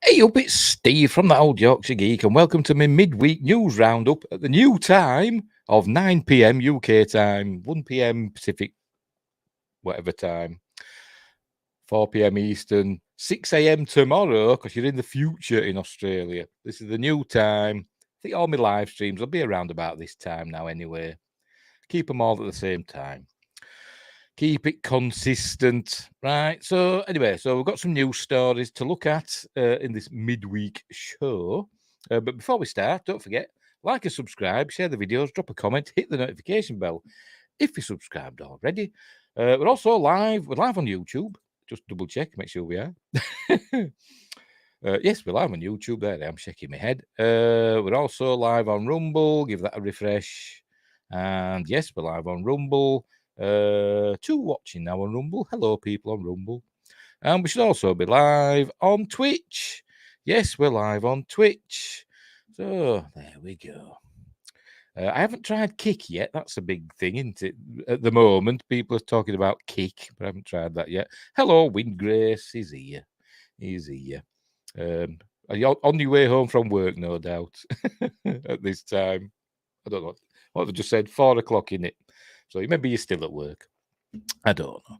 Hey up, it's Steve from the Old Yorkshire Geek, and welcome to my midweek news roundup at the new time of 9 p.m. UK time, 1 p.m. Pacific, whatever time, 4 p.m. Eastern, 6 a.m. tomorrow, because you're in the future in Australia. This is the new time. I think all my live streams will be around about this time now, anyway. Keep them all at the same time. Keep it consistent, right? So anyway, so we've got some news stories to look at in this midweek show. But before we start, don't forget, like and subscribe, share the videos, drop a comment, hit the notification bell if you're subscribed already. We're also live. We're live on YouTube. Just double check, make sure we are. Yes, we're live on YouTube. There I am, shaking my head. We're also live on Rumble. Give that a refresh. And yes, we're live on Rumble. Two watching now on Rumble. Hello, people on Rumble. And we should also be live on Twitch. Yes, we're live on Twitch. So there we go. I haven't tried Kick yet. That's a big thing, isn't it? At the moment, people are talking about Kick, but I haven't tried that yet. Hello, Windgrace. He's here. He's here. Are you on your way home from work, no doubt, at this time? I don't know. What have I just said? 4 o'clock, in it. So maybe you're still at work. I don't know.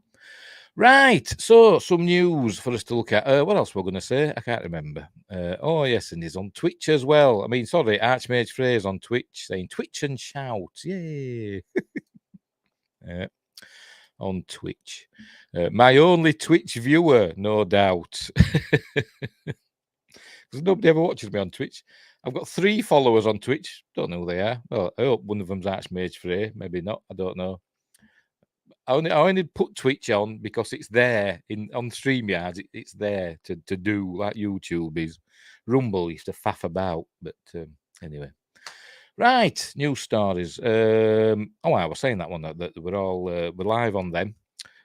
Right. So some news for us to look at. What else we're going to say? I can't remember. Oh, yes, and he's on Twitch as well. I mean, sorry, Archmage Phrase on Twitch saying Twitch and shout. Yay. On Twitch. My only Twitch viewer, no doubt. Because nobody ever watches me on Twitch. I've got 3 followers on Twitch. Don't know who they are. Well, I hope one of them's Archmage Frey. Maybe not. I don't know. I only put Twitch on because it's there on StreamYard. It's there to do like YouTube is. Rumble used to faff about, but anyway. Right, news stories. I was saying that one that we're live on them.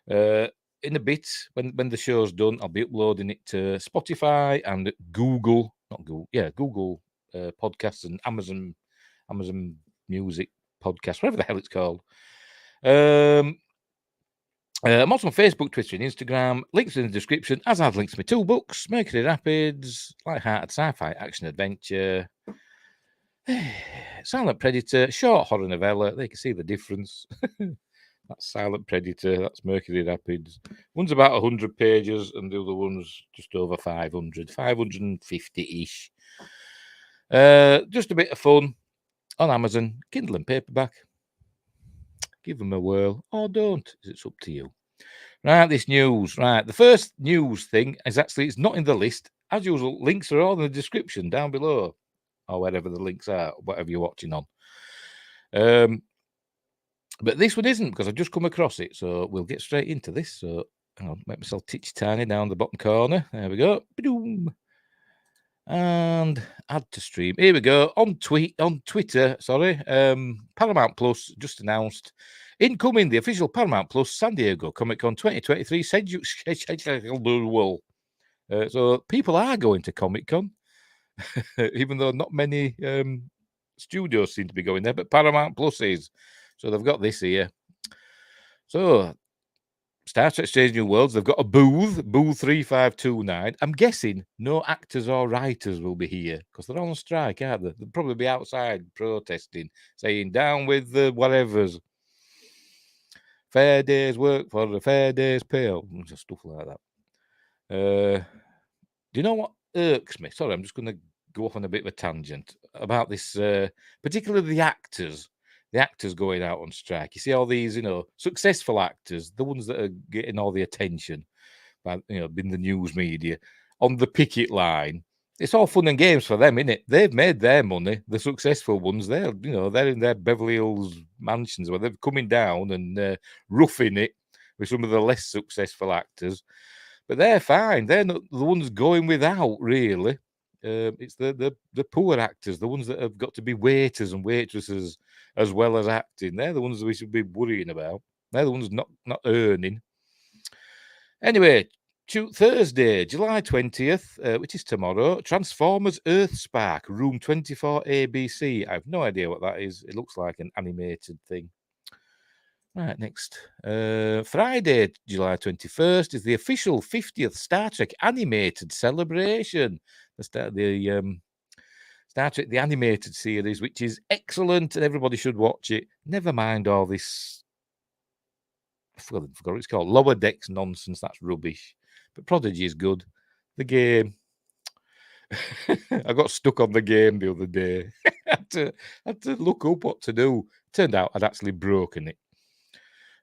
In a bit, when the show's done, I'll be uploading it to Spotify and Google, not Google, Google podcasts and Amazon Music podcast, whatever the hell it's called. I'm also on Facebook, Twitter, and Instagram. Links in the description, as I've links to my 2 books, Mercury Rapids, Light-Hearted Sci-Fi Action Adventure, Silent Predator, short horror novella. They can see the difference. That's Silent Predator. That's Mercury Rapids. One's about 100 pages, and the other one's just over 500, 550-ish. Just a bit of fun on Amazon, Kindle and paperback. Give them a whirl, or don't. It's up to you. Right, this news. Right, the first news thing is actually, it's not in the list. As usual, links are all in the description down below, or wherever the links are, whatever you're watching on. But this one isn't, because I've just come across it, so we'll get straight into this. So I'll make myself titch tiny down the bottom corner. There we go. Ba-doom. And add to stream. Here we go. On Twitter, Paramount Plus just announced incoming the official Paramount Plus San Diego Comic-Con 2023 schedule. So people are going to Comic-Con, even though not many studios seem to be going there, but Paramount Plus is. So they've got this here. So Star Trek Strange New Worlds, they've got a booth 3529. I'm guessing no actors or writers will be here because they're on strike, aren't they? They'll probably be outside protesting, saying down with the whatevers. Fair day's work for a fair day's pay, or stuff like that. Do you know what irks me? Sorry, I'm just going to go off on a bit of a tangent about this, particularly the actors going out on strike. You see all these, successful actors, the ones that are getting all the attention by, in the news media, on the picket line. It's all fun and games for them, innit? They've made their money. The successful ones, they're in their Beverly Hills mansions where they're coming down and roughing it with some of the less successful actors. But they're fine. They're not the ones going without, really. It's the poor actors, the ones that have got to be waiters and waitresses as well as acting. They're the ones that we should be worrying about. They're the ones not earning. Anyway, Thursday, July 20th, which is tomorrow, Transformers Earthspark, Room 24 ABC. I have no idea what that is. It looks like an animated thing. Right, next. Friday, July 21st, is the official 50th Star Trek animated celebration. The Star Trek, the animated series, which is excellent, and everybody should watch it. Never mind all this, I forgot what it's called, Lower Decks nonsense. That's rubbish. But Prodigy is good. The game. I got stuck on the game the other day. I had to look up what to do. Turned out I'd actually broken it.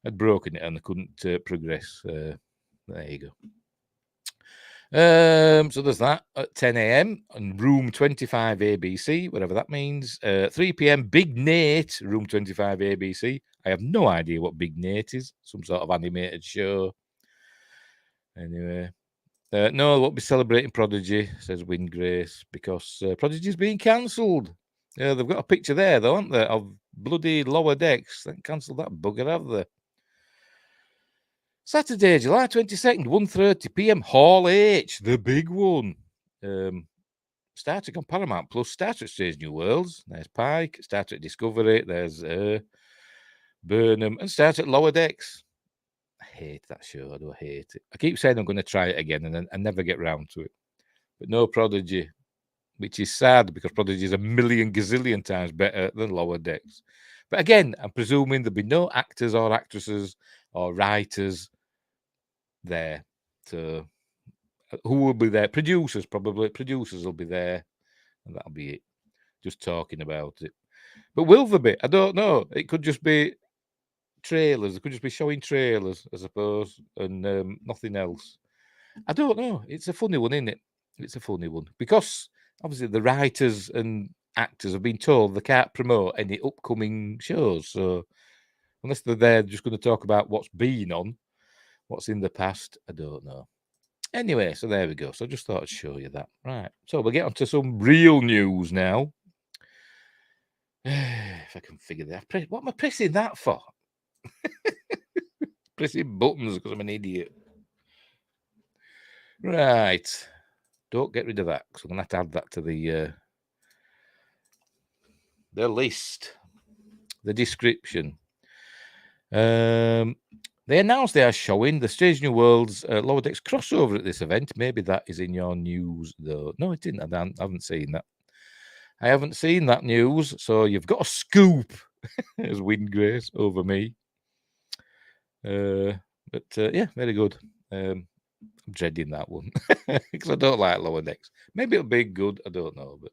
I'd broken it and I couldn't progress. There you go. So there's that at 10 a.m. on room 25 ABC, whatever that means. 3 p.m. Big Nate, room 25 ABC. I have no idea what Big Nate is. Some sort of animated show. Anyway. No, I won't be celebrating Prodigy, says Wingrace, because Prodigy's being cancelled. They've got a picture there, though, haven't they, of bloody Lower Decks. They cancelled that bugger, have they? Saturday, July 22nd, 1:30 p.m. Hall H, the big one. Star Trek on Paramount Plus, Star Trek Strange New Worlds. There's Pike, Star Trek Discovery. There's Burnham, and Star Trek Lower Decks. I hate that show. I do hate it. I keep saying I'm going to try it again, and then I never get round to it. But no Prodigy, which is sad because Prodigy is a million gazillion times better than Lower Decks. But again, I'm presuming there'll be no actors or actresses or writers there. So who will be there? Producers, probably. Producers will be there, and that'll be it. Just talking about it. But will there be? I don't know. It could just be trailers. It could just be showing trailers, I suppose, and nothing else. I don't know. It's a funny one, isn't it? It's a funny one because obviously the writers and actors have been told they can't promote any upcoming shows. So unless they're there just going to talk about what's been on, what's in the past, I don't know. Anyway, so there we go. So I just thought I'd show you that. Right. So we'll get on to some real news now. If I can figure that. What am I pressing that for? Pressing buttons because I'm an idiot. Right. Don't get rid of that because I'm going to have to add that to the list, the description. They announced they are showing the Strange New Worlds Lower Decks crossover at this event. Maybe that is in your news, though. No, it didn't. I haven't seen that. I haven't seen that news. So you've got a scoop, as Windgrace over me. But yeah, very good. I'm dreading that one because I don't like Lower Decks. Maybe it'll be good. I don't know, but.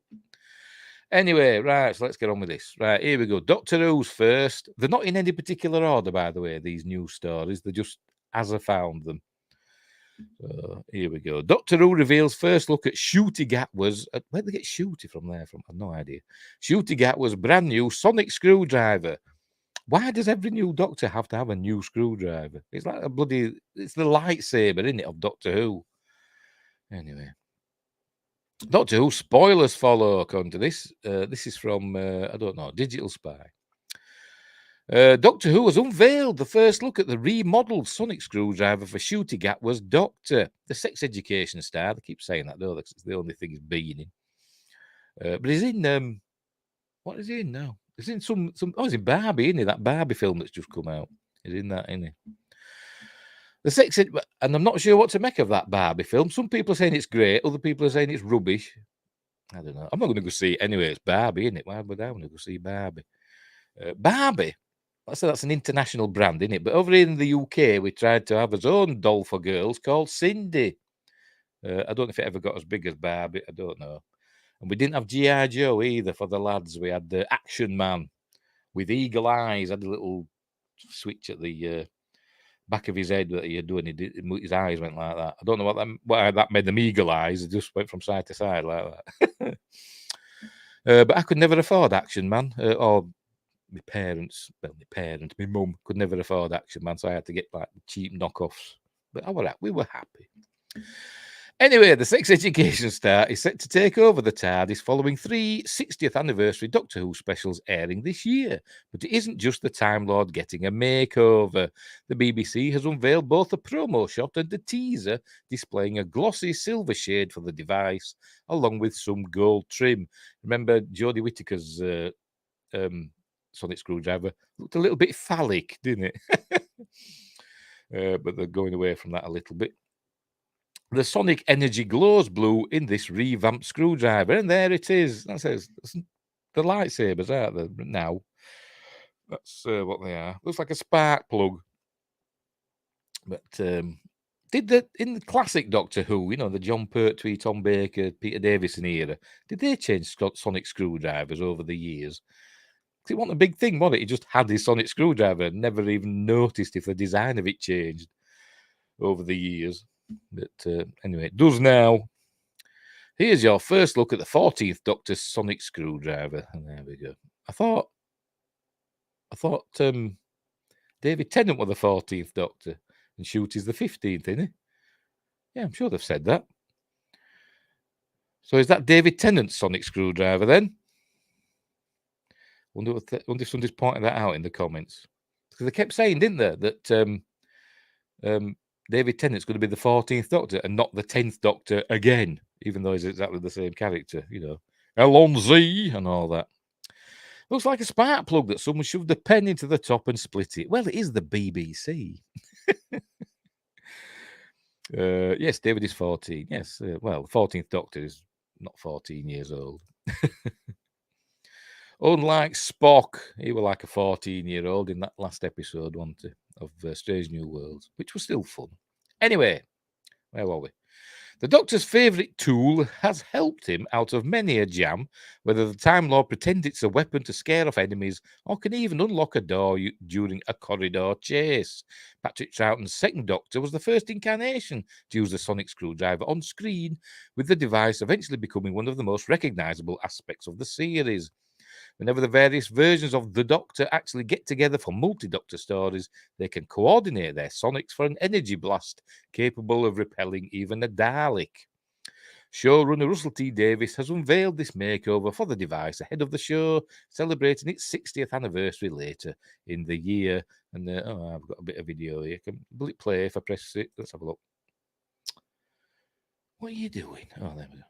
Anyway, right, so let's get on with this. Right, here we go. Doctor Who's first. They're not in any particular order, by the way, these news stories. They're just as I found them. So here we go. Doctor Who reveals first look at Ncuti Gatwa's. Where did they get Ncuti from there? From? I have no idea. Ncuti Gatwa's brand new sonic screwdriver. Why does every new Doctor have to have a new screwdriver? It's like a bloody. It's the lightsaber, isn't it, of Doctor Who? Anyway. Doctor Who spoilers follow, according to this. This is from, I don't know, Digital Spy. Doctor Who has unveiled the first look at the remodeled sonic screwdriver for Ncuti Gatwa's Doctor, the sex education star. They keep saying that, though, because it's the only thing he's been in. But he's in, what is he in now? He's in some, he's in Barbie, isn't he? That Barbie film that's just come out. He's in that, isn't he? The sex ed, and I'm not sure what to make of that Barbie film. Some people are saying it's great, other people are saying it's rubbish. I don't know. I'm not going to go see it anyway. It's Barbie, isn't it? Why would I want to go see Barbie? Barbie. That's an international brand, isn't it? But over in the UK, we tried to have our own doll for girls called Cindy. I don't know if it ever got as big as Barbie. I don't know. And we didn't have G.I. Joe either for the lads. We had the Action Man with eagle eyes. Had a little switch at the back of his head that he had done. His eyes went like that. I don't know why that made them eagle eyes. It just went from side to side like that. But I could never afford Action Man. Or my parents, my mum could never afford Action Man, so I had to get like cheap knockoffs. But we were happy. Anyway, the sex education star is set to take over the TARDIS following 3 60th anniversary Doctor Who specials airing this year. But it isn't just the Time Lord getting a makeover. The BBC has unveiled both a promo shot and a teaser displaying a glossy silver shade for the device, along with some gold trim. Remember Jodie Whittaker's sonic screwdriver looked a little bit phallic, didn't it? But they're going away from that a little bit. The sonic energy glows blue in this revamped screwdriver, and there it is. That says the lightsabers, aren't they? Now, that's what they are. Looks like a spark plug. But in the classic Doctor Who, the John Pertwee, Tom Baker, Peter Davison era, did they change sonic screwdrivers over the years? It wasn't a big thing, was it? He just had his sonic screwdriver and never even noticed if the design of it changed over the years. But anyway, it does now. Here's your first look at the 14th Doctor's sonic screwdriver. And there we go. I thought David Tennant was the 14th Doctor and Ncuti's the 15th, isn't he? Yeah, I'm sure they've said that. So is that David Tennant's sonic screwdriver then? Wonder if somebody's pointing that out in the comments. Because they kept saying, didn't they, that David Tennant's going to be the 14th Doctor and not the 10th Doctor again, even though he's exactly the same character, Alonzi and all that. Looks like a spark plug that someone shoved a pen into the top and split it. Well, it is the BBC. Yes, David is 14. Yes, well, the 14th Doctor is not 14 years old. Unlike Spock, he was like a 14-year-old in that last episode, wasn't he, of Strange New Worlds, which was still fun. Anyway, where were we? The Doctor's favourite tool has helped him out of many a jam, whether the Time Lord pretends it's a weapon to scare off enemies or can even unlock a door during a corridor chase. Patrick Troughton's second Doctor was the first incarnation to use the sonic screwdriver on screen, with the device eventually becoming one of the most recognisable aspects of the series. Whenever the various versions of the Doctor actually get together for multi-Doctor stories, they can coordinate their sonics for an energy blast capable of repelling even a Dalek. Showrunner Russell T Davies has unveiled this makeover for the device ahead of the show, celebrating its 60th anniversary later in the year. And I've got a bit of video here. Will it play if I press it? Let's have a look. What are you doing? Oh, there we go.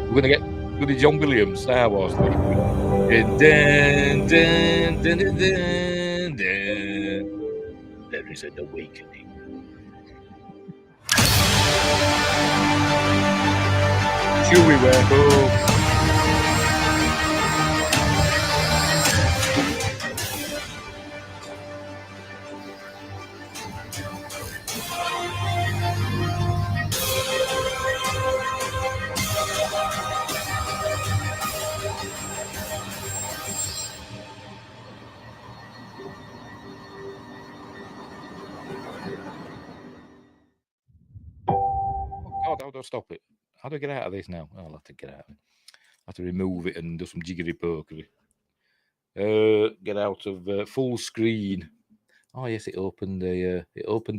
We're going to get with the John Williams Star Wars thing. Dun, dun, dun, dun, dun, dun, dun. There is an awakening. Chewie, we're home. God, how do I stop it? How do I get out of this now? I'll have to get out of it. I have to remove it and do some jiggery pokery. Get out of full screen. Oh yes, it opened a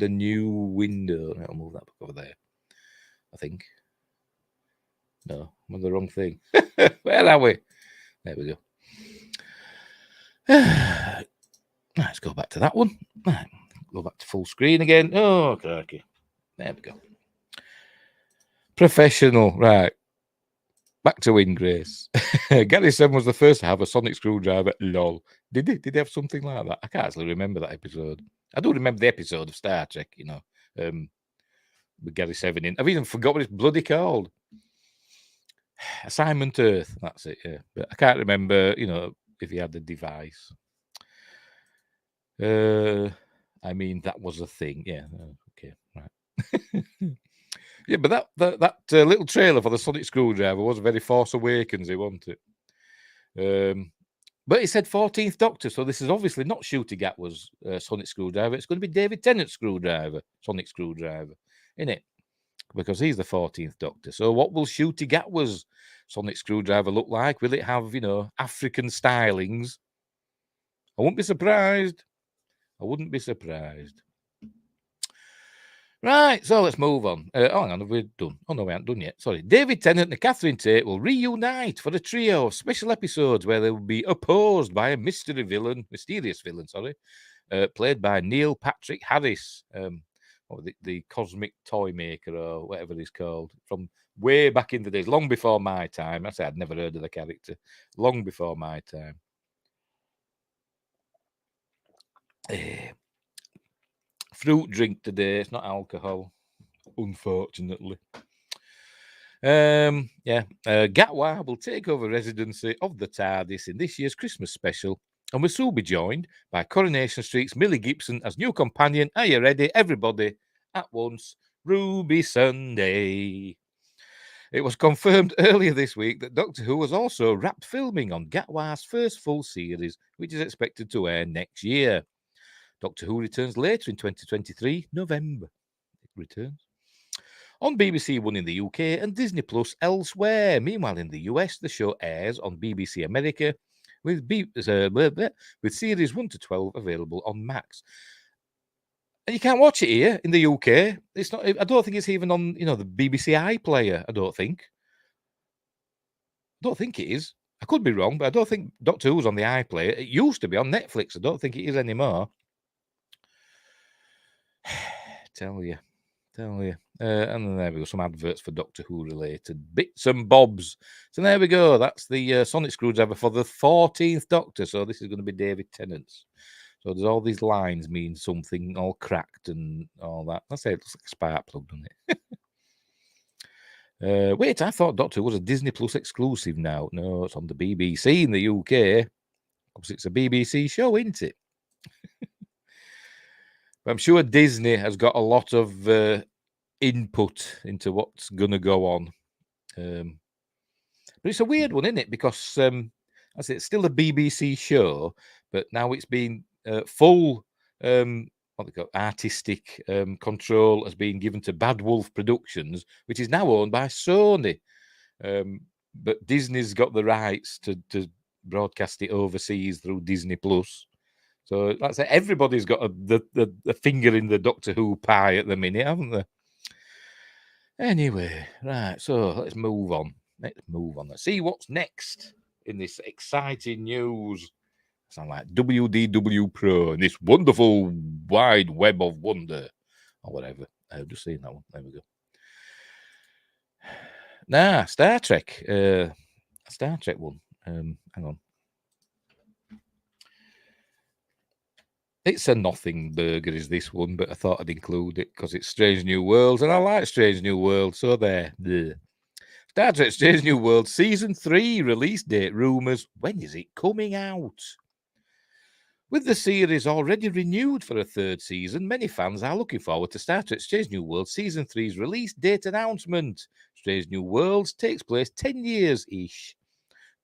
new window. I'll move that back over there. I think. No, I'm on the wrong thing. Where are we? There we go. Let's go back to that one. Go back to full screen again. Oh, crikey. There we go. Professional, right. Back to Ingrace. Gary 7 was the first to have a sonic screwdriver. Lol. Did they have something like that? I can't actually remember that episode. I do remember the episode of Star Trek, with Gary 7 in. I've even forgot what it's bloody called. Assignment Earth. That's it, yeah. But I can't remember, if he had the device. I mean, that was a thing. Yeah. Okay, right. Yeah, but that little trailer for the sonic screwdriver was very Force Awakens, wasn't it? But it said 14th Doctor, so this is obviously not Ncuti Gatwa's sonic screwdriver. It's going to be David Tennant's sonic screwdriver, isn't it? Because he's the 14th Doctor. So what will Ncuti Gatwa's sonic screwdriver look like? Will it have, African stylings? I wouldn't be surprised. Right, so let's move on. Oh, hang on, we're done. Oh, no, we haven't done yet. Sorry. David Tennant and Catherine Tate will reunite for a trio of special episodes where they will be opposed by a mysterious villain, played by Neil Patrick Harris, the cosmic toy maker or whatever he's called, from way back in the days, long before my time. I say I'd never heard of the character, long before my time. Fruit drink today. It's not alcohol, unfortunately. Gatwa will take over residency of the TARDIS in this year's Christmas special and will soon be joined by Coronation Street's Millie Gibson as new companion. Are you ready, everybody? At once, Ruby Sunday. It was confirmed earlier this week that Doctor Who has also wrapped filming on Gatwa's first full series, which is expected to air next year. Doctor Who returns later in 2023, November. It returns. On BBC One in the UK and Disney Plus elsewhere. Meanwhile, in the US, the show airs on BBC America with series 1 to 12 available on Max. And you can't watch it here in the UK. It's not. I don't think it's even on, the BBC iPlayer. I don't think it is. I could be wrong, but I don't think Doctor Who's on the iPlayer. It used to be on Netflix. I don't think it is anymore. Tell you. And then there we go, some adverts for Doctor Who related bits and bobs. So there we go. That's the Sonic Screwdriver for the 14th Doctor. So this is going to be David Tennant's. So there's all these lines mean something all cracked and all that. I say it looks like a spark plug, doesn't it? Wait, I thought Doctor Who was a Disney Plus exclusive now. No, it's on the BBC in the UK. Because it's a BBC show, isn't it? But I'm sure Disney has got a lot of input into what's going to go on. But it's a weird one, isn't it? Because I say it's still a BBC show, but now it's been full artistic control has been given to Bad Wolf Productions, which is now owned by Sony. But Disney's got the rights to broadcast it overseas through Disney Plus. So that's it. Everybody's got a finger in the Doctor Who pie at the minute, haven't they? Anyway, right, so let's move on. Let's see what's next in this exciting news. Sound like WDW Pro in this wonderful wide web of wonder, or whatever. I've just seen that one. There we go. Nah, Star Trek. Star Trek one. Hang on. It's a nothing burger, is this one, but I thought I'd include it because it's Strange New Worlds, and I like Strange New Worlds, so there. Bleh. Star Trek Strange New Worlds Season 3 release date rumours. When is it coming out? With the series already renewed for a third season, many fans are looking forward to Star Trek Strange New Worlds Season 3's release date announcement. Strange New Worlds takes place 10 years-ish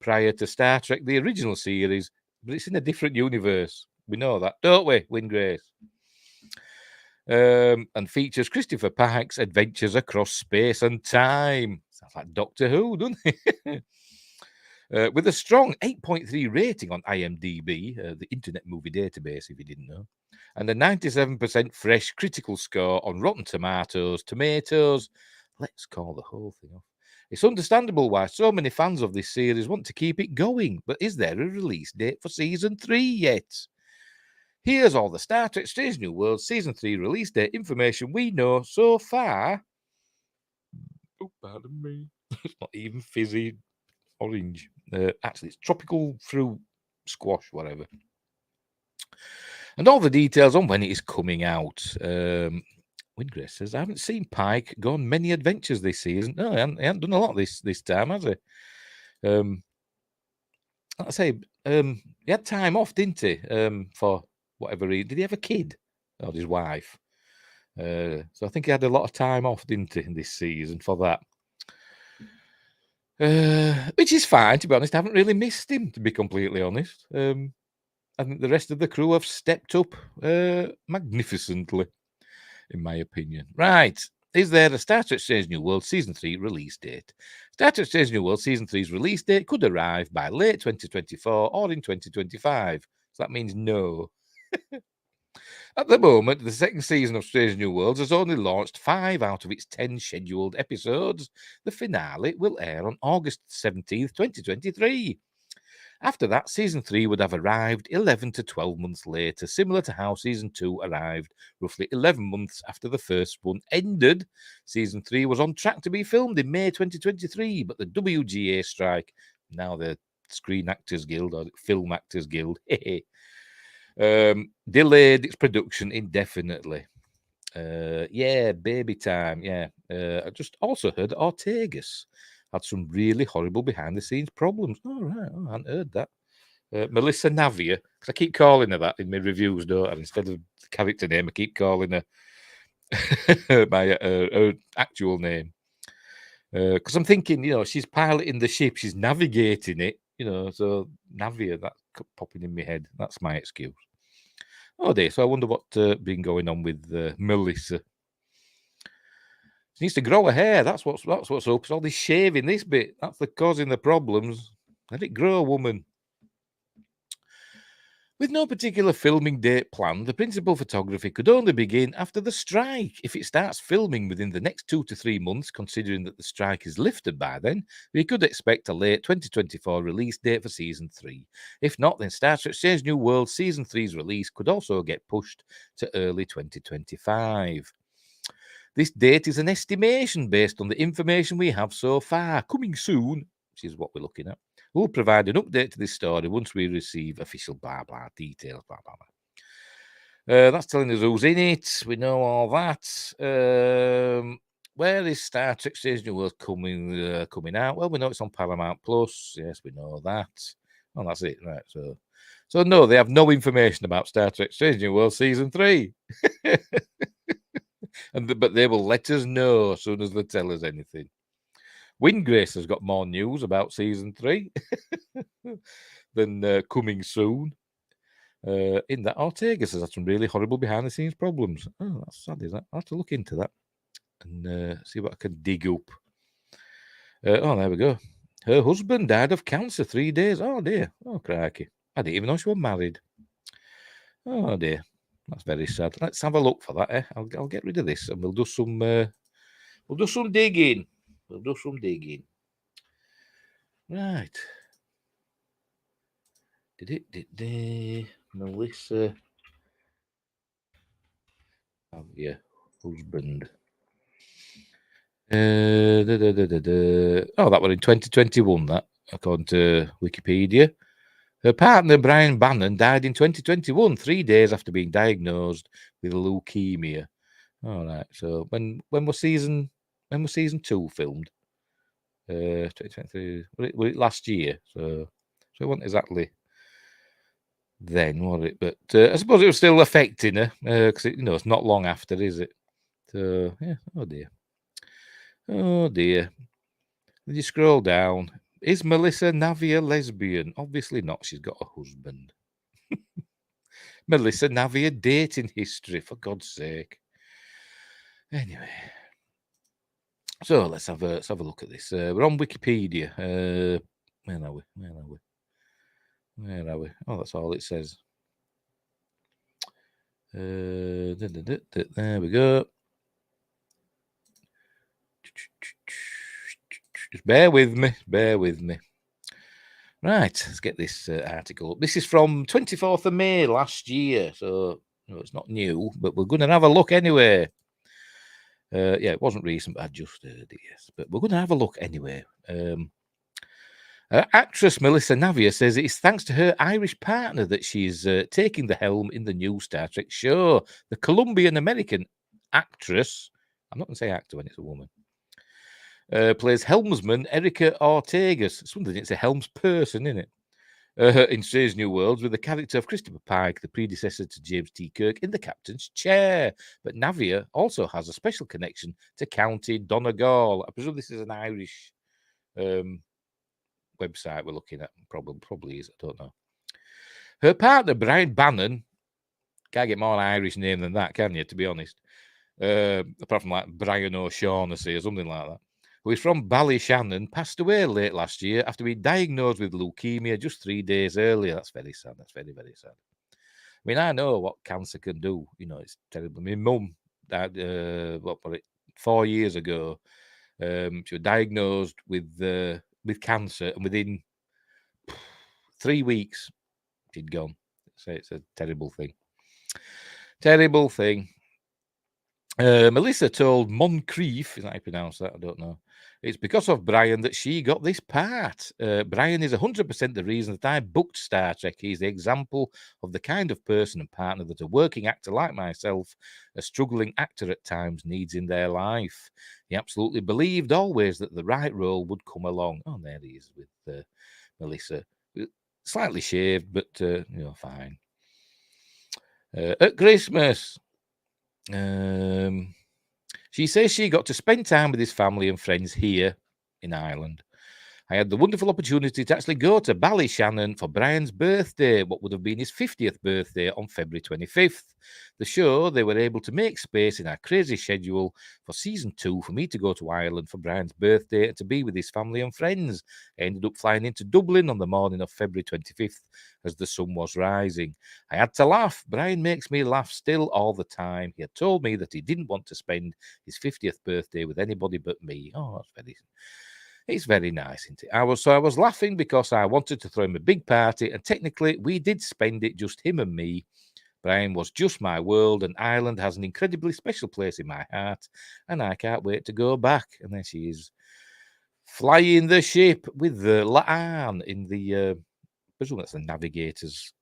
prior to Star Trek, the original series, but it's in a different universe. We know that, don't we, Wingrace? And features Christopher Pike's adventures across space and time. Sounds like Doctor Who, doesn't it? With a strong 8.3 rating on IMDb, the Internet Movie Database, if you didn't know, and a 97% fresh critical score on Rotten Tomatoes. Let's call the whole thing off. It's understandable why so many fans of this series want to keep it going, but is there a release date for Season 3 yet? Here's all the Star Trek Strange New World Season 3 release date information we know so far. Oh, pardon me. It's not even fizzy orange. Actually, it's tropical fruit squash, whatever. And all the details on when it is coming out. Wingrace says, I haven't seen Pike go on many adventures this season. No, he hasn't done a lot this time, has he? Like I say, he had time off, didn't he? For whatever reason. Did he have a kid? Or his wife? So I think he had a lot of time off, didn't he, in this season for that? Which is fine, to be honest. I haven't really missed him, to be completely honest. I think the rest of the crew have stepped up magnificently, in my opinion. Right. Is there a Star Trek Strange New World Season 3 release date? Star Trek Strange New World Season 3's release date could arrive by late 2024 or in 2025. So that means no. At the moment, the second season of Strange New Worlds has only launched 5 out of its 10 scheduled episodes. The finale will air on August 17th, 2023. After that, Season 3 would have arrived 11 to 12 months later, similar to how Season 2 arrived roughly 11 months after the first one ended. Season 3 was on track to be filmed in May 2023, but the WGA strike, now the Screen Actors Guild or Film Actors Guild, delayed its production indefinitely. Yeah, baby time. Yeah. I just also heard that Ortegas had some really horrible behind-the-scenes problems. Oh, right. Oh, I hadn't heard that. Melissa Navia, because I keep calling her that in my reviews, don't I? Instead of the character name, I keep calling her by her actual name. Because I'm thinking, she's piloting the ship, she's navigating it, so Navia, that's popping in my head. That's my excuse. Oh dear, so I wonder what's been going on with Melissa. She needs to grow her hair. That's what's up. It's all this shaving, this bit. That's the causing the problems. Let it grow, woman. With no particular filming date planned, the principal photography could only begin after the strike. If it starts filming within the next 2 to 3 months, considering that the strike is lifted by then, we could expect a late 2024 release date for Season 3. If not, then Star Trek Strange New Worlds Season 3's release could also get pushed to early 2025. This date is an estimation based on the information we have so far. Coming soon, which is what we're looking at. We'll provide an update to this story once we receive official blah blah details. Blah blah blah. That's telling us who's in it. We know all that. Where is Star Trek Strange New Worlds coming out? Well, we know it's on Paramount Plus. Yes, we know that. Oh, that's it, right? So no, they have no information about Star Trek Strange New Worlds Season 3. But they will let us know as soon as they tell us anything. Windgrace has got more news about Season 3 than coming soon. In that, Ortegas has had some really horrible behind-the-scenes problems. Oh, that's sad, isn't it? I'll have to look into that and see what I can dig up. Oh, there we go. Her husband died of cancer 3 days. Oh, dear. Oh, crikey. I didn't even know she was married. Oh, dear. That's very sad. Let's have a look for that. I'll get rid of this and we'll do some digging. Right. Melissa. Oh, yeah. Husband. Oh, that was in 2021, that, according to Wikipedia. Her partner, Brian Bannon, died in 2021, 3 days after being diagnosed with leukemia. All right. So when was season 2 filmed? 2023. Was it last year? So it wasn't exactly then, was it? But I suppose it was still affecting her because it's not long after, is it? So yeah. Oh dear. Did you scroll down? Is Melissa Navia lesbian? Obviously not. She's got a husband. Melissa Navia dating history, for God's sake. Anyway, so let's have a look at this. We're on Wikipedia. Where are we? Oh, that's all it says. There we go. Just bear with me. Right, let's get this article. This is from 24th of May last year, so it's not new, but we're going to have a look anyway. Yeah, it wasn't recent, but I just heard it, yes. But we're going to have a look anyway. Actress Melissa Navia says it's thanks to her Irish partner that she's taking the helm in the new Star Trek show. The Colombian-American actress, I'm not going to say actor when it's a woman, plays helmsman Erica Ortegas. It's wondering it's a helms person, isn't it? In Strange New Worlds, with the character of Christopher Pike, the predecessor to James T. Kirk, in the captain's chair. But Navia also has a special connection to County Donegal. I presume this is an Irish website we're looking at. Probably is. I don't know. Her partner, Brian Bannon, can't get more Irish name than that, can you, to be honest? Apart from like Brian O'Shaughnessy or something like that, who is from Ballyshannon, passed away late last year after being diagnosed with leukemia just 3 days earlier. That's very sad. That's very, very sad. mean, I know what cancer can do. You know, it's terrible. My mum died, 4 years ago. She was diagnosed with cancer, and within 3 weeks, she'd gone. So it's a terrible thing. Terrible thing. Melissa told Moncrief, is that how you pronounce that? I don't know. It's because of Brian that she got this part. Brian is 100% the reason that I booked Star Trek. He's the example of the kind of person and partner that a working actor like myself, a struggling actor at times, needs in their life. He absolutely believed always that the right role would come along. Oh, there he is with Melissa. Slightly shaved, but, fine. At Christmas... she says she got to spend time with his family and friends here in Ireland. I had the wonderful opportunity to actually go to Ballyshannon for Brian's birthday, what would have been his 50th birthday on February 25th. The show, they were able to make space in our crazy schedule for season 2 for me to go to Ireland for Brian's birthday and to be with his family and friends. I ended up flying into Dublin on the morning of February 25th as the sun was rising. I had to laugh. Brian makes me laugh still all the time. He had told me that he didn't want to spend his 50th birthday with anybody but me. Oh, it's very nice, isn't it? I was laughing because I wanted to throw him a big party, and technically we did spend it, just him and me. Brian was just my world, and Ireland has an incredibly special place in my heart, and I can't wait to go back. And there she is, flying the ship with the La'an in the, I presume that's the navigator's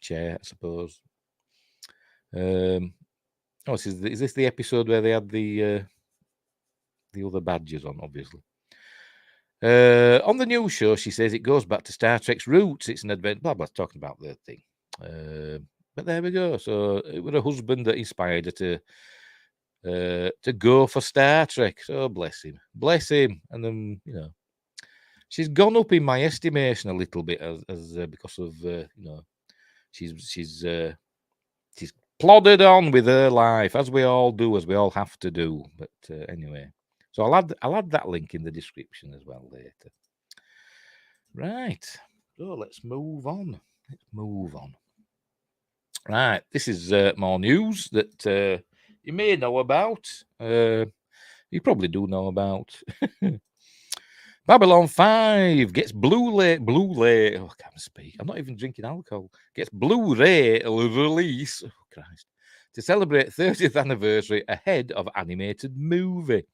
chair, I suppose. Is this the episode where they had the other badges on, obviously? On the new show, she says it goes back to Star Trek's roots. It's an adventure. Blah blah. Talking about the thing, but there we go. So it was a husband that inspired her to go for Star Trek. So bless him. And then she's gone up in my estimation a little bit as because of she's plodded on with her life as we all do, as we all have to do. But anyway. So I'll add that link in the description as well later. Right. So let's move on. Right. This is more news that you may know about. You probably do know about. Babylon 5 gets Blu-ray. Oh, I can't speak. I'm not even drinking alcohol. Gets Blu-ray release. Oh, Christ. To celebrate 30th anniversary ahead of animated movie.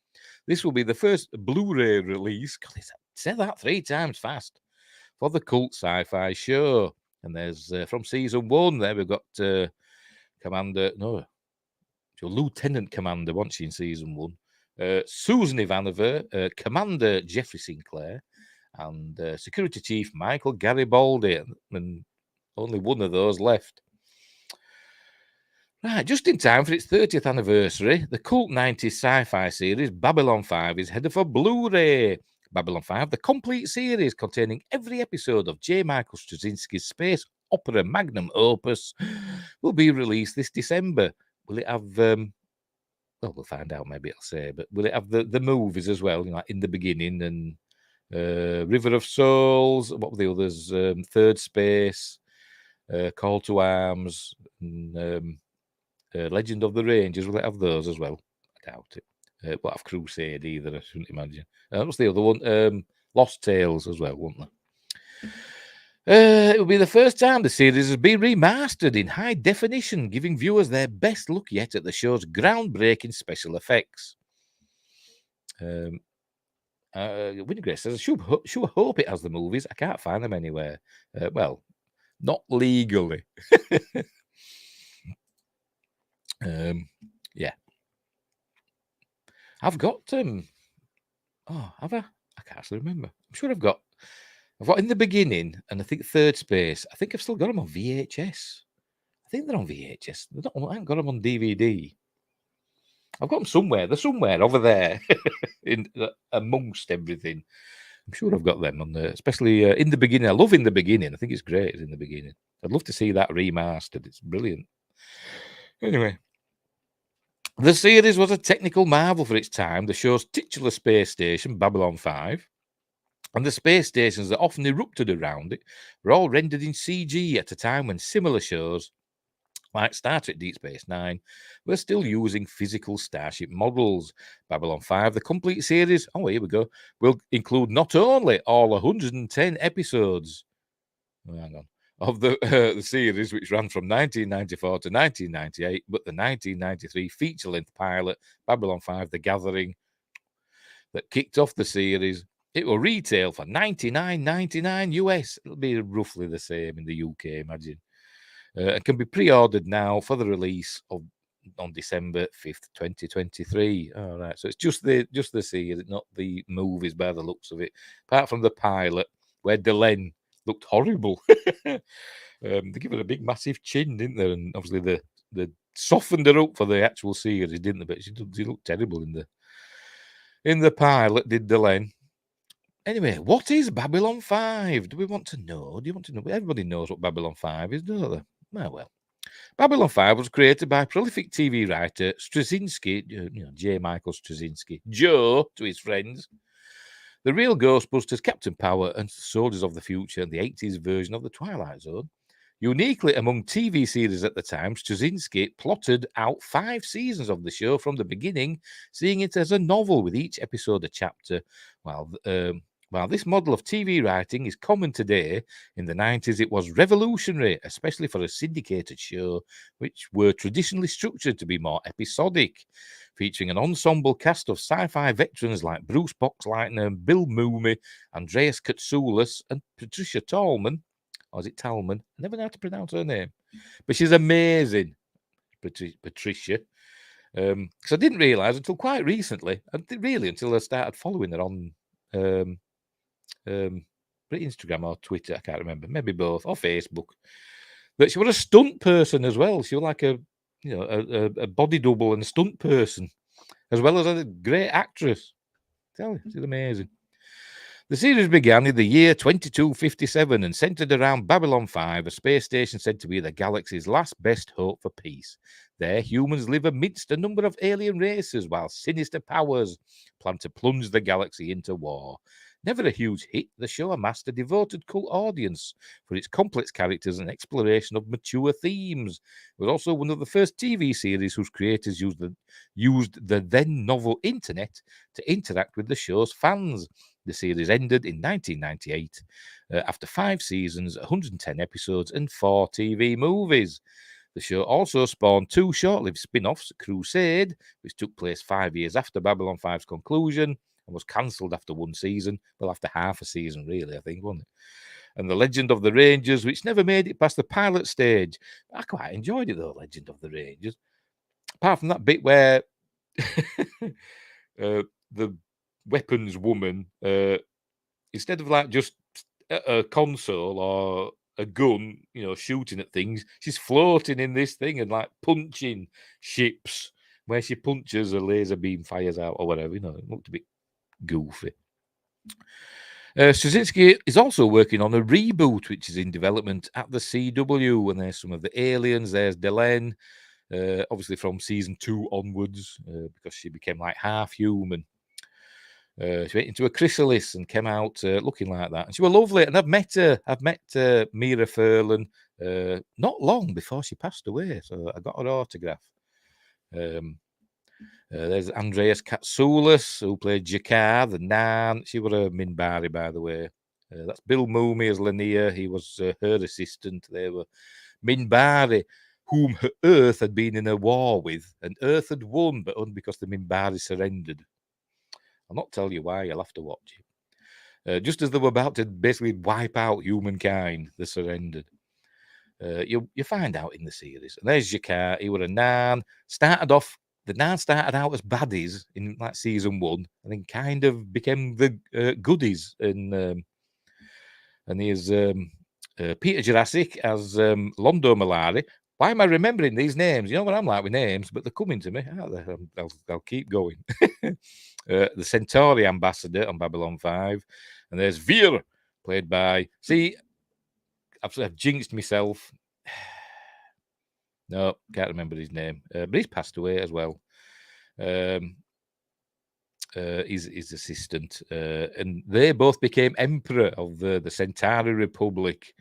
This will be the first Blu-ray release. God, say that 3 times fast for the cult sci-fi show. And there's from season 1 there we've got Lieutenant Commander, wasn't she in season 1? Susan Ivanover, Commander Jeffrey Sinclair, and Security Chief Michael Garibaldi, and only one of those left. Right, just in time for its 30th anniversary, the cult 90s sci-fi series Babylon 5 is headed for Blu-ray. Babylon 5, the complete series containing every episode of J. Michael Straczynski's space opera magnum opus, will be released this December. Will it have... we'll find out, maybe it'll say, but will it have the movies as well, like In the Beginning and River of Souls, what were the others? Third Space, Call to Arms, and... Legend of the Rangers, will it have those as well? I doubt it. What have Crusade either? I shouldn't imagine. What's the other one? Lost Tales as well, won't there? It will be the first time the series has been remastered in high definition, giving viewers their best look yet at the show's groundbreaking special effects. Wingrace says, I sure hope it has the movies. I can't find them anywhere. Well, not legally. Yeah. I've got have I? I can't actually remember. I'm sure I've got In the Beginning and I think Third Space. I think I've still got them on VHS. I think they're on VHS. I haven't got them on DVD. I've got them somewhere. They're somewhere over there amongst everything. I'm sure I've got them on there, especially In the Beginning. I love In the Beginning. I think it's great In the Beginning. I'd love to see that remastered. It's brilliant. Anyway. The series was a technical marvel for its time. The show's titular space station, Babylon 5, and the space stations that often erupted around it were all rendered in CG at a time when similar shows Like Star Trek Deep Space Nine, we're still using physical starship models. Babylon 5, the complete series, oh, here we go, will include not only all 110 episodes, hang on, of the series, which ran from 1994 to 1998, but the 1993 feature-length pilot, Babylon 5, The Gathering, that kicked off the series. It will retail for $99.99 US. It'll be roughly the same in the UK, imagine. And can be pre-ordered now for the release on December 5th, 2023. All right, so it's just the series, not the movies by the looks of it. Apart from the pilot, where Delenn looked horrible. They give her a big, massive chin, didn't they? And obviously they softened her up for the actual series, didn't they? But she looked terrible in the pilot, did Delenn. Anyway, what is Babylon 5? Do we want to know? Do you want to know? Everybody knows what Babylon 5 is, don't they? Well. Babylon 5 was created by prolific TV writer Straczynski, J. Michael Straczynski, Joe to his friends. The real Ghostbusters, Captain Power, and Soldiers of the Future, and the 80s version of The Twilight Zone. Uniquely among TV series at the time, Straczynski plotted out 5 seasons of the show from the beginning, seeing it as a novel with each episode a chapter. While this model of TV writing is common today, in the 90s it was revolutionary, especially for a syndicated show, which were traditionally structured to be more episodic, featuring an ensemble cast of sci-fi veterans like Bruce Boxleitner, Bill Mumy, Andreas Katsulas, and Patricia Tallman. Or is it Talman? I never know how to pronounce her name. But she's amazing, Patricia. Because I didn't realise until quite recently, until I started following her on Instagram or Twitter, I can't remember, maybe both, or Facebook, that she was a stunt person as well. She was like a body double and stunt person, as well as a great actress. Tell you, she's amazing. The series began in the year 2257 and centered around Babylon 5, a space station said to be the galaxy's last best hope for peace. There, humans live amidst a number of alien races, while sinister powers plan to plunge the galaxy into war. Never a huge hit, the show amassed a devoted cult audience for its complex characters and exploration of mature themes. It was also one of the first TV series whose creators used the then novel internet to interact with the show's fans. The series ended in 1998 after 5 seasons, 110 episodes, and 4 TV movies. The show also spawned 2 short-lived spin-offs, Crusade, which took place 5 years after Babylon 5's conclusion, and was cancelled after 1 season. Well, after half a season, really, I think, wasn't it? And The Legend of the Rangers, which never made it past the pilot stage. I quite enjoyed it, though, Legend of the Rangers. Apart from that bit where the weapons woman, instead of like just a console or a gun, shooting at things, she's floating in this thing and like punching ships where she punches, a laser beam fires out or whatever. It looked a bit goofy. Straczynski is also working on a reboot, which is in development at the CW, and there's some of the aliens. There's Delenn, obviously from season 2 onwards, because she became like half human. She went into a chrysalis and came out looking like that, and she was lovely. And I've met Mira Furlan not long before she passed away, so I got her autograph. There's Andreas Katsoulis, who played Jakar, the Nan. She was a Minbari, by the way. That's Bill Mumy as Lanier. He was her assistant. They were Minbari, whom Earth had been in a war with, and Earth had won, but only because the Minbari surrendered. I'll not tell you why, you'll have to watch it. Just as they were about to basically wipe out humankind, they surrendered. You find out in the series. And there's Jakar. He was a Nan. The Nan started out as baddies in like season 1, and then kind of became the goodies. And here's Peter Jurassic as Lando Malari. Why am I remembering these names? You know what I'm like with names, but they're coming to me. I'll keep going. The Centauri ambassador on Babylon 5. And there's Veer, played by... See, I've jinxed myself. No, can't remember his name. But he's passed away as well. His assistant. And they both became emperor of the Centauri Republic.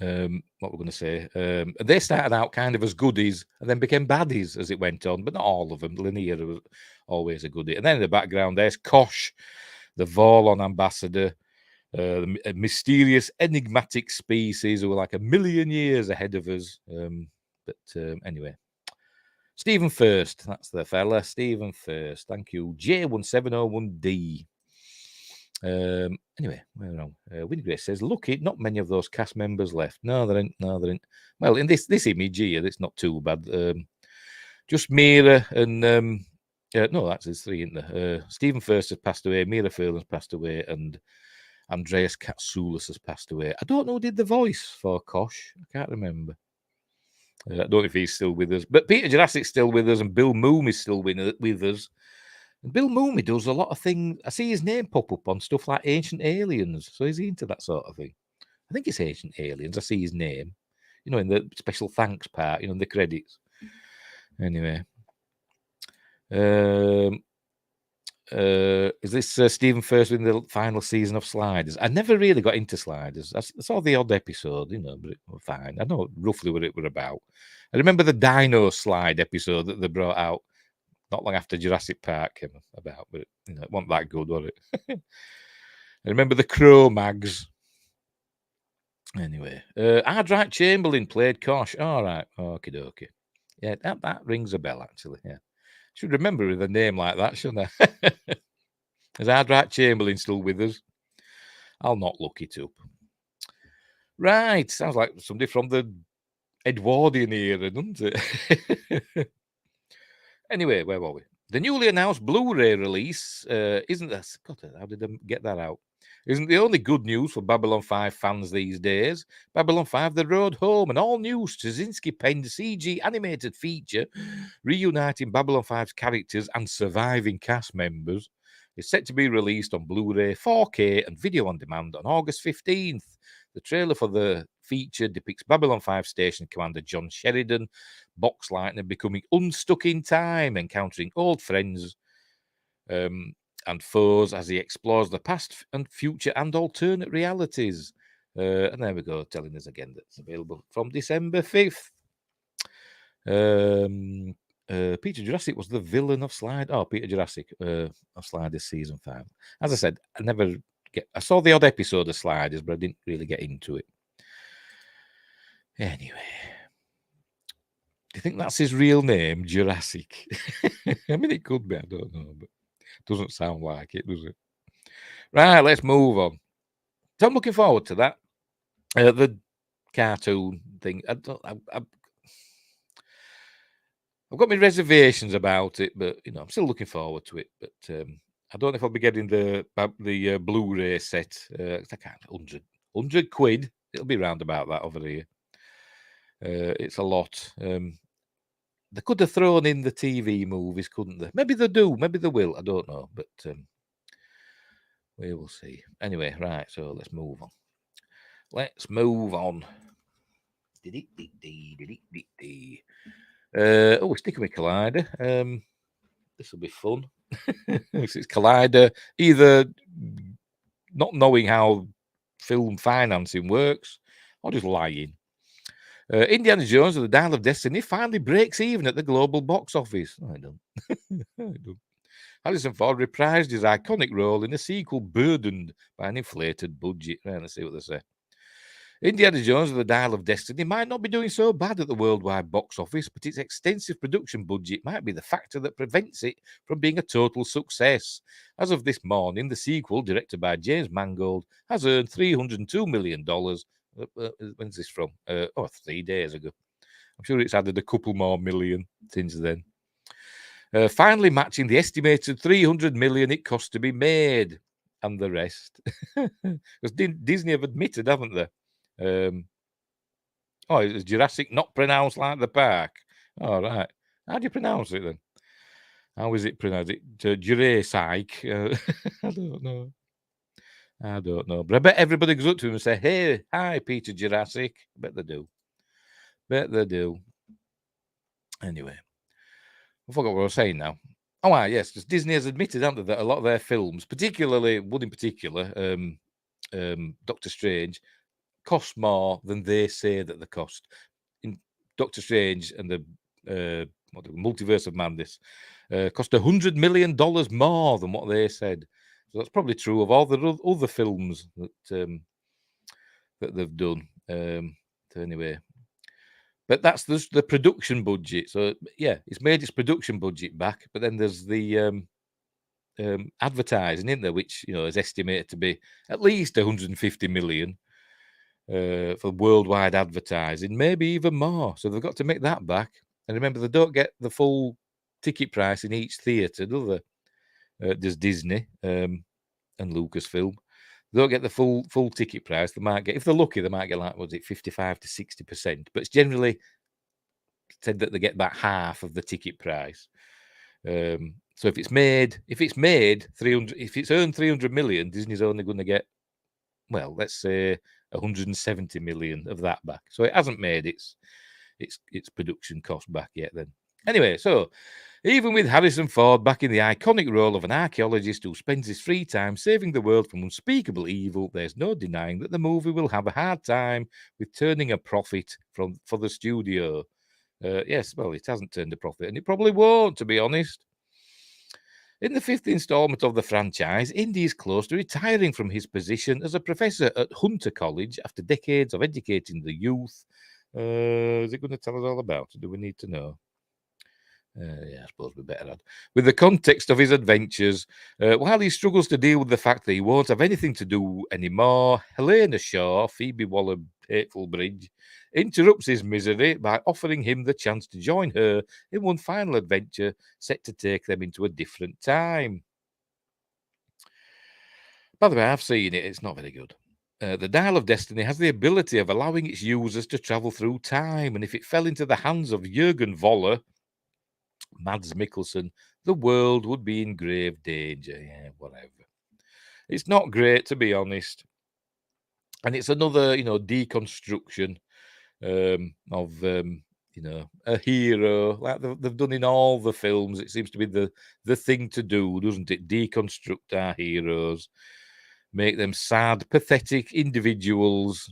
what we're going to say. They started out kind of as goodies and then became baddies as it went on, but not all of them. Linear was always a goodie. And then in the background, there's Kosh, the Vorlon ambassador, a mysterious, enigmatic species who were like a million years ahead of us. Anyway, Stephen First, that's the fella. Stephen First, thank you. J1701D. Anyway, we're on. Winnie Grace says, "Look, it not many of those cast members left. No, there ain't. No, there ain't. Well, in this image here, it's not too bad. Just Mira and no, that's his three, isn't there? Stephen First has passed away. Mira Furlan's passed away, and Andreas Katsoulis has passed away. I don't know who did the voice for Kosh. I can't remember. I don't know if he's still with us, but Peter Jurassic's still with us, and Bill Moom is still with us. And Bill Mooney does a lot of things. I see his name pop up on stuff like Ancient Aliens. So is he into that sort of thing? I think it's Ancient Aliens. I see his name, in the special thanks part, in the credits. Anyway. Is this Stephen First in the final season of Sliders? I never really got into Sliders. I saw the odd episode, but it was fine. I know roughly what it was about. I remember the Dino Slide episode that they brought out not long after Jurassic Park came about, but it wasn't that good, was it? I remember the Crow Mags. Anyway, Ardright Chamberlain played Kosh. All right, okie dokie. Yeah, that rings a bell actually. Yeah, should remember with a name like that, shouldn't I? Is Ardright Chamberlain still with us? I'll not look it up. Right, sounds like somebody from the Edwardian era, doesn't it? Anyway, where were we? The newly announced Blu-ray release isn't this. God, how did I get that out? Isn't the only good news for Babylon 5 fans these days. Babylon 5: The Road Home, an all-new Straczynski-penned CG animated feature reuniting Babylon 5's characters and surviving cast members, is set to be released on Blu-ray, 4K, and video on demand on August 15th. The trailer for the feature depicts Babylon 5 Station Commander John Sheridan, Box Lightner, becoming unstuck in time, encountering old friends and foes as he explores the past and future and alternate realities. And there we go, telling us again that's available from December 5th. Peter Jurassic was the villain of Peter Jurassic of Sliders season 5. As I said, I saw the odd episode of Sliders, but I didn't really get into it. Anyway, do you think that's his real name, Jurassic? I mean, it could be, I don't know, but it doesn't sound like it, does it? Right, let's move on. So I'm looking forward to that. The cartoon thing. I've got my reservations about it, but I'm still looking forward to it. But I don't know if I'll be getting the Blu-ray set. I can't. 100 quid. It'll be round about that over here. It's a lot. They could have thrown in the TV movies, couldn't they? Maybe they do. Maybe they will. I don't know. But we will see. Anyway, right. So let's move on. We're sticking with Collider. This will be fun. It's Collider either not knowing how film financing works or just lying. Indiana Jones and the Dial of Destiny finally breaks even at the global box office. No, I don't. Harrison Ford reprised his iconic role in a sequel burdened by an inflated budget. Right, let's see what they say. Indiana Jones and the Dial of Destiny might not be doing so bad at the worldwide box office, but its extensive production budget might be the factor that prevents it from being a total success. As of this morning, the sequel, directed by James Mangold, has earned $302 million. When's this from? 3 days ago. I'm sure it's added a couple more million since then. Finally matching the estimated $300 million it cost to be made, and the rest. Because Disney have admitted, haven't they? Is Jurassic not pronounced like the park? All right. How do you pronounce it then? How is it pronounced? Jurassic? I don't know. But I bet everybody goes up to him and say, "Hey, hi, Peter Jurassic." Bet they do. Anyway, I forgot what I was saying now. Oh, yes, because Disney has admitted, haven't they, that a lot of their films, particularly one in particular, Doctor Strange, cost more than they say that they cost. In Doctor Strange and the Multiverse of Madness cost $100 million more than what they said. So that's probably true of all the other films that they've done. So anyway, but that's the production budget. So yeah, it's made its production budget back, but then there's the advertising, isn't there, which is estimated to be at least 150 million for worldwide advertising, maybe even more. So they've got to make that back. And remember, they don't get the full ticket price in each theatre, do they? There's Disney and Lucasfilm. They don't get the full ticket price. They might get, if they're lucky, they might get 55 to 60%. But it's generally said that they get about half of the ticket price. So if it's made 300, if it's earned 300 million, Disney's only going to get, well, let's say 170 million of that back. So it hasn't made its production cost back yet then. Anyway, so even with Harrison Ford back in the iconic role of an archaeologist who spends his free time saving the world from unspeakable evil, there's no denying that the movie will have a hard time with turning a profit for the studio. Yes, well, it hasn't turned a profit, and it probably won't, to be honest. In the fifth installment of the franchise, Indy is close to retiring from his position as a professor at Hunter College after decades of educating the youth. Is it going to tell us all about it? Do we need to know? Yeah, I suppose we better add. With the context of his adventures, while he struggles to deal with the fact that he won't have anything to do anymore, Helena Shaw, Phoebe Waller-Hateful Bridge, interrupts his misery by offering him the chance to join her in one final adventure set to take them into a different time. By the way, I've seen it. It's not very good. The Dial of Destiny has the ability of allowing its users to travel through time, and if it fell into the hands of Jürgen Voller, Mads Mikkelsen, the world would be in grave danger. Yeah, whatever. It's not great, to be honest. And it's another, deconstruction of, a hero, like they've done in all the films. It seems to be the thing to do, doesn't it? Deconstruct our heroes, make them sad, pathetic individuals,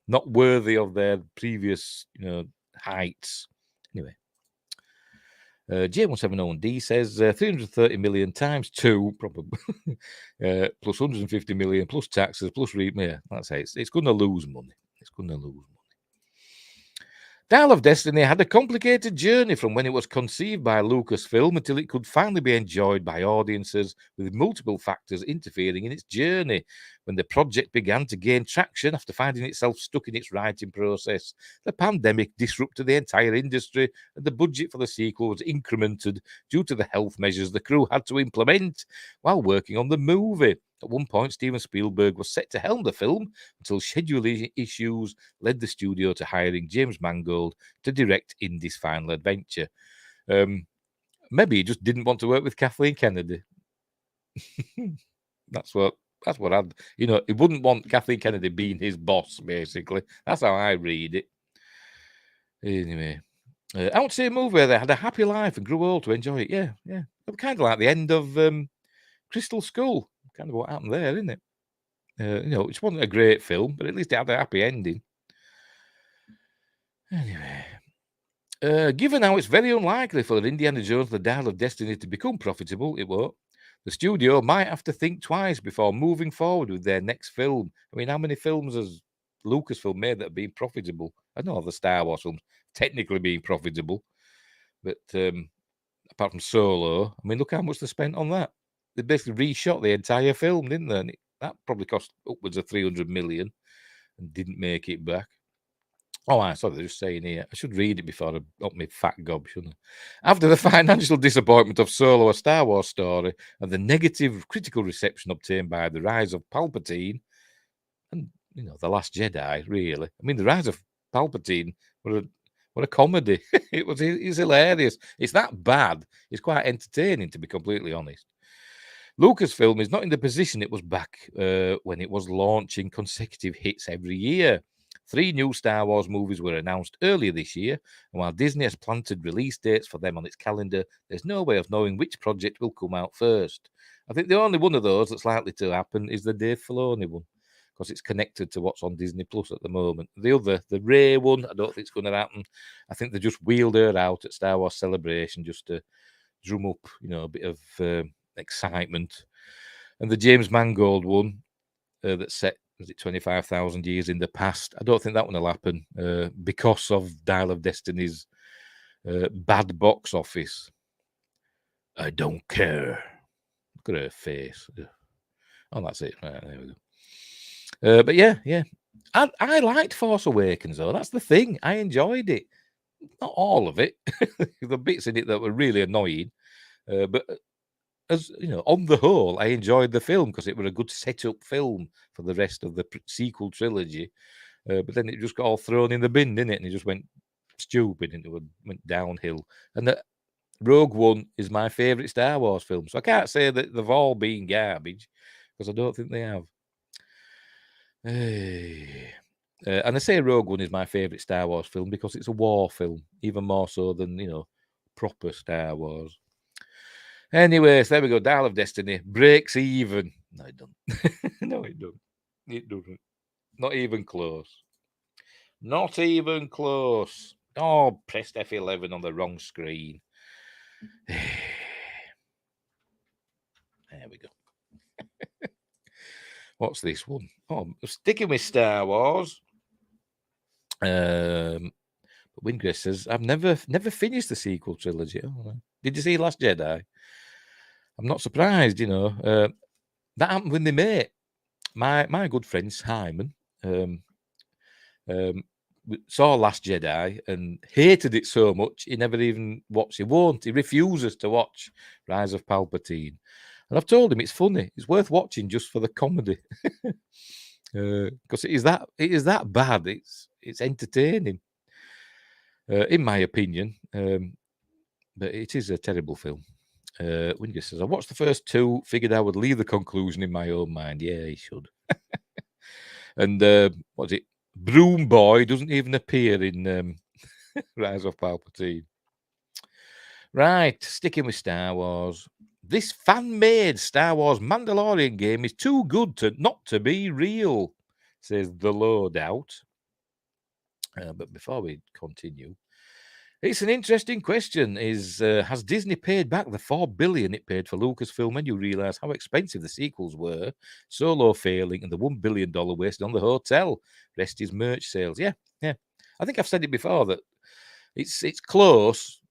not worthy of their previous, heights. Anyway. J1701D says 330 million times 2, probably, plus 150 million, plus taxes, plus yeah, that's it. It's going to lose money. It's going to lose money. Dial of Destiny had a complicated journey from when it was conceived by Lucasfilm until it could finally be enjoyed by audiences, with multiple factors interfering in its journey. When the project began to gain traction after finding itself stuck in its writing process, the pandemic disrupted the entire industry, and the budget for the sequel was incremented due to the health measures the crew had to implement while working on the movie. At one point, Steven Spielberg was set to helm the film until scheduling issues led the studio to hiring James Mangold to direct Indy's final adventure. Maybe he just didn't want to work with Kathleen Kennedy. That's what I'd, he wouldn't want Kathleen Kennedy being his boss, basically. That's how I read it. Anyway, I want to see a movie where they had a happy life and grew old to enjoy it. Yeah. Kind of like the end of Crystal Skull. Kind of what happened there, isn't it? Which wasn't a great film, but at least it had a happy ending. Anyway, given how it's very unlikely for Indiana Jones: The Dial of Destiny to become profitable, it won't. The studio might have to think twice before moving forward with their next film. I mean, how many films has Lucasfilm made that have been profitable? I know the Star Wars films technically being profitable, but apart from Solo, I mean, look how much they spent on that. They basically reshot the entire film, didn't they? And that probably cost upwards of 300 million and didn't make it back. Oh, I saw they're just saying here. I should read it before I up my fat gob, shouldn't I? After the financial disappointment of Solo: A Star Wars Story and the negative critical reception obtained by The Rise of Palpatine and, The Last Jedi, really. I mean, The Rise of Palpatine were a comedy. It's hilarious. It's that bad. It's quite entertaining, to be completely honest. Lucasfilm is not in the position it was back when it was launching consecutive hits every year. 3 new Star Wars movies were announced earlier this year, and while Disney has planted release dates for them on its calendar, there's no way of knowing which project will come out first. I think the only one of those that's likely to happen is the Dave Filoni one, because it's connected to what's on Disney Plus at the moment. The Rey one, I don't think it's going to happen. I think they just wheeled her out at Star Wars Celebration just to drum up, a bit of excitement. And the James Mangold one that's set, was it 25,000 years in the past? I don't think that one will happen because of Dial of Destiny's bad box office. I don't care. Look at her face. Oh, that's it. Right, there we go. But yeah. I liked Force Awakens, though. That's the thing. I enjoyed it. Not all of it. The bits in it that were really annoying. But as on the whole, I enjoyed the film because it was a good setup film for the rest of the sequel trilogy. But then it just got all thrown in the bin, didn't it? And it just went stupid and it went downhill. And Rogue One is my favourite Star Wars film. So I can't say that they've all been garbage because I don't think they have. And I say Rogue One is my favourite Star Wars film because it's a war film, even more so than, proper Star Wars. Anyway, so there we go. Dial of Destiny breaks even. No, it doesn't. No, it doesn't. It doesn't. Not even close. Not even close. Oh, pressed F11 on the wrong screen. There we go. What's this one? Oh, sticking with Star Wars. But Winggrace says, I've never finished the sequel trilogy. Oh, did you see Last Jedi? I'm not surprised, that happened when they made my good friend Simon saw Last Jedi and hated it so much he never even watched it. He refuses to watch Rise of Palpatine. And I've told him it's funny. It's worth watching just for the comedy. Because it is that bad. It's entertaining. In my opinion. But it is a terrible film. Winger says, I watched the first two, figured I would leave the conclusion in my own mind. Yeah, he should. And what's it? Broom Boy doesn't even appear in Rise of Palpatine. Right, sticking with Star Wars. This fan-made Star Wars Mandalorian game is too good not to be real, says The Loadout. But before we continue, it's an interesting question. Has Disney paid back the $4 billion it paid for Lucasfilm when you realise how expensive the sequels were? Solo failing and the $1 billion wasted on the hotel. Rest is merch sales. Yeah. I think I've said it before that it's close.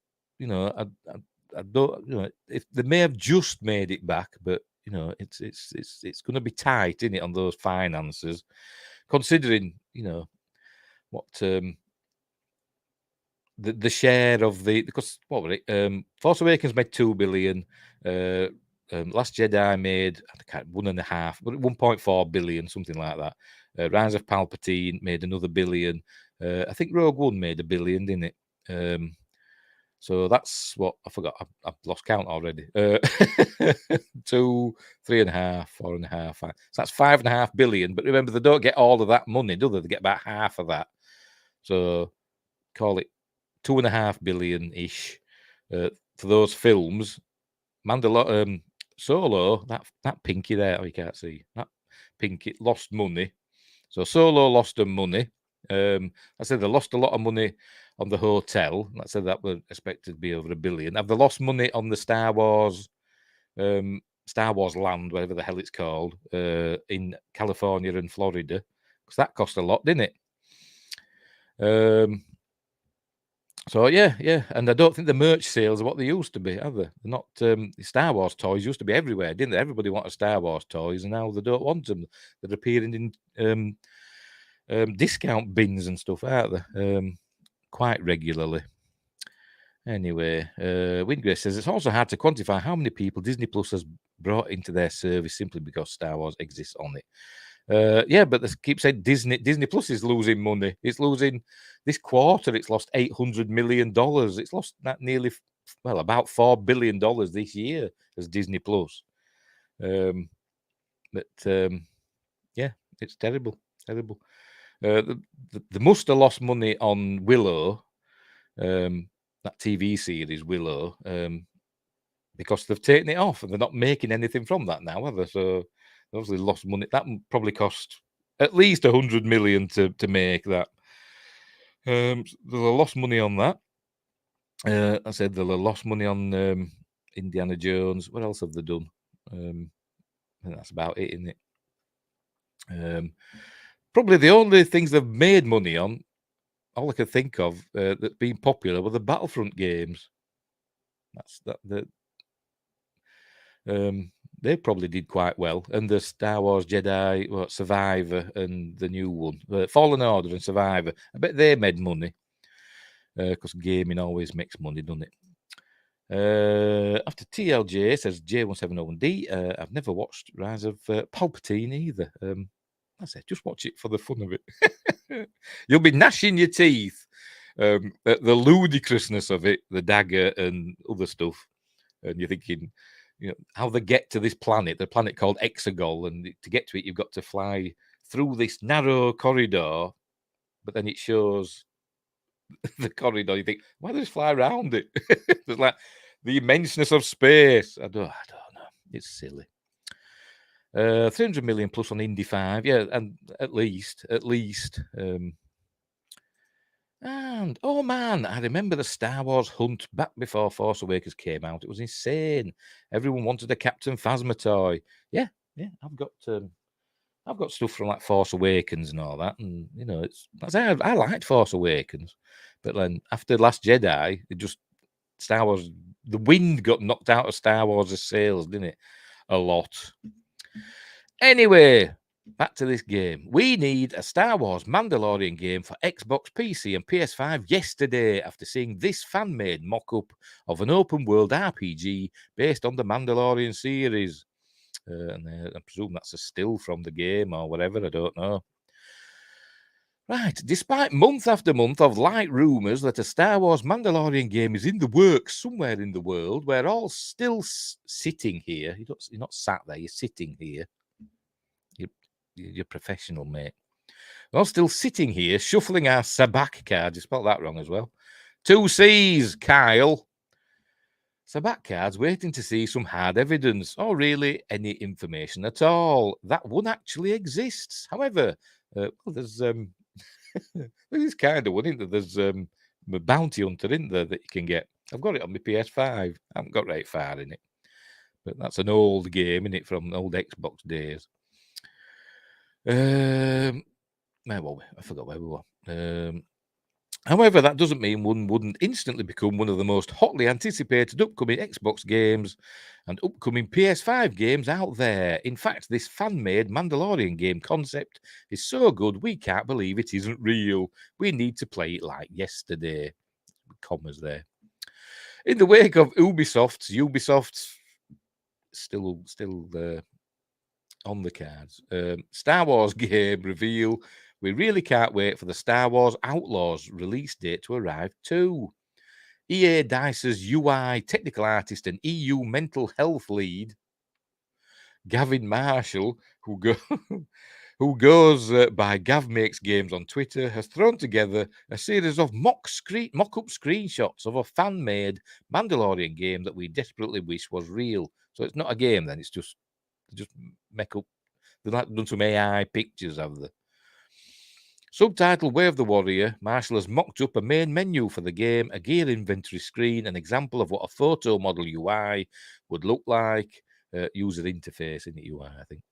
I don't. If they may have just made it back, but it's going to be tight, isn't it, on those finances, considering what. The share of because what was it? Force Awakens made $2 billion. Last Jedi made 1.4 billion, something like that. Rise of Palpatine made another $1 billion. I think Rogue One made $1 billion, didn't it? So that's what I forgot. I've lost count already. 2, 3.5, 4.5. So that's $5.5 billion. But remember, they don't get all of that money, do they? They get about half of that. So call it 2.5 billion ish for those films. Solo, that pinky there, you can't see that pinky lost money. So Solo lost them money. I said they lost a lot of money on the hotel. I said that was expected to be over $1 billion. Have they lost money on the Star Wars land, whatever the hell it's called, in California and Florida? Because that cost a lot, didn't it? So yeah, and I don't think the merch sales are what they used to be, have they? They're not. Star Wars toys used to be everywhere, didn't they? Everybody wanted Star Wars toys, and now they don't want them. They're appearing in discount bins and stuff, aren't they? Quite regularly. Anyway, Winggrace says it's also hard to quantify how many people Disney Plus has brought into their service simply because Star Wars exists on it. Yeah, but they keep saying Disney Plus is losing money. It's losing this quarter. It's lost $800 million. It's lost that nearly, about $4 billion this year as Disney Plus. Yeah, it's terrible. They must have lost money on Willow, that TV series Willow, because they've taken it off and they're not making anything from that now, have they? So they obviously lost money. That probably cost at least 100 million to make that. They'll have lost money on that. I said they'll have lost money on Indiana Jones. What else have they done? I think that's about it, isn't it? Probably the only things they've made money on, all I can think of that's been popular were the Battlefront games. They probably did quite well, and the Star Wars Jedi, Survivor, and the new one, Fallen Order and Survivor. I bet they made money because gaming always makes money, doesn't it? After TLJ says J170D, I've never watched Rise of Palpatine either. I say just watch it for the fun of it. You'll be gnashing your teeth at the ludicrousness of it, the dagger and other stuff, and you're thinking, how they get to this planet, the planet called Exegol, and to get to it, you've got to fly through this narrow corridor, but then it shows the corridor. You think, why do they fly around it? There's like the immenseness of space. I don't know. It's silly. 300 million plus on Indy 5, yeah, and at least. And oh man, I remember the Star Wars hunt back before Force Awakens came out. It was insane. Everyone wanted a Captain Phasma toy. Yeah. I've got stuff from like Force Awakens and all that, and I liked Force Awakens, but then after Last Jedi, Star Wars, the wind got knocked out of Star Wars' sails, didn't it? A lot. Anyway, back to this game. We need a Star Wars Mandalorian game for Xbox, PC, and PS5 yesterday after seeing this fan-made mock-up of an open-world RPG based on the Mandalorian series. And I presume that's a still from the game or whatever, I don't know. Right, despite month after month of light rumours that a Star Wars Mandalorian game is in the works somewhere in the world, we're all still sitting here. You're not sat there, you're sitting here. You're professional, mate. We're all still sitting here, shuffling our sabak cards. You spelled that wrong as well. 2 C's, Kyle. Sabak cards waiting to see some hard evidence or really any information at all. That one actually exists. However, there's this kind of one, isn't there? There's a bounty hunter, isn't there, that you can get. I've got it on my PS5. I haven't got right far in it. But that's an old game, isn't it, from the old Xbox days. Where were we? I forgot where we were. However, that doesn't mean one wouldn't instantly become one of the most hotly anticipated upcoming Xbox games and upcoming PS5 games out there. In fact, this fan-made Mandalorian game concept is so good we can't believe it isn't real. We need to play it like yesterday. Commas there. In the wake of Ubisoft's still on the cards. Star Wars game reveal. We really can't wait for the Star Wars Outlaws release date to arrive too. EA Dice's UI technical artist and EU mental health lead, Gavin Marshall, who goes by Gav Makes Games on Twitter, has thrown together a series of mock-up screenshots of a fan-made Mandalorian game that we desperately wish was real. So it's not a game then, it's just make up. They've like done some AI pictures, have they? Subtitled Way of the Warrior, Marshall has mocked up a main menu for the game, a gear inventory screen, an example of what a photo model UI would look like, user interface in the UI, I think,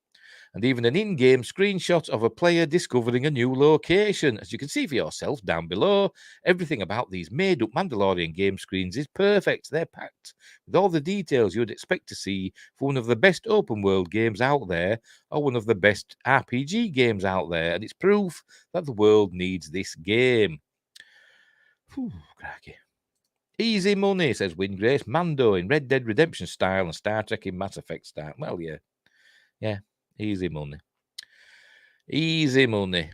and even an in-game screenshot of a player discovering a new location. As you can see for yourself down below, everything about these made-up Mandalorian game screens is perfect. They're packed with all the details you'd expect to see for one of the best open-world games out there or one of the best RPG games out there, and it's proof that the world needs this game. Whew, cracky. Easy money, says Wingrace. Mando in Red Dead Redemption style and Star Trek in Mass Effect style. Well, yeah. Easy money. Easy money.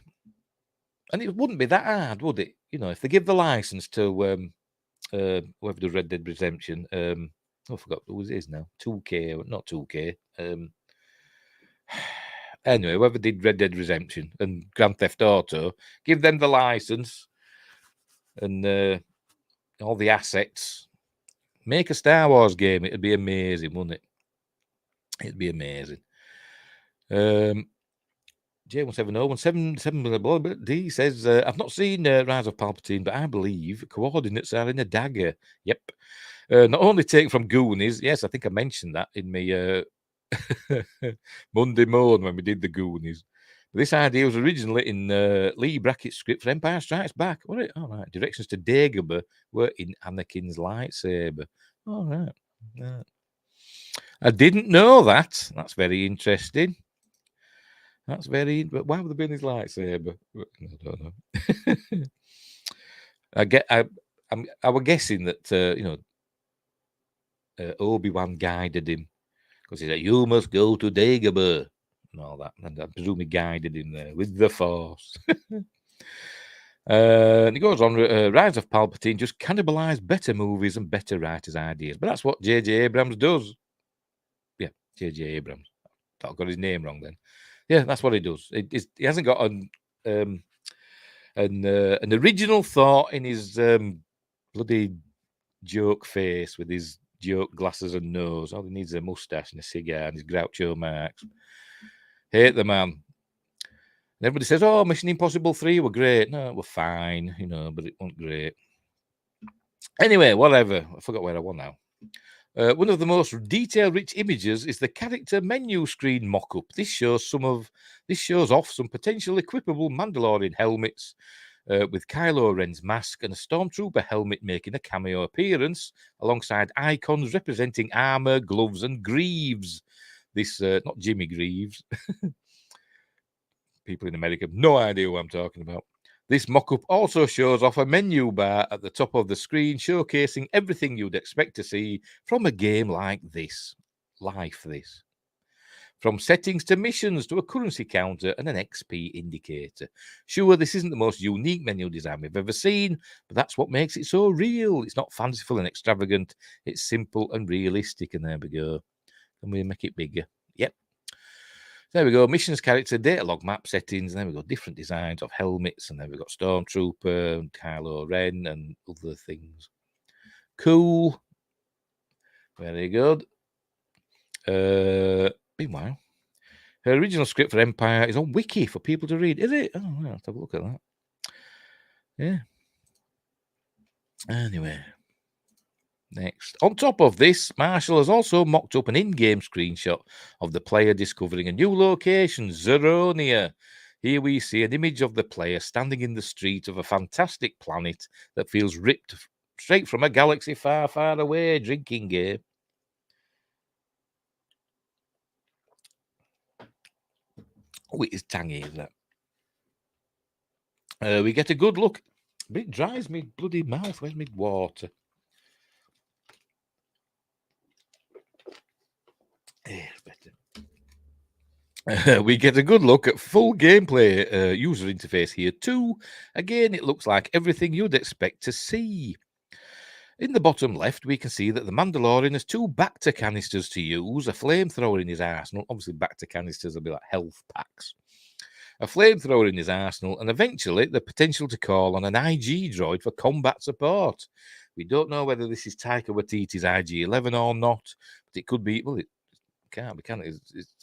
And it wouldn't be that hard, would it? If they give the license to whoever does Red Dead Redemption, I forgot who it is now. 2K, not 2K. Anyway, whoever did Red Dead Redemption and Grand Theft Auto, give them the license and all the assets. Make a Star Wars game. It'd be amazing, wouldn't it? It'd be amazing. J1701777 D says, I've not seen Rise of Palpatine, but I believe coordinates are in a dagger. Yep. Not only taken from Goonies. Yes, I think I mentioned that in my Monday morning when we did the Goonies. But this idea was originally in Lee Brackett's script for Empire Strikes Back. What it? All right. Directions to Dagobah were in Anakin's lightsaber. All right. I didn't know that. That's very interesting. But why would there be in his lightsaber? I don't know. I was guessing that Obi-Wan guided him because he said, "You must go to Dagobah," and all that. And I presume he guided him there with the Force. And he goes on, Rise of Palpatine just cannibalized better movies and better writers' ideas. But that's what J.J. Abrams does. Yeah, J.J. Abrams. I got his name wrong then. Yeah, that's what he does. He hasn't got an original thought in his bloody joke face with his joke glasses and nose. All he needs is a mustache and a cigar and his Groucho Marx. Hate the man. And everybody says, "Oh, Mission Impossible 3 were great." No, it were fine, but it wasn't great. Anyway, whatever. I forgot where I was now. One of the most detail-rich images is the character menu screen mock-up. This shows off some potential equipable Mandalorian helmets, with Kylo Ren's mask and a Stormtrooper helmet making a cameo appearance, alongside icons representing armor, gloves, and greaves. This, not Jimmy Greaves. People in America have no idea what I'm talking about. This mock-up also shows off a menu bar at the top of the screen, showcasing everything you'd expect to see from a game like this. This. From settings to missions to a currency counter and an XP indicator. Sure, this isn't the most unique menu design we've ever seen, but that's what makes it so real. It's not fanciful and extravagant. It's simple and realistic, and there we go. And we make it bigger. Yep. There we go. Missions character, data log map settings. And there we go. Different designs of helmets. And then we've got Stormtrooper and Kylo Ren and other things. Cool. Very good. Meanwhile, her original script for Empire is on Wiki for people to read. Is it? Oh, I'll have to have a look at that. Yeah. Anyway. Next. On top of this, Marshall has also mocked up an in-game screenshot of the player discovering a new location, Zeronia. Here we see an image of the player standing in the street of a fantastic planet that feels ripped straight from a galaxy far, far away. Drinking game. Oh, it is tangy, isn't it? We get a good look. It dries me bloody mouth. Where's my water? Better. We get a good look at full gameplay user interface here too. Again, it looks like everything you'd expect to see. In the bottom left, we can see that the Mandalorian has 2 Bacta canisters to use, a flamethrower in his arsenal. Obviously, Bacta canisters will be like health packs. A flamethrower in his arsenal, and eventually the potential to call on an IG droid for combat support. We don't know whether this is Taika Waititi's IG-11 or not, but it could be. Well, it can't be, can it?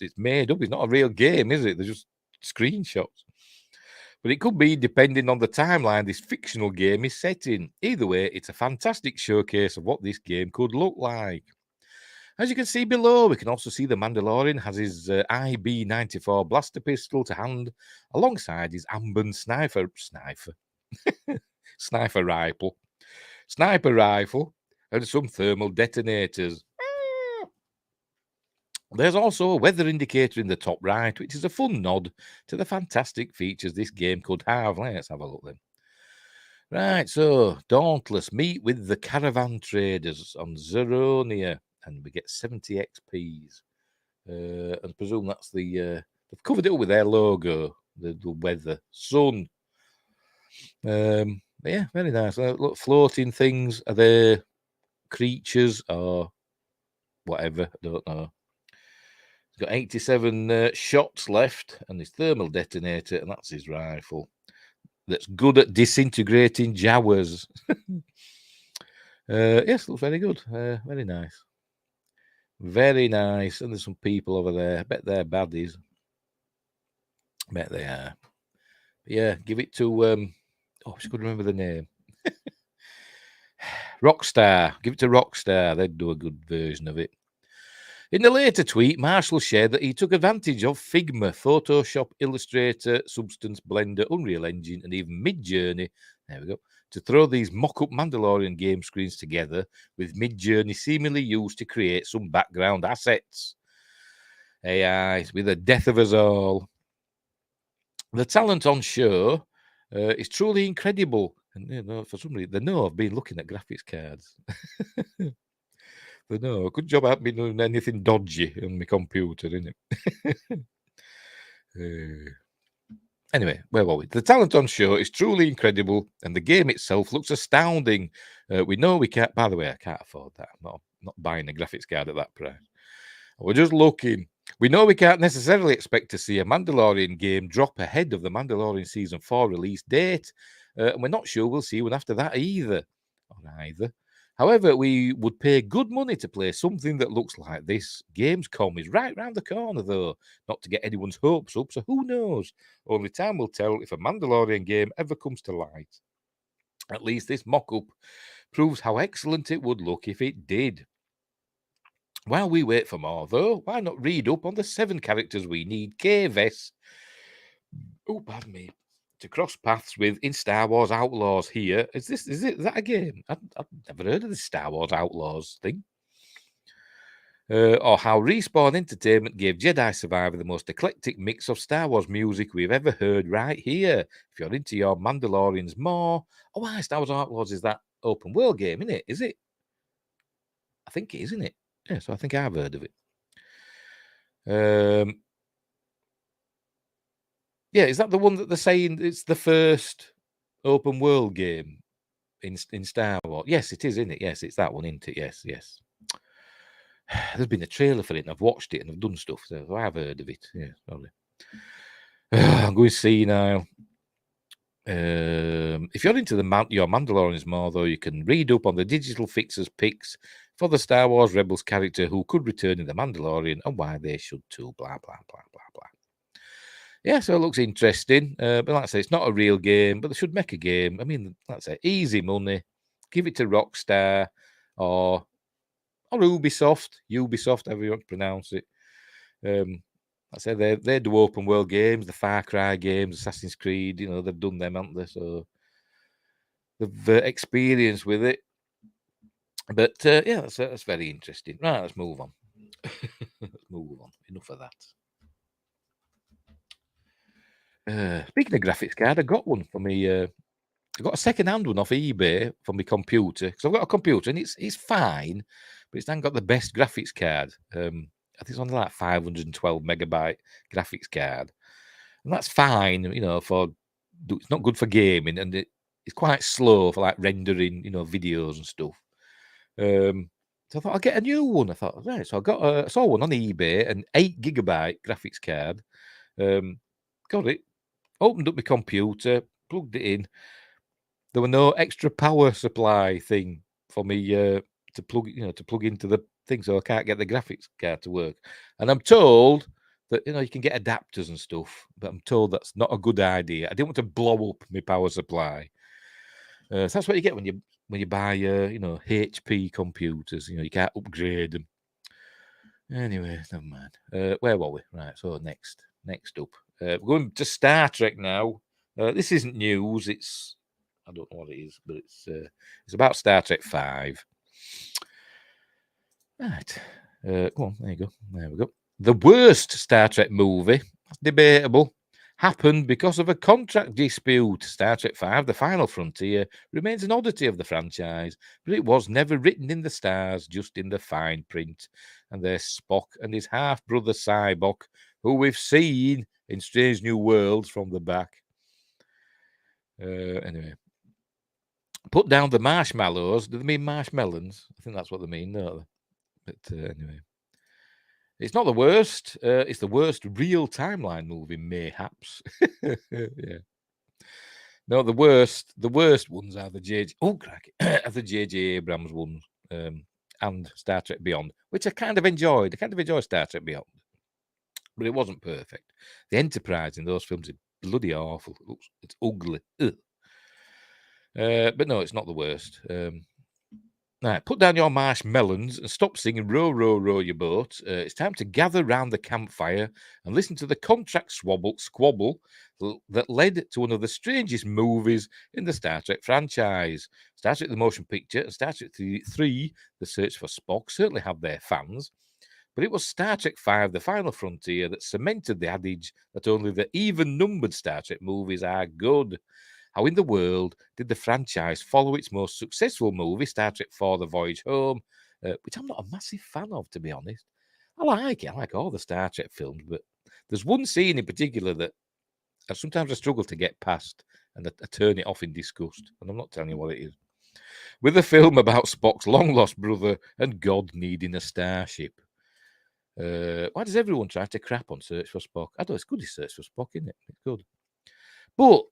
It's made up. It's not a real game, is it? They're just screenshots. But it could be, depending on the timeline this fictional game is set in. Either way, it's a fantastic showcase of what this game could look like. As you can see below, we can also see the Mandalorian has his IB-94 blaster pistol to hand, alongside his Amban sniper rifle, and some thermal detonators. There's also a weather indicator in the top right, which is a fun nod to the fantastic features this game could have. Let's have a look then. Right, so Dauntless meet with the caravan traders on Zeronia, and we get 70 XPs. And I presume that's they've covered it up with their logo, the weather, sun. Yeah, very nice. Look, floating things. Are they creatures or whatever? I don't know. He's got 87 shots left, and his thermal detonator, and that's his rifle. That's good at disintegrating Jawas. Yes, looks very good. Very nice. Very nice. And there's some people over there. I bet they're baddies. Bet they are. Yeah, give it to I could remember the name. Rockstar. Give it to Rockstar. They'd do a good version of it. In the later tweet, Marshall shared that he took advantage of Figma, Photoshop, Illustrator, Substance, Blender, Unreal Engine, and even Midjourney. There we go. To throw these mock-up Mandalorian game screens together, with Midjourney seemingly used to create some background assets. AI, with the death of us all. The talent on show is truly incredible. And for some reason, they know I've been looking at graphics cards. They know. Good job I haven't been doing anything dodgy on my computer, innit? Anyway, where were we? The talent on show is truly incredible, and the game itself looks astounding. We know we can't. By the way, I can't afford that. I'm not buying a graphics card at that price. We're just looking. We know we can't necessarily expect to see a Mandalorian game drop ahead of the Mandalorian Season 4 release date. And we're not sure we'll see one after that either. However, we would pay good money to play something that looks like this. Gamescom is right round the corner, though. Not to get anyone's hopes up, so who knows? Only time will tell if a Mandalorian game ever comes to light. At least this mock-up proves how excellent it would look if it did. While we wait for more, though, why not read up on the 7 characters we need KVS to cross paths with in Star Wars Outlaws here. Is that a game? I've never heard of the Star Wars Outlaws thing. Or how Respawn Entertainment gave Jedi Survivor the most eclectic mix of Star Wars music we've ever heard right here. If you're into your Mandalorians more. Oh, why Star Wars Outlaws is that open world game, isn't it? Is it? I think it is, isn't it? Yeah, so I think I've heard of it. Yeah, is that the one that they're saying it's the first open world game in Star Wars? Yes, it is, isn't it? Yes, it's that one, isn't it? Yes. There's been a trailer for it, and I've watched it, and I've done stuff, so I've heard of it. Yeah, sorry. I'm going to see now. If you're into your Mandalorians more, though, you can read up on the digital fixers picks for the Star Wars Rebels character who could return in the Mandalorian and why they should too. Blah blah blah blah blah. Yeah, so it looks interesting. But like I say, it's not a real game, but they should make a game. I mean, like I say, easy money. Give it to Rockstar or Ubisoft, however you want to pronounce it. I say they do open world games, the Far Cry games, Assassin's Creed. They've done them, haven't they? So they've experience with it. But yeah, that's very interesting. Right, let's move on. Let's move on. Enough of that. Speaking of graphics card, I got one for me. I got a second-hand one off eBay for my computer because I've got a computer and it's fine, but it's not got the best graphics card. I think it's only like 512 megabyte graphics card, and that's fine. It's not good for gaming, and it's quite slow for like rendering, videos and stuff. So I thought I'll get a new one. I thought, right, so I saw one on eBay, an 8 gigabyte graphics card. Got it. Opened up my computer, plugged it in. There were no extra power supply thing for me to plug into the thing, so I can't get the graphics card to work. And I'm told that you can get adapters and stuff, but I'm told that's not a good idea. I didn't want to blow up my power supply. So that's what you get when you buy HP computers. You can't upgrade them. Anyway, never mind. Where were we? Right. So next up, we're going to Star Trek now. This isn't news. I don't know what it is, but it's about Star Trek 5. Right. Go on. There you go. There we go. The worst Star Trek movie, that's debatable, happened because of a contract dispute. Star Trek 5, The Final Frontier, remains an oddity of the franchise, but it was never written in the stars, just in the fine print. And there's Spock and his half-brother Cybok, who we've seen in Strange New Worlds from the back. Anyway. Put down the marshmallows. Do they mean marshmallows? I think that's what they mean, don't they? But anyway. It's not the worst. It's the worst real timeline movie, mayhaps. Yeah. No, the worst ones are the J.J. Abrams ones, and Star Trek Beyond, which I kind of enjoyed. I kind of enjoy Star Trek Beyond. but it wasn't perfect. The Enterprise in those films is bloody awful. It's ugly. But no, it's not the worst. Right, put down your marshmallows and stop singing row, row, row your boat. It's time to gather round the campfire and listen to the contract squabble that led to one of the strangest movies in the Star Trek franchise. Star Trek the Motion Picture and Star Trek 3, The Search for Spock, certainly have their fans. But it was Star Trek 5, The Final Frontier, that cemented the adage that only the even-numbered Star Trek movies are good. How in the world did the franchise follow its most successful movie, Star Trek 4, The Voyage Home, which I'm not a massive fan of, to be honest. I like it. I like all the Star Trek films, but there's one scene in particular that sometimes I struggle to get past, and I turn it off in disgust, and I'm not telling you what it is. With a film about Spock's long-lost brother and God needing a starship. Why does everyone try to crap on Search for Spock? I know it's good, Search for Spock, isn't it? It's good. But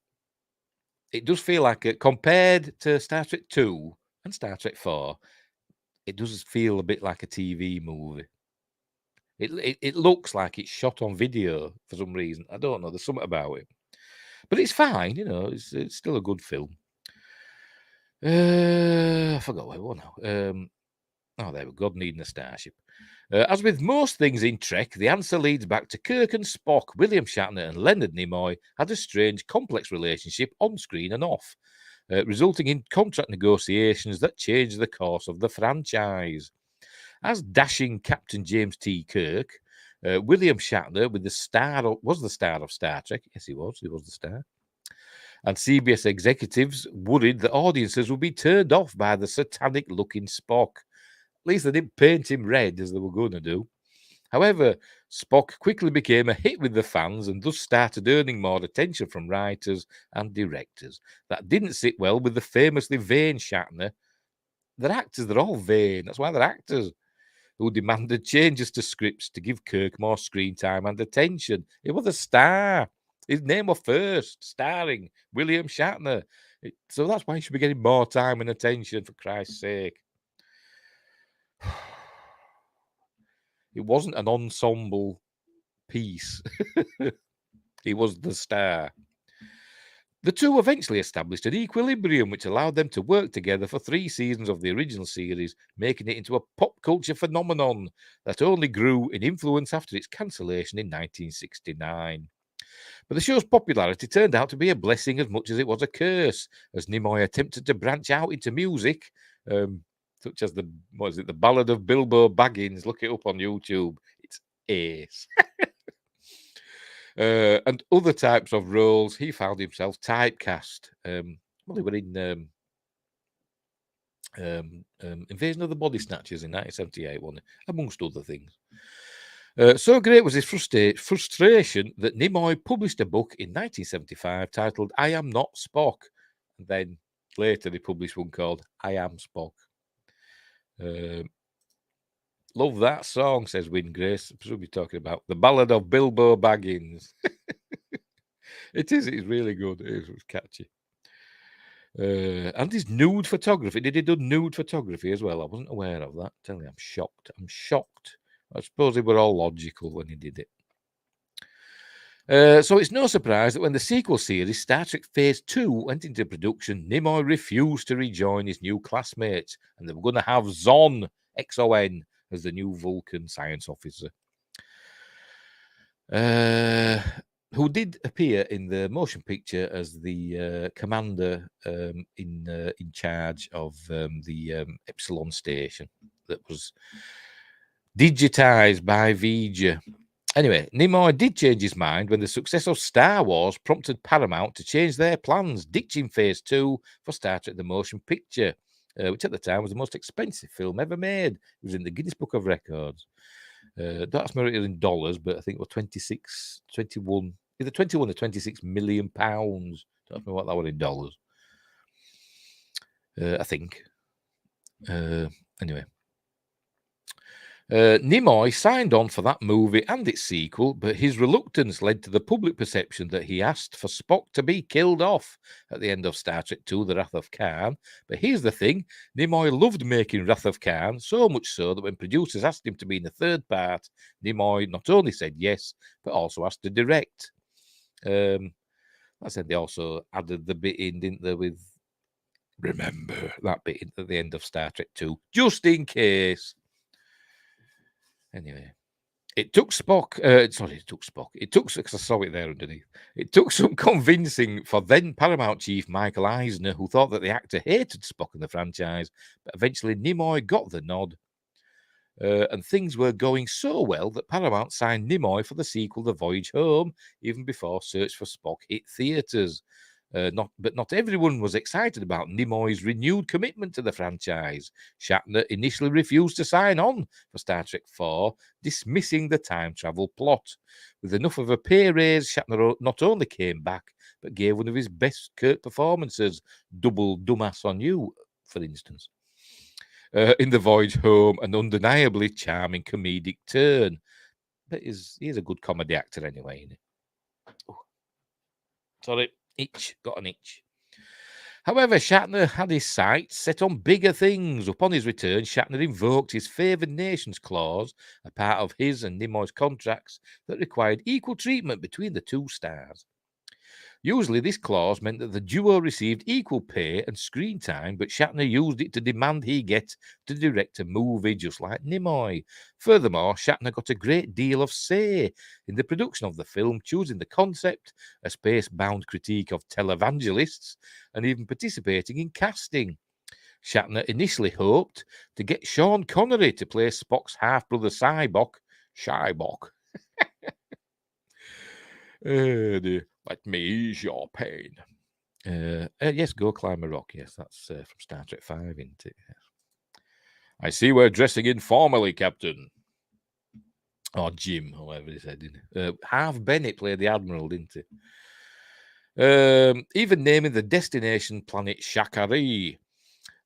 it does feel like, compared to Star Trek 2 and Star Trek 4, it does feel a bit like a TV movie. It looks like it's shot on video for some reason. I don't know. There's something about it. But it's fine, it's still a good film. I forgot where we were now. There we go. God needing a starship. As with most things in Trek, the answer leads back to Kirk and Spock. William Shatner and Leonard Nimoy had a strange, complex relationship on screen and off, resulting in contract negotiations that changed the course of the franchise. As dashing Captain James T. Kirk, William Shatner was the star of Star Trek. Yes, he was. He was the star. And CBS executives worried that audiences would be turned off by the satanic-looking Spock. At least they didn't paint him red as they were going to do. However, Spock quickly became a hit with the fans and thus started earning more attention from writers and directors. That didn't sit well with the famously vain Shatner. They're actors, they're all vain. That's why they're actors, who demanded changes to scripts to give Kirk more screen time and attention. He was a star. His name was first, starring William Shatner. So that's why he should be getting more time and attention, for Christ's sake. It wasn't an ensemble piece. He was the star. The two eventually established an equilibrium which allowed them to work together for 3 seasons of the original series, making it into a pop culture phenomenon that only grew in influence after its cancellation in 1969. But the show's popularity turned out to be a blessing as much as it was a curse, as Nimoy attempted to branch out into music, such as the Ballad of Bilbo Baggins. Look it up on YouTube. It's ace. And other types of roles. He found himself typecast. He were in Invasion of the Body Snatchers in 1978, wasn't he? Amongst other things. So great was his frustration that Nimoy published a book in 1975 titled I Am Not Spock. And then later they published one called I Am Spock. Love that song, says Win Grace. We'll be talking about the Ballad of Bilbo Baggins. It's really good. It was catchy. And his nude photography. Did he do nude photography as well? I wasn't aware of that. Tell me, I'm shocked. I suppose they were all logical when he did it. So it's no surprise that when the sequel series, Star Trek Phase 2, went into production, Nimoy refused to rejoin his new classmates, and they were going to have Zon, X-O-N, as the new Vulcan science officer, who did appear in the motion picture as the commander in charge of the Epsilon station that was digitized by Vija. Anyway, Nimoy did change his mind when the success of Star Wars prompted Paramount to change their plans, ditching Phase 2 for Star Trek the Motion Picture, which at the time was the most expensive film ever made. It was in the Guinness Book of Records. That's measured in dollars, but I think it was 21, either 21 or 26 million pounds. Don't know what that was in dollars. I think. Anyway. Nimoy signed on for that movie and its sequel, but his reluctance led to the public perception that he asked for Spock to be killed off at the end of Star Trek II, The Wrath of Khan. But here's the thing, Nimoy loved making Wrath of Khan, so much so that when producers asked him to be in the third part, Nimoy not only said yes, but also asked to direct. I said they also added the bit in, didn't they, with remember that bit at the end of Star Trek II, just in case. Anyway, it took Spock. It took, because I saw it there underneath. It took some convincing for then Paramount chief Michael Eisner, who thought that the actor hated Spock in the franchise, but eventually Nimoy got the nod. And things were going so well that Paramount signed Nimoy for the sequel, The Voyage Home, even before Search for Spock hit theatres. But not everyone was excited about Nimoy's renewed commitment to the franchise. Shatner initially refused to sign on for Star Trek IV, dismissing the time travel plot. With enough of a pay raise, Shatner not only came back, but gave one of his best Kirk performances, Double Dumbass on You, for instance. In The Voyage Home, an undeniably charming comedic turn. But he's a good comedy actor anyway, isn't he? Oh. Sorry. Got an itch. However, Shatner had his sights set on bigger things. Upon his return, Shatner invoked his favoured nations clause, a part of his and Nimoy's contracts that required equal treatment between the two stars. Usually, this clause meant that the duo received equal pay and screen time, but Shatner used it to demand he get to direct a movie just like Nimoy. Furthermore, Shatner got a great deal of say in the production of the film, choosing the concept, a space-bound critique of televangelists, and even participating in casting. Shatner initially hoped to get Sean Connery to play Spock's half-brother Sybok. Let me ease your pain. Yes, go climb a rock. Yes, that's from Star Trek V, isn't it? Yes. I see we're dressing informally, Captain. Or Jim, or whatever he said. Harv Bennett played the Admiral, didn't he? Even naming the destination planet Shakari.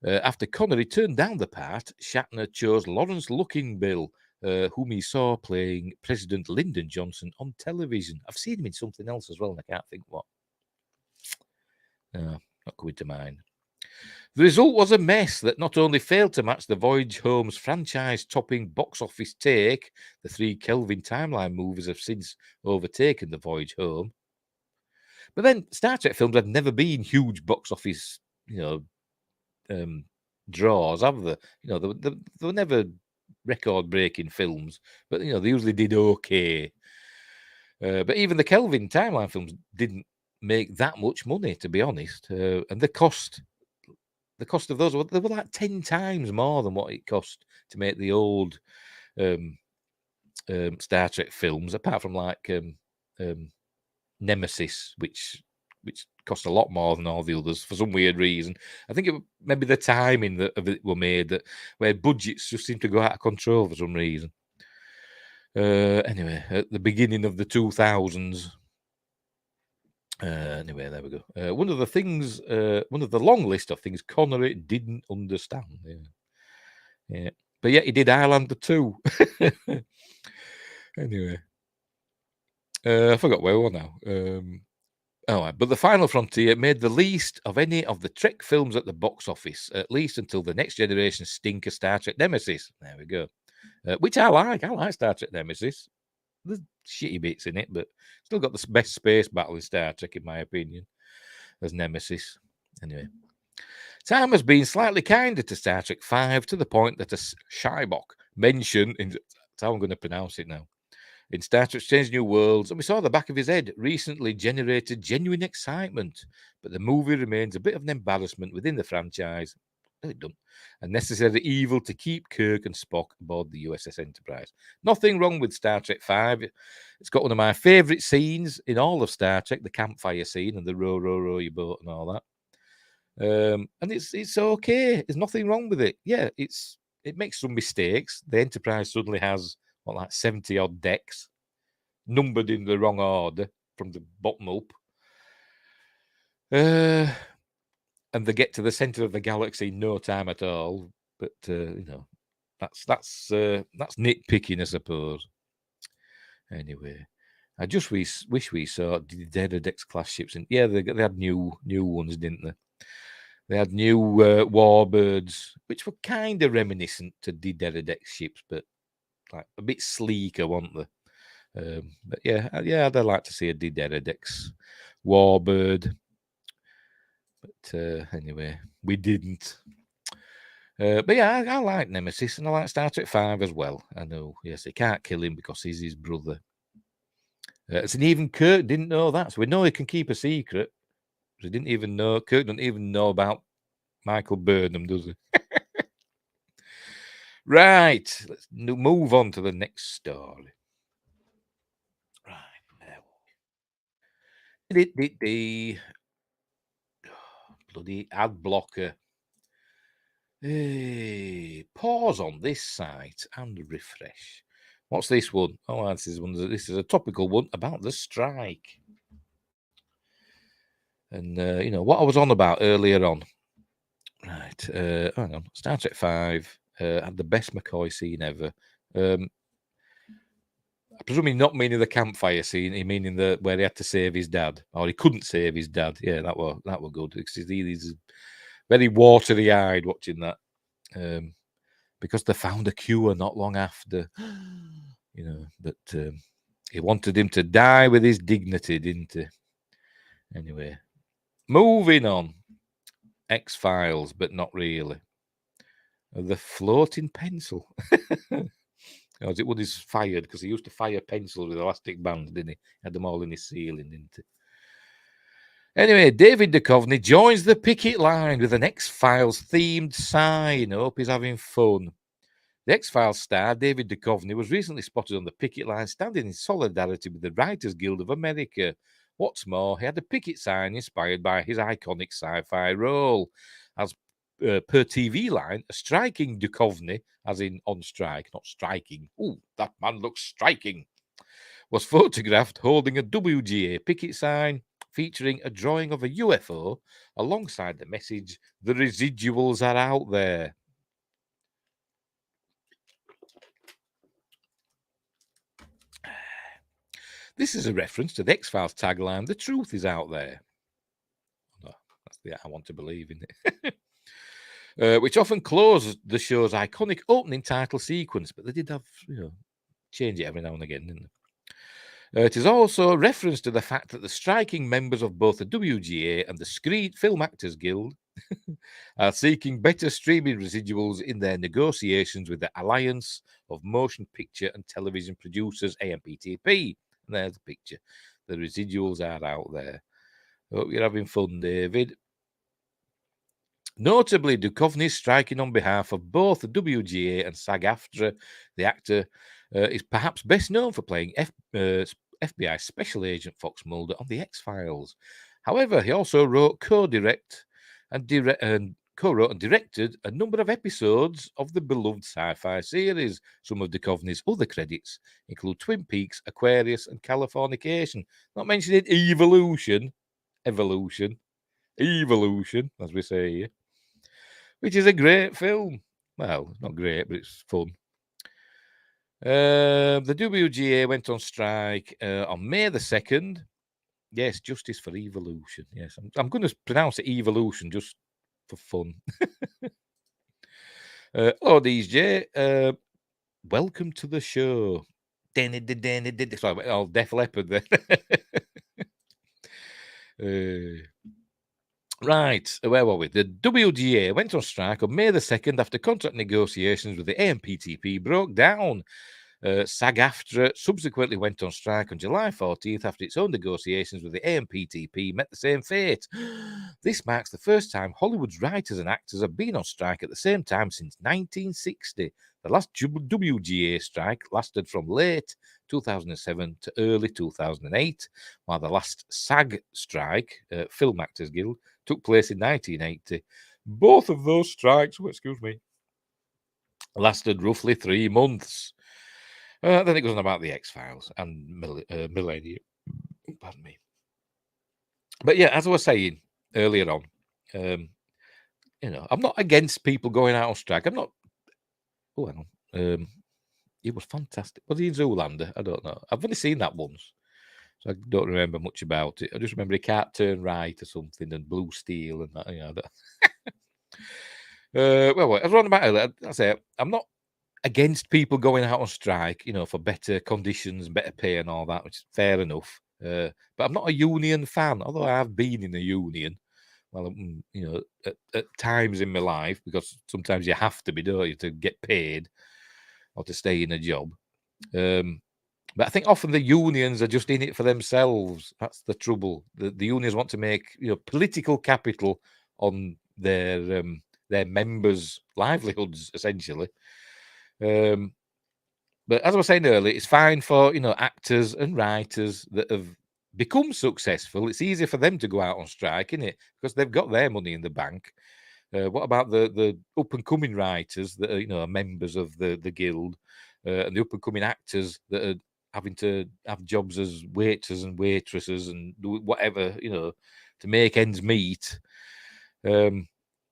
After Connery turned down the part, Shatner chose Lawrence Luckinbill, whom he saw playing President Lyndon Johnson on television. I've seen him in something else as well, and I can't think what. No, not coming to mind. The result was a mess that not only failed to match the Voyage Home's franchise-topping box office take, the 3 Kelvin timeline movies have since overtaken the Voyage Home, but then Star Trek films have never been huge box office, draws, have they? They were never record-breaking films, but they usually did okay. But even the Kelvin timeline films didn't make that much money, to be honest. And the cost of those they were like 10 times more than what it cost to make the old Star Trek films, apart from like Nemesis, which cost a lot more than all the others for some weird reason. I think it maybe the timing of it were made that where budgets just seem to go out of control for some reason. Anyway, at the beginning of the 2000s. Anyway, there we go. One of the long list of things Connery didn't understand. Yeah. But yet he did Highlander 2. Anyway. I forgot where we were now. But The Final Frontier made the least of any of the Trek films at the box office, at least until the Next Generation stinker Star Trek Nemesis. There we go. Which I like. I like Star Trek Nemesis. There's shitty bits in it, but still got the best space battle in Star Trek, in my opinion, as Nemesis. Anyway. Time has been slightly kinder to Star Trek V, to the point that a Sybok mention, that's how I'm going to pronounce it now, in Star Trek Strange New Worlds, and we saw the back of his head, recently generated genuine excitement, but the movie remains a bit of an embarrassment within the franchise. Really done. A necessary evil to keep Kirk and Spock aboard the USS Enterprise. Nothing wrong with Star Trek V. It's got one of my favourite scenes in all of Star Trek, the campfire scene and the row your boat and all that. And it's okay. There's nothing wrong with it. Yeah, it makes some mistakes. The Enterprise suddenly has 70 odd decks, numbered in the wrong order from the bottom up. And they get to the center of the galaxy in no time at all. But That's nitpicking, I suppose. Anyway, I just wish we saw the Dededex class ships, and yeah, they had new ones, didn't they? They had new warbirds, which were kind of reminiscent to the Dededex ships, but like a bit sleeker, weren't they? But yeah, I'd like to see a Dededex warbird. But anyway, we didn't. But yeah, I like Nemesis, and I like Star Trek 5 as well. I know, yes, they can't kill him because he's his brother. And even Kirk didn't know that, so we know he can keep a secret. He didn't even know. Kirk doesn't even know about Michael Burnham, does he? Right, let's move on to the next story. Right, the bloody ad blocker. Hey, pause on this site and refresh. What's this one? Oh, this is a topical one about the strike. And what I was on about earlier on. Right, hang on. Star Trek 5 had the best McCoy scene ever. I presume he's not meaning the campfire scene. He meaning where he had to save his dad, or he couldn't save his dad. Yeah, that were good. He's very watery eyed watching that, because they found a cure not long after. But he wanted him to die with his dignity, didn't he? Anyway, moving on. X-Files, but not really. The floating pencil. As it was fired, because he used to fire pencils with elastic bands, didn't he? Had them all in his ceiling, didn't he? Anyway, David Duchovny joins the picket line with an X-Files themed sign. I hope he's having fun. The X-Files star, David Duchovny, was recently spotted on the picket line standing in solidarity with the Writers Guild of America. What's more, he had a picket sign inspired by his iconic sci-fi role. As per TV line, a striking Duchovny, as in on strike, not striking. Ooh, that man looks striking. Was photographed holding a WGA picket sign featuring a drawing of a UFO alongside the message, "The residuals are out there." This is a reference to the X-Files tagline, "The truth is out there." Oh, that's the I want to believe in it. Which often closes the show's iconic opening title sequence, but they did have, change it every now and again, didn't they? It is also a reference to the fact that the striking members of both the WGA and the Screen Film Actors Guild are seeking better streaming residuals in their negotiations with the Alliance of Motion Picture and Television Producers, AMPTP. And there's the picture. The residuals are out there. Hope you're having fun, David. Notably, Duchovny is striking on behalf of both the WGA and SAG-AFTRA. The actor is perhaps best known for playing FBI Special Agent Fox Mulder on The X-Files. However, he also wrote, co-wrote and directed a number of episodes of the beloved sci-fi series. Some of Duchovny's other credits include Twin Peaks, Aquarius, and Californication. Not mentioning Evolution, as we say here, which is a great film. Well, it's not great, but it's fun. The WGA went on strike on May the 2nd. Yes, Justice for Evolution. Yes, I'm going to pronounce it Evolution just for fun. Hello, DJ. Welcome to the show. Sorry, oh, Def Leppard then. Right, where were we? The WGA went on strike on May the 2nd after contract negotiations with the AMPTP broke down. SAG-AFTRA subsequently went on strike on July 14th after its own negotiations with the AMPTP met the same fate. This marks the first time Hollywood's writers and actors have been on strike at the same time since 1960. The last WGA strike lasted from late 2007 to early 2008, while the last SAG strike, Film Actors Guild, took place in 1980. Both of those strikes, lasted roughly 3 months. Then it goes on about the X-Files and Millennium. Pardon me. But yeah, as I was saying earlier on, I'm not against people going out on strike. I'm not Oh, hang on. He was fantastic. Was he in Zoolander? I don't know. I've only seen that once, so I don't remember much about it. I just remember he can't turn right or something, and blue steel and that. You know. Well, as I was on about earlier, I say I'm not against people going out on strike, for better conditions, better pay, and all that, which is fair enough. But I'm not a union fan, although I have been in a union. Well, at times in my life, because sometimes you have to be, don't you, to get paid or to stay in a job. But I think often the unions are just in it for themselves. That's the trouble. The unions want to make political capital on their members' livelihoods, essentially. But as I was saying earlier, it's fine for actors and writers that have become successful. It's easier for them to go out on strike, isn't it? Because they've got their money in the bank. What about the up and coming writers that are members of the guild, and the up and coming actors that are having to have jobs as waiters and waitresses and do whatever to make ends meet? They're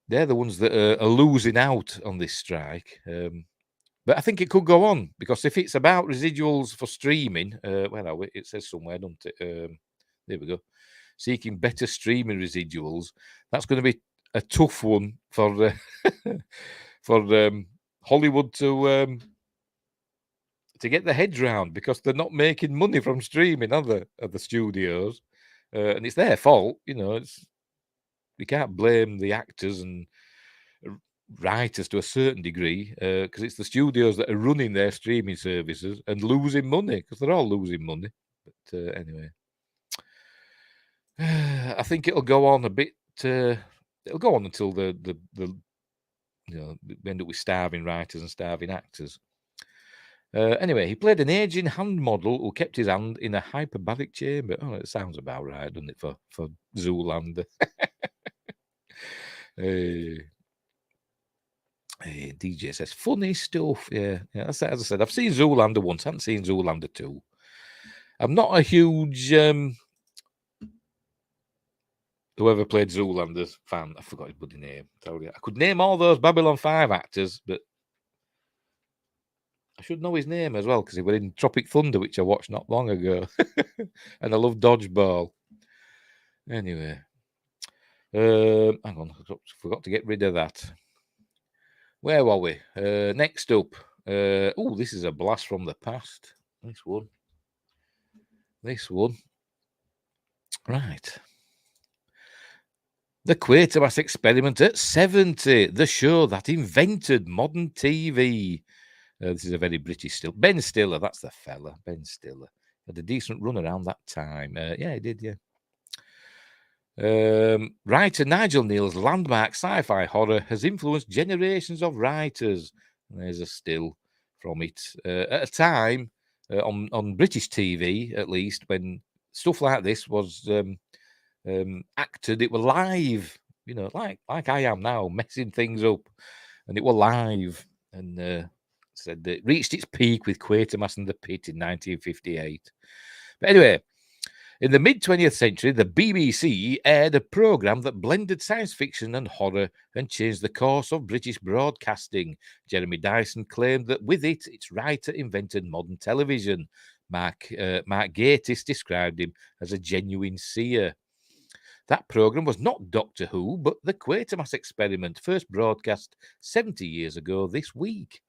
the ones that are losing out on this strike. But I think it could go on, because if it's about residuals for streaming, where are we? It says somewhere, doesn't it? There we go. Seeking better streaming residuals. That's going to be a tough one for for Hollywood to get their heads round, because they're not making money from streaming, are they? At the studios, and it's their fault. We can't blame the actors and writers to a certain degree, because it's the studios that are running their streaming services and losing money, because they're all losing money. But anyway, I think it'll go on a bit. It'll go on until the we end up with starving writers and starving actors. Anyway, he played an aging hand model who kept his hand in a hyperbaric chamber. Oh, it sounds about right, doesn't it, for Zoolander? Hey, DJ says, funny stuff. Yeah, as I said, I've seen Zoolander once. I haven't seen Zoolander 2. I'm not a huge whoever played Zoolander's fan. I forgot his bloody name. I could name all those Babylon 5 actors, but I should know his name as well, because he was in Tropic Thunder, which I watched not long ago. And I love Dodgeball. Anyway. Hang on. I forgot to get rid of that. Where were we? Next up. This is a blast from the past. This one. Right. The Quatermass Experiment at 70. The show that invented modern TV. This is a very British still. Ben Stiller, that's the fella. Ben Stiller. Had a decent run around that time. Yeah, he did, yeah. Writer Nigel Neal's landmark sci-fi horror has influenced generations of writers. There's a still from it. At a time, on British TV, at least, when stuff like this was acted, it was live, like I am now, messing things up. And it was live. And said that it reached its peak with Quatermass and the Pit in 1958. But anyway, in the mid-20th century, the BBC aired a programme that blended science fiction and horror and changed the course of British broadcasting. Jeremy Dyson claimed that with it, its writer invented modern television. Mark Gatiss described him as a genuine seer. That programme was not Doctor Who, but the Quatermass Experiment, first broadcast 70 years ago this week.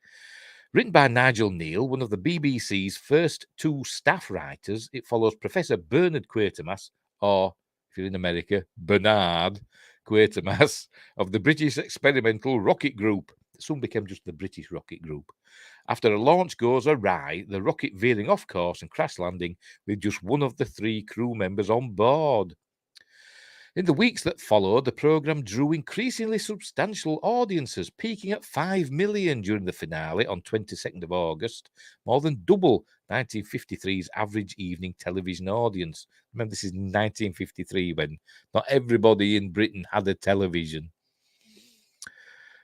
Written by Nigel Neal, one of the BBC's first two staff writers, it follows Professor Bernard Quatermass, or, if you're in America, Bernard Quatermass, of the British Experimental Rocket Group. That soon became just the British Rocket Group. After a launch goes awry, the rocket veering off course and crash landing with just one of the three crew members on board. In the weeks that followed, the programme drew increasingly substantial audiences, peaking at 5 million during the finale on 22nd of August, more than double 1953's average evening television audience. Remember, this is 1953, when not everybody in Britain had a television.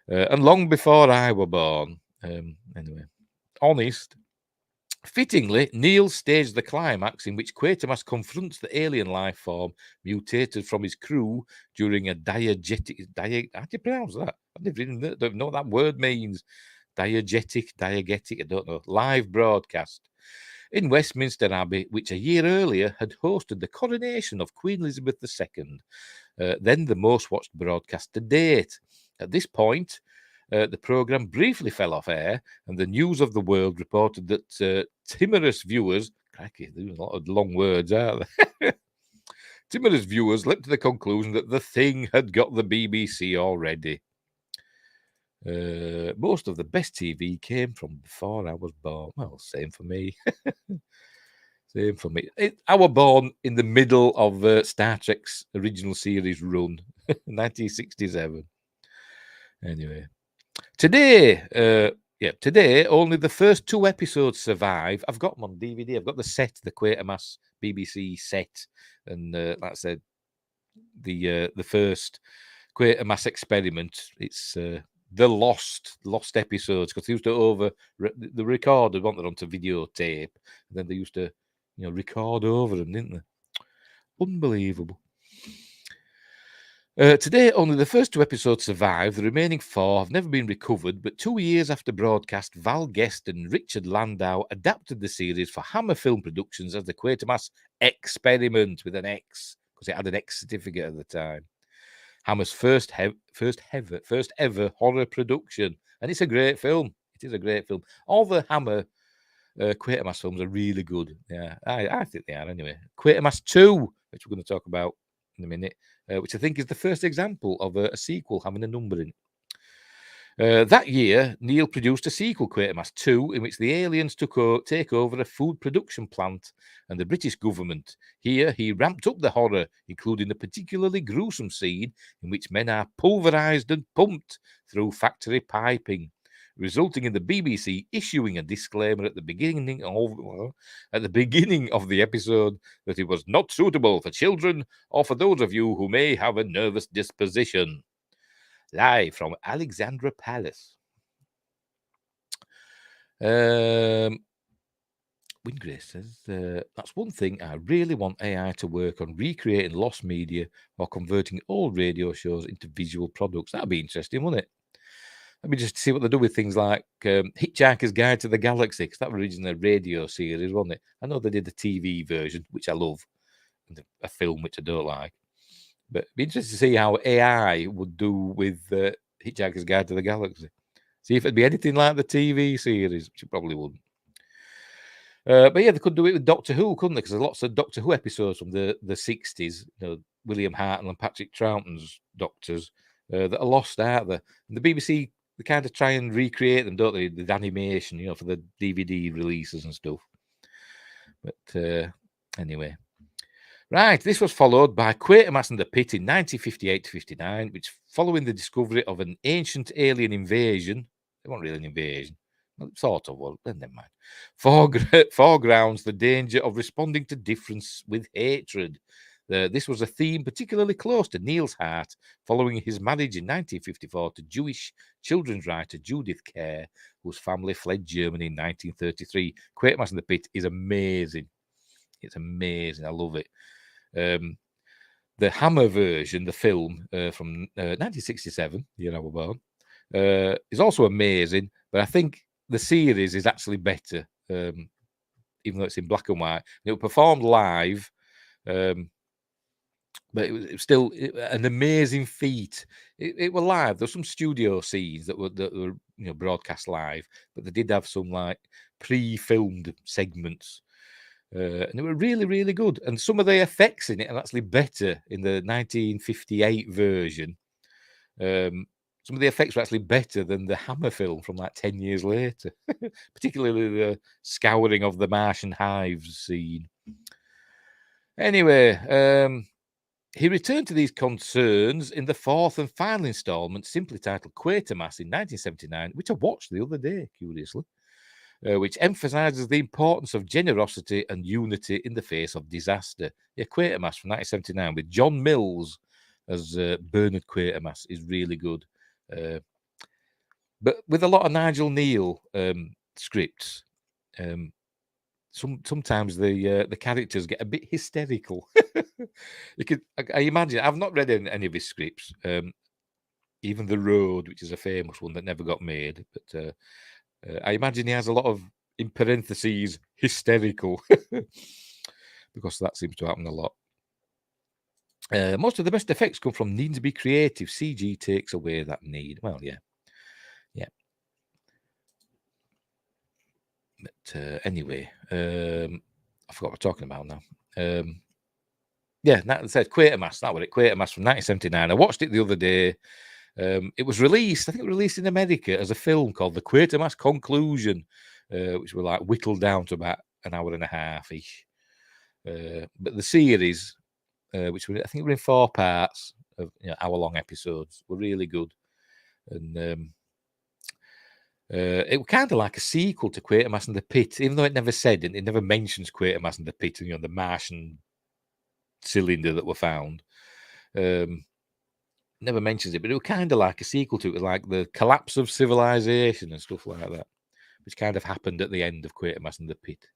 And long before I were born. Anyway, honest. Fittingly, Neil staged the climax in which Quatermass confronts the alien life form mutated from his crew during a diegetic. How do you pronounce that? I don't even know what that word means. diegetic, I don't know, live broadcast in Westminster Abbey, which a year earlier had hosted the coronation of Queen Elizabeth II, then the most watched broadcast to date. At this point, the programme briefly fell off air, and the News of the World reported that timorous viewers, crikey, there's a lot of long words, aren't there? Timorous viewers leapt to the conclusion that the thing had got the BBC already. Most of the best TV came from before I was born. Well, same for me. Same for me. I was born in the middle of Star Trek's original series run, 1967. Anyway, today only the first 2 episodes survive. I've got them on DVD. I've got the set, the Quatermass BBC set, and like I said, the first Quatermass Experiment. It's the lost episodes, because they used to the recorded, weren't they, onto videotape, and then they used to record over them, didn't they? Unbelievable. Today, only the first 2 episodes survive. The remaining 4 have never been recovered, but 2 years after broadcast, Val Guest and Richard Landau adapted the series for Hammer Film Productions as the Quatermass Experiment, with an X, because it had an X certificate at the time. Hammer's first ever horror production, and it's a great film. It is a great film. All the Hammer Quatermass films are really good. Yeah, I think they are anyway. Quatermass 2, which we're going to talk about in a minute, which I think is the first example of a sequel having a number in it. That year, Neil produced a sequel, Quatermass 2, in which the aliens take over a food production plant and the British government. Here, he ramped up the horror, including a particularly gruesome scene in which men are pulverized and pumped through factory piping, resulting in the BBC issuing a disclaimer at the beginning of the episode that it was not suitable for children or for those of you who may have a nervous disposition. Live from Alexandra Palace. Wingrace says, that's one thing I really want AI to work on, recreating lost media or converting old radio shows into visual products. That'd be interesting, wouldn't it? Let me just see what they do with things like Hitchhiker's Guide to the Galaxy, because that was originally a radio series, wasn't it? I know they did the TV version, which I love, and a film which I don't like. But it'd be interesting to see how AI would do with Hitchhiker's Guide to the Galaxy. See if it'd be anything like the TV series, which it probably wouldn't. But yeah, they could do it with Doctor Who, couldn't they? Because there's lots of Doctor Who episodes from the 60s, William Hartnell and Patrick Troughton's Doctors, that are lost out there. And the BBC, they kind of try and recreate them, don't they? The animation, for the DVD releases and stuff. But anyway. Right, this was followed by Quatermass and the Pit in 1958 to 59, which, following the discovery of an ancient alien invasion, it wasn't really an invasion, well, it sort of was, then never mind, foregrounds the danger of responding to difference with hatred. This was a theme particularly close to Neil's heart, following his marriage in 1954 to Jewish children's writer Judith Kerr, whose family fled Germany in 1933. Quatermass and the Pit is amazing. It's amazing. I love it. The Hammer version, the film from 1967, the year I was born, is also amazing. But I think the series is actually better, even though it's in black and white. It was performed live, but it was still an amazing feat. It was live. There's some studio scenes that were broadcast live, but they did have some like pre-filmed segments. And they were really, really good. And some of the effects in it are actually better in the 1958 version. Some of the effects were actually better than the Hammer film from like 10 years later, particularly the scouring of the Martian hives scene. Anyway, he returned to these concerns in the 4th and final installment, simply titled Quatermass in 1979, which I watched the other day, curiously. Which emphasizes the importance of generosity and unity in the face of disaster. Yeah, Quatermass from 1979 with John Mills as Bernard Quatermass is really good. But with a lot of Nigel Neal scripts, sometimes the characters get a bit hysterical. I imagine, I've not read any of his scripts, even The Road, which is a famous one that never got made. But I imagine he has a lot of, in parentheses, hysterical, because that seems to happen a lot. Most of the best effects come from needing to be creative. CG takes away that need. Well, yeah. But anyway, I forgot what we're talking about now. Yeah, that said Quatermass. That was it. Quatermass from 1979. I watched it the other day. It was released, I think it was released in America as a film called The Quatermass Conclusion, which were like whittled down to about an hour and a half-ish. But the series, which were, I think were in 4 parts of hour-long episodes, were really good. And it was kind of like a sequel to Quatermass and the Pit, even though it never said it. It never mentions Quatermass and the Pit and the Martian cylinder that were found. Never mentions it, but it was kind of like a sequel to it. It was like the collapse of civilization and stuff like that, which kind of happened at the end of Quatermass and the Pit.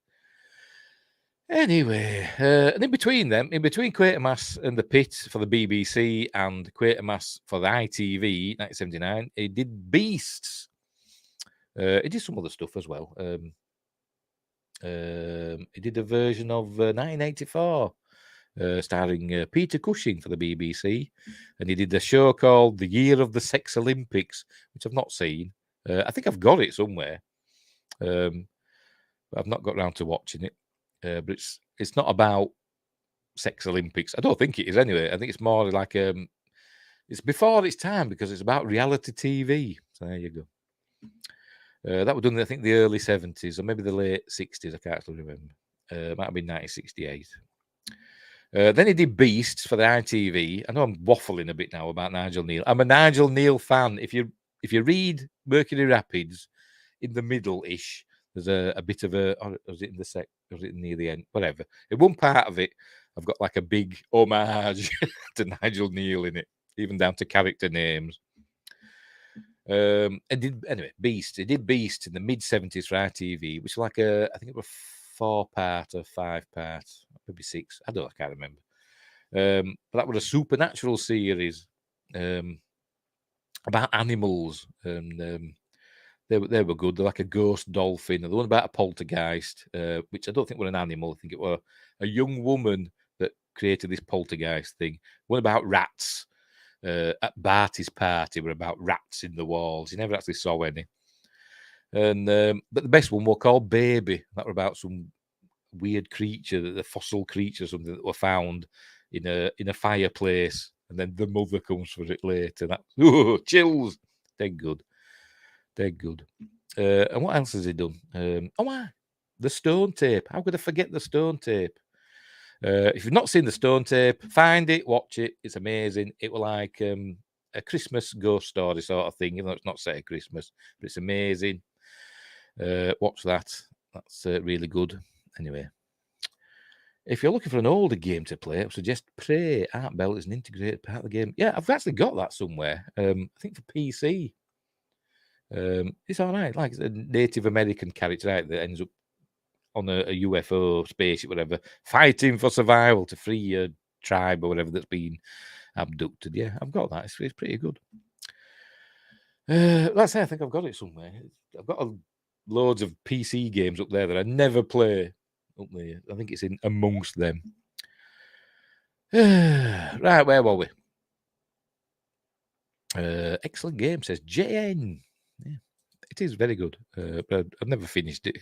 Anyway, and in between Quatermass and the Pit for the BBC and Quatermass for the ITV, 1979, he did Beasts. He did some other stuff as well. He did a version of 1984. Starring Peter Cushing for the BBC, and he did a show called The Year of the Sex Olympics, which I've not seen. I think I've got it somewhere, but I've not got around to watching it. But it's not about sex Olympics. I don't think it is anyway. I think it's more like it's before its time because it's about reality TV. So there you go. That was done, I think, the early 70s or maybe the late 60s. I can't actually remember. Might have been 1968. Then he did Beasts for the ITV. I know I'm waffling a bit now about Nigel Kneale. I'm a Nigel Kneale fan. If you read Mercury Rapids, in the middle-ish, there's a bit of a, or was it in the was it near the end? Whatever. In one part of it, I've got like a big homage to Nigel Kneale in it, even down to character names. Anyway, Beast. He did Beast in the mid-70s for ITV, which was like I think it was 4-part or 5-part, maybe 6. I can't remember. But that was a supernatural series about animals, and they were good. They're like a ghost dolphin. The one about a poltergeist, which I don't think were an animal. I think it were a young woman that created this poltergeist thing. One about rats. At Barty's party were about rats in the walls. You never actually saw any. And but the best one was called Baby. That were about some weird creature, the fossil creature, something that were found in a fireplace, and then the mother comes for it later. That chills. They're good. And what else has he done? The Stone Tape. How could I forget the Stone Tape? If you've not seen the Stone Tape, find it, watch it. It's amazing. It was like a Christmas ghost story sort of thing, even though it's not set at Christmas, but it's amazing. Watch that. That's really good. Anyway, if you're looking for an older game to play, I would suggest Prey. Art Bell is an integrated part of the game. Yeah, I've actually got that somewhere. I think for PC. It's all right. Like a Native American character out that ends up on a UFO spaceship, whatever, fighting for survival to free a tribe or whatever that's been abducted. Yeah, I've got that. It's pretty good. That's it. I think I've got it somewhere. I've got loads of PC games up there that I never play. Up there, I think it's in amongst them. Right, where were we? Excellent game, says JN. Yeah, it is very good, but I've never finished it.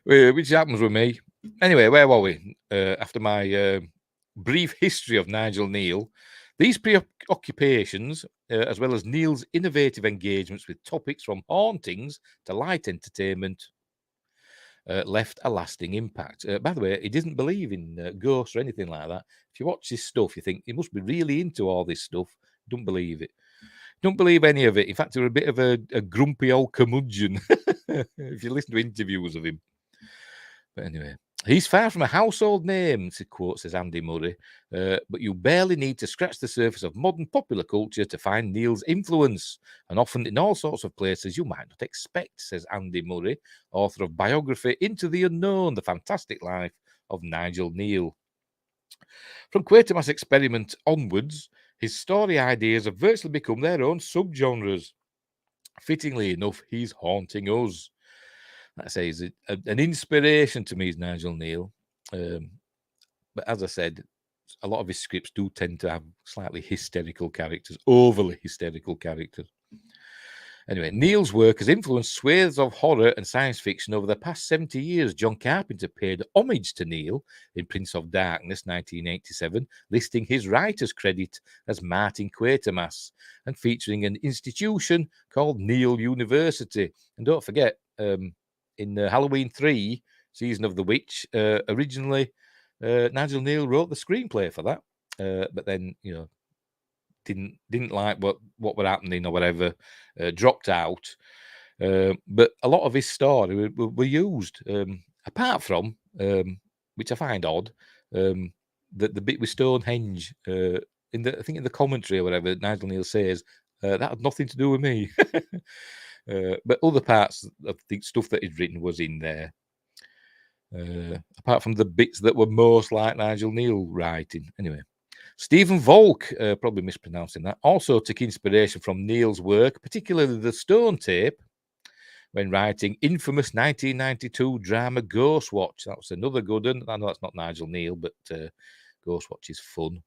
Which happens with me. Anyway, where were we? After my brief history of Nigel Kneale, these preoccupations, as well as Kneale's innovative engagements with topics from hauntings to light entertainment, left a lasting impact. By the way, he didn't believe in ghosts or anything like that. If you watch his stuff, you think he must be really into all this stuff. Don't believe it. Don't believe any of it. In fact, you're a bit of a grumpy old curmudgeon if you listen to interviews of him. But anyway, he's far from a household name, says Andy Murray, but you barely need to scratch the surface of modern popular culture to find Kneale's influence, and often in all sorts of places you might not expect, says Andy Murray, author of biography Into the Unknown, The Fantastic Life of Nigel Kneale. From Quatermass Experiment onwards, His story ideas have virtually become their own subgenres. Fittingly enough, he's haunting us. Like I say, he's an inspiration to me, is Nigel Neal. But as I said, a lot of his scripts do tend to have slightly hysterical characters, overly hysterical characters. Anyway, Neal's work has influenced swathes of horror and science fiction over the past 70 years. John Carpenter paid homage to Neal in Prince of Darkness, 1987, listing his writer's credit as Martin Quatermass and featuring an institution called Neal University. And don't forget, in Halloween 3, Season of the Witch, originally Nigel Neal wrote the screenplay for that, but then, didn't like what were happening or whatever, dropped out. But a lot of his story were used, apart from, which I find odd, the bit with Stonehenge, I think in the commentary or whatever, Nigel Neal says, that had nothing to do with me. But other parts of the stuff that he'd written was in there. Apart from the bits that were most like Nigel Neal writing. Anyway, Stephen Volk, probably mispronouncing that, also took inspiration from Neal's work, particularly the Stone Tape, when writing infamous 1992 drama Ghostwatch. That was another good one. I know that's not Nigel Neal, but Ghostwatch is fun,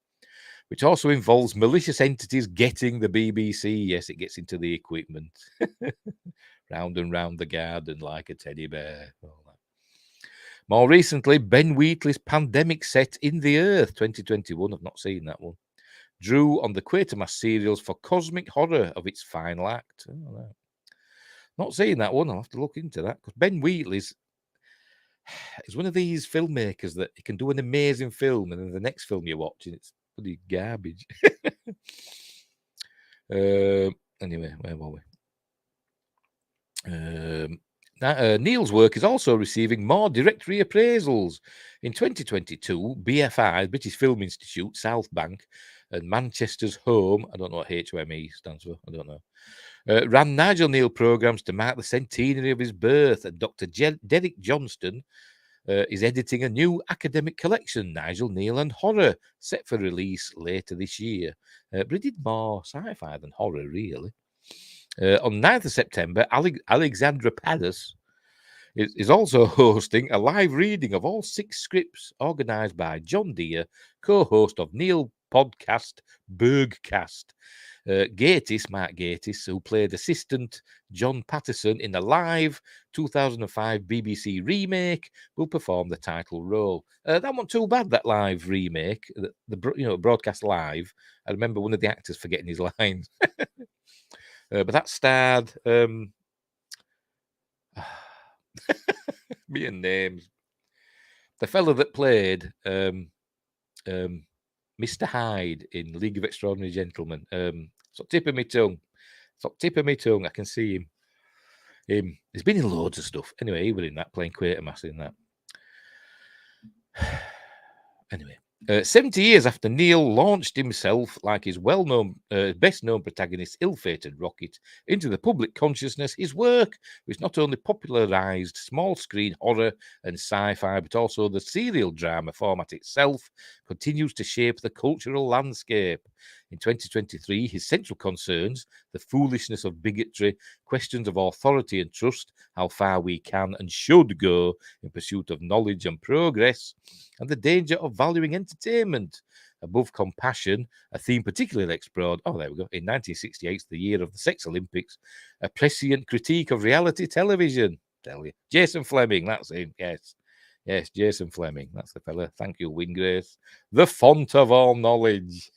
which also involves malicious entities getting the BBC. Yes, it gets into the equipment. Round and round the garden like a teddy bear. All that. More recently, Ben Wheatley's pandemic set in the Earth, 2021. I've not seen that one. Drew on the Quatermass serials for cosmic horror of its final act. Oh, no. Not seeing that one. I'll have to look into that, because Ben Wheatley's is one of these filmmakers that he can do an amazing film, and then the next film you're watching, it's bloody garbage. Anyway, where were we? Neal's work is also receiving more direct reappraisals. In 2022, BFI, British Film Institute, South Bank, and Manchester's Home, I don't know what HOME stands for, I don't know, ran Nigel Neal programmes to mark the centenary of his birth, and Dr. Derek Johnston is editing a new academic collection, Nigel Neal and Horror, set for release later this year. But it did more sci-fi than horror, really. On 9th of September, Alexandra Paris is also hosting a live reading of all 6 scripts organised by John Deere, co-host of Neil podcast Bergcast. Mark Gatiss, who played assistant John Patterson in the live 2005 BBC remake, will perform the title role. That wasn't too bad, that live remake, the broadcast live. I remember one of the actors forgetting his lines. But that starred me and names. The fellow that played Mr. Hyde in League of Extraordinary Gentlemen. So tip of my tongue. I can see him. He's been in loads of stuff. Anyway, he was in that, playing Quatermass in that. Anyway. 70 years after Neal launched himself, like his well-known, best-known protagonist, ill-fated Rocket, into the public consciousness, his work, which not only popularised small-screen horror and sci-fi, but also the serial drama format itself, continues to shape the cultural landscape. In 2023, his central concerns, the foolishness of bigotry, questions of authority and trust, how far we can and should go in pursuit of knowledge and progress, and the danger of valuing entertainment above compassion, a theme particularly explored, in 1968, the year of the Sex Olympics, a prescient critique of reality television. Tell you. Jason Fleming, that's him, yes. Yes, Jason Fleming, that's the fella. Thank you, Wingrace. The font of all knowledge.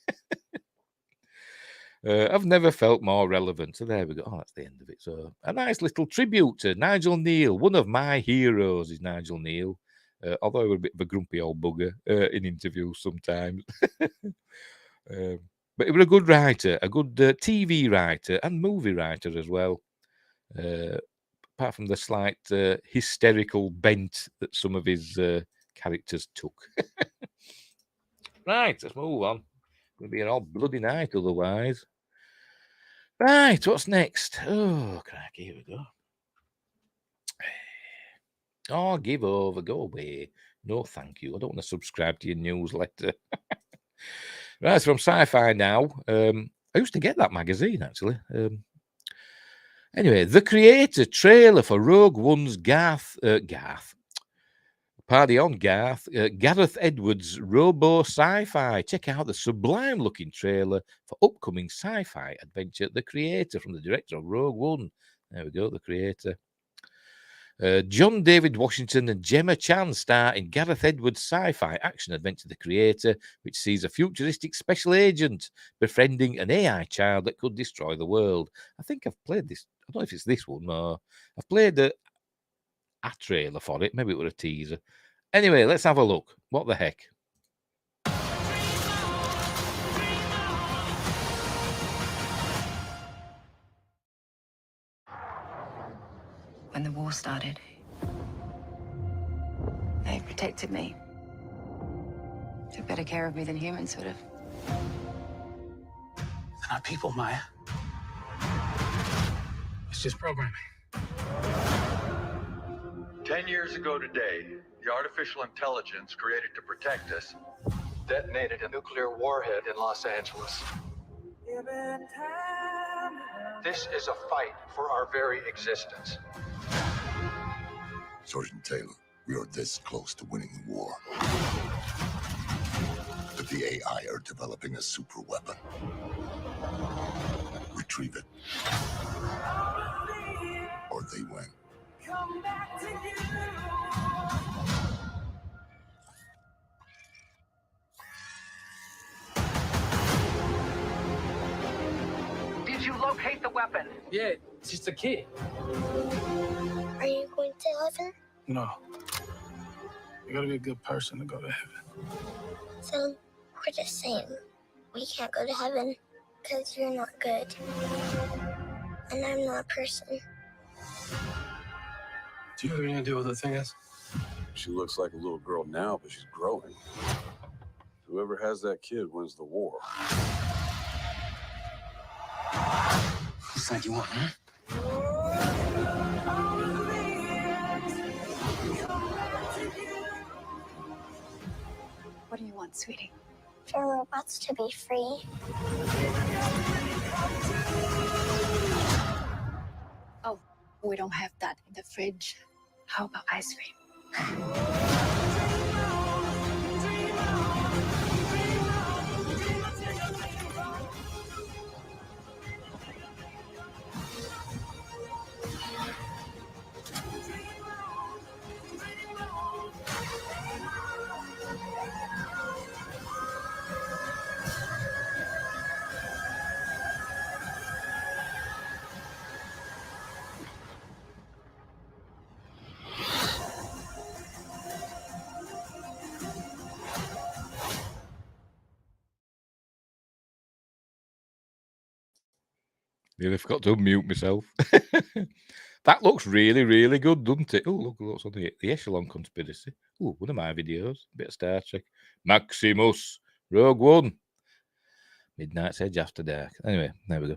I've never felt more relevant. So there we go. Oh, that's the end of it. So a nice little tribute to Nigel Neal. One of my heroes is Nigel Neal. Although he was a bit of a grumpy old bugger in interviews sometimes. But he was a good writer, a good TV writer and movie writer as well. Apart from the slight hysterical bent that some of his characters took. Right, let's move on. It'll be an all bloody night otherwise. Right, what's next? Oh, cracky, here we go. Oh, give over, go away. No, thank you. I don't want to subscribe to your newsletter. Right, it's from Sci-Fi Now. I used to get that magazine, actually. Anyway, the creator trailer for Rogue One's Gareth Edwards' robo sci-fi. Check out the sublime-looking trailer for upcoming sci-fi adventure. The creator from the director of Rogue One. There we go, the creator. John David Washington and Gemma Chan star in Gareth Edwards' sci-fi action adventure The Creator, which sees a futuristic special agent befriending an AI child that could destroy the world. I think I've played this. I don't know if it's this one or I've played a trailer for it. Maybe it was a teaser. Anyway, let's have a look. What the heck? When the war started, they protected me. Took better care of me than humans would have. They're not people, Maya. It's just programming. 10 years ago today, the artificial intelligence created to protect us detonated a nuclear warhead in Los Angeles. This is a fight for our very existence. Sergeant Taylor, we are this close to winning the war. But the AI are developing a super weapon. Retrieve it. Or they win. Come back to you. Did you locate the weapon? Yeah, it's just a kid. Are you going to heaven? No. You gotta be a good person to go to heaven. So, we're the same. We can't go to heaven because you're not good. And I'm not a person. Do you have any idea what the thing is? She looks like a little girl now, but she's growing. Whoever has that kid wins the war. Whose side you want, huh? What do you want, sweetie? For robots to be free. Oh, we don't have that in the fridge. How about ice cream? Nearly forgot to unmute myself. That looks really, really good, doesn't it? Oh, look what's on the Echelon Conspiracy. Oh, one of my videos. Bit of Star Trek. Maximus. Rogue One. Midnight's Edge After Dark. Anyway, there we go.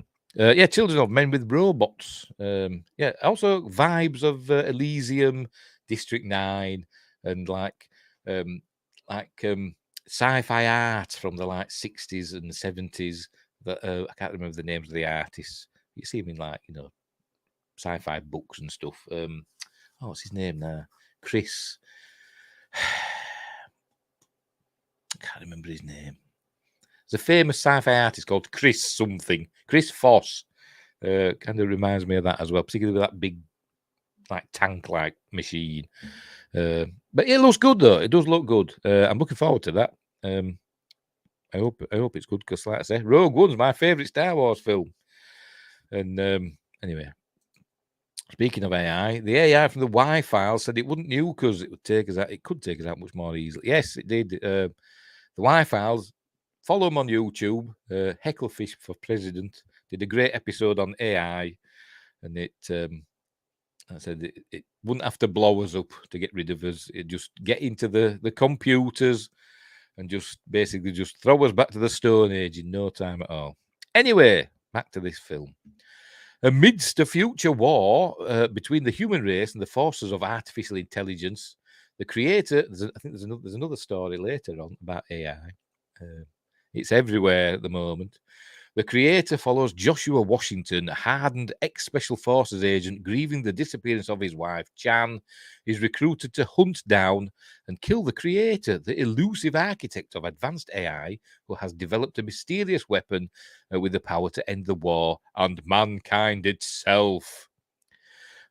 Yeah, Children of Men with Robots. Yeah, also vibes of Elysium, District 9, and like sci-fi art from the like 60s and 70s. That I can't remember the names of the artists. You see them in like, you know, sci-fi books and stuff. What's his name now? Chris. I can't remember his name. There's a famous sci-fi artist called Chris something. Chris Foss. Kind of reminds me of that as well, particularly with that big, like tank-like machine. But it looks good though. It does look good. I'm looking forward to that. I hope it's good because, like I say, Rogue One's my favourite Star Wars film. And anyway, speaking of AI, the AI from the Y-File said it wouldn't nuke us. It would take us out. It could take us out much more easily. Yes, it did. The Y-Files. Follow them on YouTube. Hecklefish for President did a great episode on AI, and it. I said it wouldn't have to blow us up to get rid of us. It just get into the computers and just basically just throw us back to the Stone Age in no time at all. Anyway, back to this film. Amidst a future war between the human race and the forces of artificial intelligence, the creator. I think there's another story later on about AI. It's everywhere at the moment. The creator follows Joshua Washington, a hardened ex-Special Forces agent grieving the disappearance of his wife, Chan. Is recruited to hunt down and kill the creator, the elusive architect of advanced AI, who has developed a mysterious weapon with the power to end the war and mankind itself.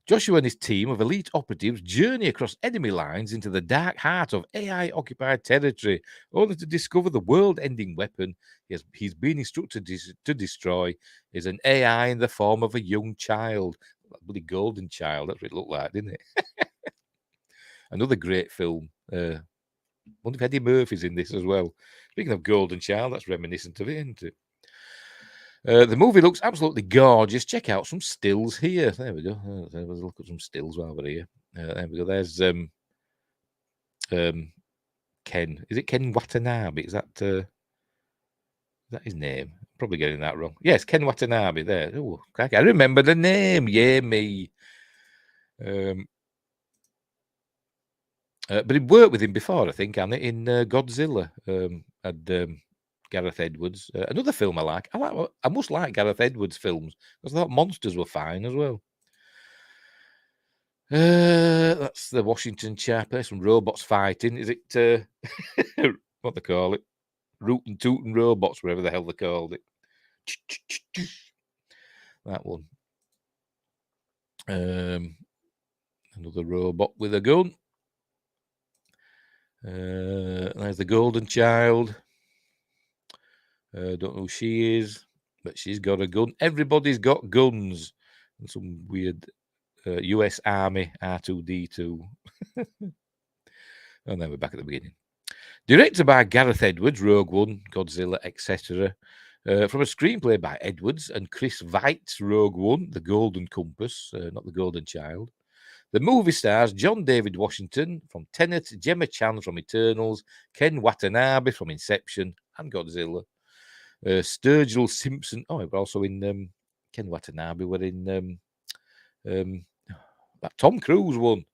Joshua and his team of elite operatives journey across enemy lines into the dark heart of AI-occupied territory, only to discover the world-ending weapon he's been instructed to destroy is an AI in the form of a young child. That bloody golden child, that's what it looked like, didn't it? Another great film. I wonder if Eddie Murphy's in this as well. Speaking of golden child, that's reminiscent of it, isn't it? The movie looks absolutely gorgeous. Check out some stills here. There we go. Let's look at some stills while we're here. There we go. There's Ken. Is it Ken Watanabe? Is that his name? Probably getting that wrong. Yes, Ken Watanabe. There. Oh, I remember the name. Yeah, me. But he worked with him before, I think, hadn't it, in Godzilla. Had Gareth Edwards. Another film I like. I must like Gareth Edwards films because I thought Monsters were fine as well. That's the Washington chapter. Some robots fighting. Is it what they call it? Rootin' tootin' robots, whatever the hell they called it. That one. Another robot with a gun. There's the golden child. Don't know who she is, but she's got a gun. Everybody's got guns. And some weird US Army R2-D2. And then we're back at the beginning. Directed by Gareth Edwards, Rogue One, Godzilla, etc. From a screenplay by Edwards and Chris Veitz, Rogue One, The Golden Compass, not The Golden Child. The movie stars John David Washington from Tenet, Gemma Chan from Eternals, Ken Watanabe from Inception and Godzilla. Sturgill Simpson. Oh, we're also in Ken Watanabe. We're in that Tom Cruise one,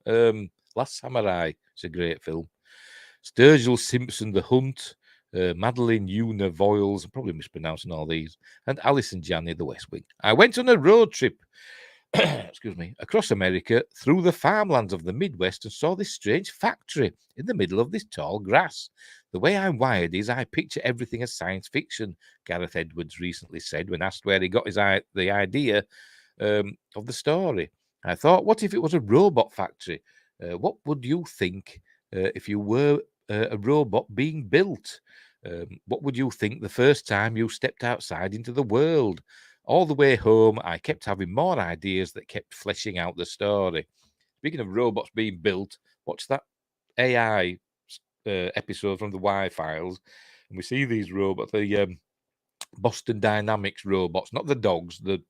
Last Samurai. It's a great film. Sturgill Simpson, The Hunt, Madeline Una Voiles, I'm probably mispronouncing all these, and Alison Janney, The West Wing. I went on a road trip, excuse me, across America through the farmlands of the Midwest and saw this strange factory in the middle of this tall grass. The way I'm wired is I picture everything as science fiction, Gareth Edwards recently said when asked where he got the idea of the story. I thought, what if it was a robot factory? What would you think if you were a robot being built? What would you think the first time you stepped outside into the world? All the way home, I kept having more ideas that kept fleshing out the story. Speaking of robots being built, watch that AI episode from the Y-Files, and we see these robots, the Boston Dynamics robots, not the dogs, the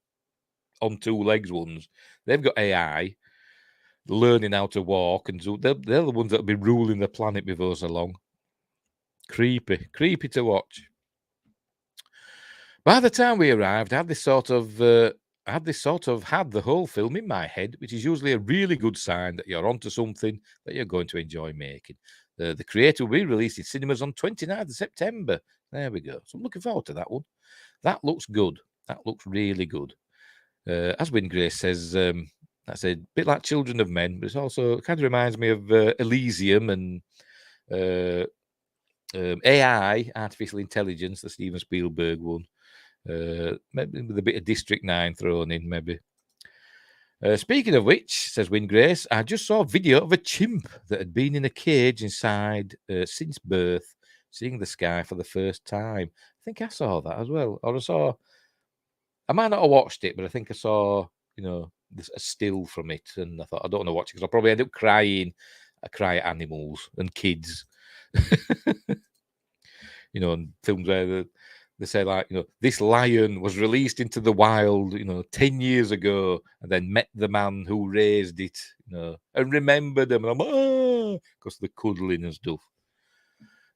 on two legs ones. They've got AI learning how to walk, and so they're the ones that'll be ruling the planet before so long. Creepy to watch. By the time we arrived, I had the whole film in my head, which is usually a really good sign that you're onto something that you're going to enjoy making. The creator will be released in cinemas on 29th of September. There we go. So I'm looking forward to that one. That looks good. That looks really good. As Win Grace says, that's a bit like Children of Men, but it's also kind of reminds me of Elysium and AI, artificial intelligence, the Steven Spielberg one. Maybe with a bit of District 9 thrown in, maybe. Speaking of which, says Win Grace, I just saw a video of a chimp that had been in a cage inside since birth, seeing the sky for the first time. I think I saw that as well. Or I might not have watched it, but I think I saw, a still from it. And I thought, I don't want to watch it because I'll probably end up crying. I cry at animals and kids. And films where they say, like, this lion was released into the wild, 10 years ago, and then met the man who raised it, and remembered them. And I'm, because the cuddling and stuff.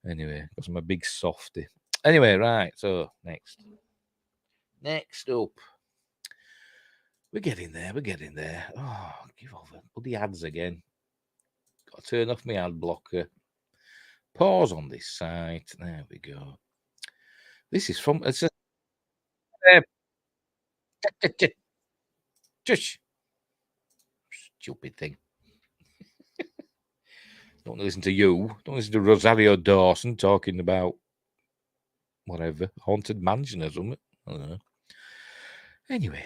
Anyway, because I'm a big softy. Anyway, right. So, next up. We're getting there. Oh, give over. Put the ads again. Got to turn off my ad blocker. Pause on this site. There we go. This is from... It's a, Shush. Stupid thing. Don't listen to you. Don't listen to Rosario Dawson talking about whatever, Haunted Mansion or something. I don't know. Anyway.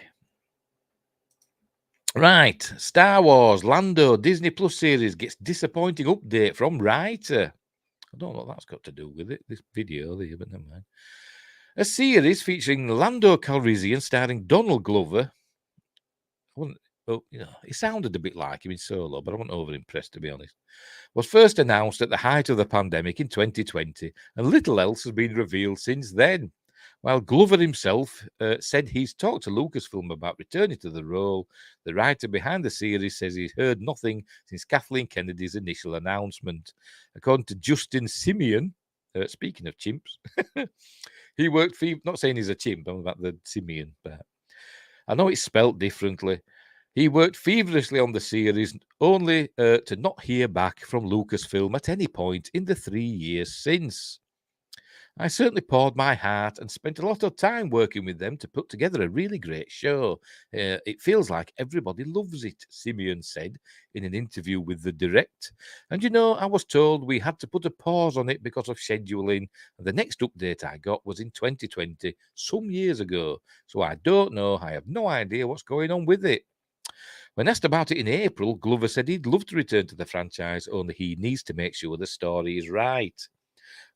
Right. Star Wars Lando Disney Plus series gets disappointing update from writer. I don't know what that's got to do with it, this video there, but never mind. A series featuring Lando Calrissian starring Donald Glover. He sounded a bit like him in Solo, but I wasn't over-impressed, to be honest. Was first announced at the height of the pandemic in 2020, and little else has been revealed since then. While Glover himself said he's talked to Lucasfilm about returning to the role, the writer behind the series says he's heard nothing since Kathleen Kennedy's initial announcement. According to Justin Simeon, speaking of chimps, he worked for, not saying he's a chimp, I'm about the Simeon, but I know it's spelt differently. He worked feverishly on the series, only to not hear back from Lucasfilm at any point in the 3 years since. I certainly poured my heart and spent a lot of time working with them to put together a really great show. It feels like everybody loves it, Simeon said in an interview with The Direct. And I was told we had to put a pause on it because of scheduling. And the next update I got was in 2020, some years ago. So I don't know. I have no idea what's going on with it. When asked about it in April, Glover said he'd love to return to the franchise, only he needs to make sure the story is right.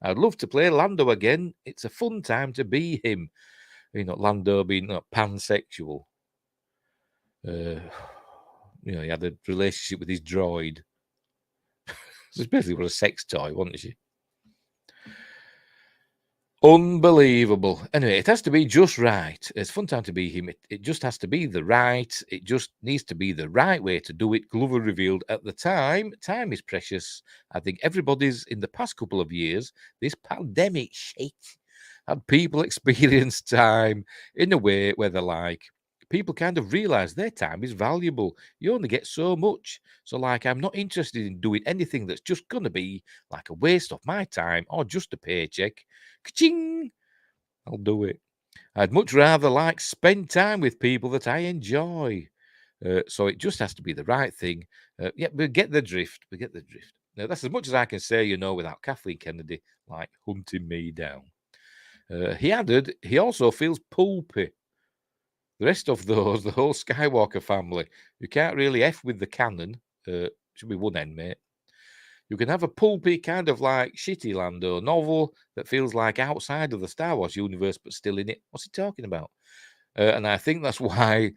I'd love to play Lando again. It's a fun time to be him. Lando being pansexual. He had a relationship with his droid. So basically was a sex toy, wasn't she? Unbelievable. Anyway, it has to be just right. It's a fun time to be him. It just has to be it just needs to be the right way to do it, Glover revealed at the time. Time is precious. I think everybody's in the past couple of years, this pandemic shit, had people experience time in a way where they're like, people kind of realize their time is valuable. You only get so much. So, I'm not interested in doing anything that's just going to be like a waste of my time or just a paycheck. Ka-ching! I'll do it. I'd much rather spend time with people that I enjoy. So it just has to be the right thing. We get the drift. Now, that's as much as I can say, without Kathleen Kennedy, hunting me down. He added, he also feels pulpy. The rest of those, the whole Skywalker family, you can't really F with the canon. Should be one end, mate. You can have a pulpy kind of shitty Lando novel that feels like outside of the Star Wars universe, but still in it. What's he talking about? And I think that's why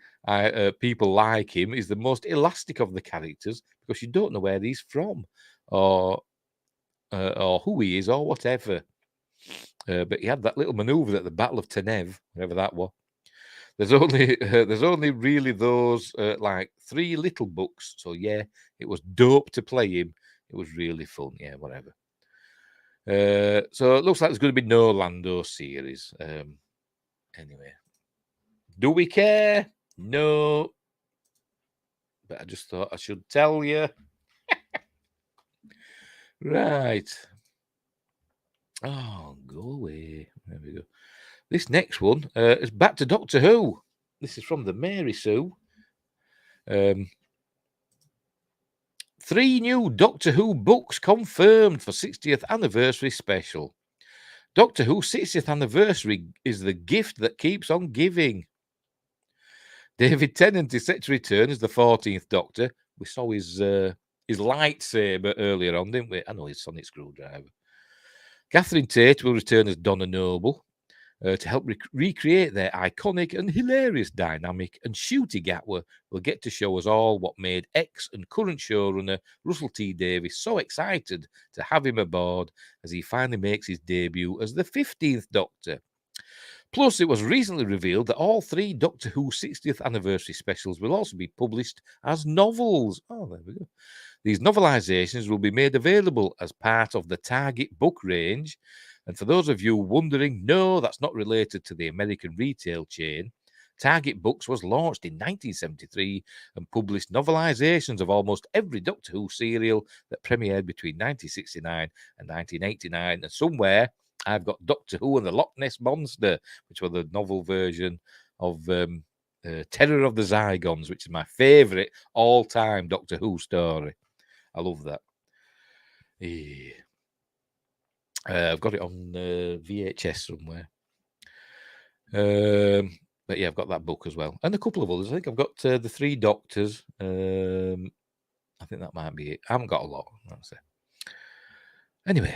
people like him. He's the most elastic of the characters because you don't know where he's from or who he is or whatever. But he had that little maneuver at the Battle of Tenev, whatever that was. There's only really those 3 little books. So yeah, it was dope to play him. It was really fun. Yeah, whatever. So it looks like there's going to be no Lando series. Anyway, do we care? No. But I just thought I should tell you. Right. Oh, go away. There we go. This next one is back to Doctor Who. This is from the Mary Sue. 3 new Doctor Who books confirmed for 60th anniversary special. Doctor Who 60th anniversary is the gift that keeps on giving. David Tennant is set to return as the 14th Doctor. We saw his lightsaber earlier on, didn't we? I know his sonic screwdriver. Catherine Tate will return as Donna Noble to help recreate their iconic and hilarious dynamic, and Ncuti Gatwa will get to show us all what made ex and current showrunner Russell T Davies so excited to have him aboard as he finally makes his debut as the 15th Doctor. Plus, it was recently revealed that all 3 Doctor Who 60th anniversary specials will also be published as novels. Oh, there we go. These novelizations will be made available as part of the Target book range. And for those of you wondering, no, that's not related to the American retail chain. Target Books was launched in 1973 and published novelizations of almost every Doctor Who serial that premiered between 1969 and 1989. And somewhere I've got Doctor Who and the Loch Ness Monster, which was the novel version of Terror of the Zygons, which is my favourite all-time Doctor Who story. I love that. Yeah. I've got it on VHS somewhere. But yeah, I've got that book as well. And a couple of others. I think I've got The Three Doctors. I think that might be it. I haven't got a lot. That's it. Anyway,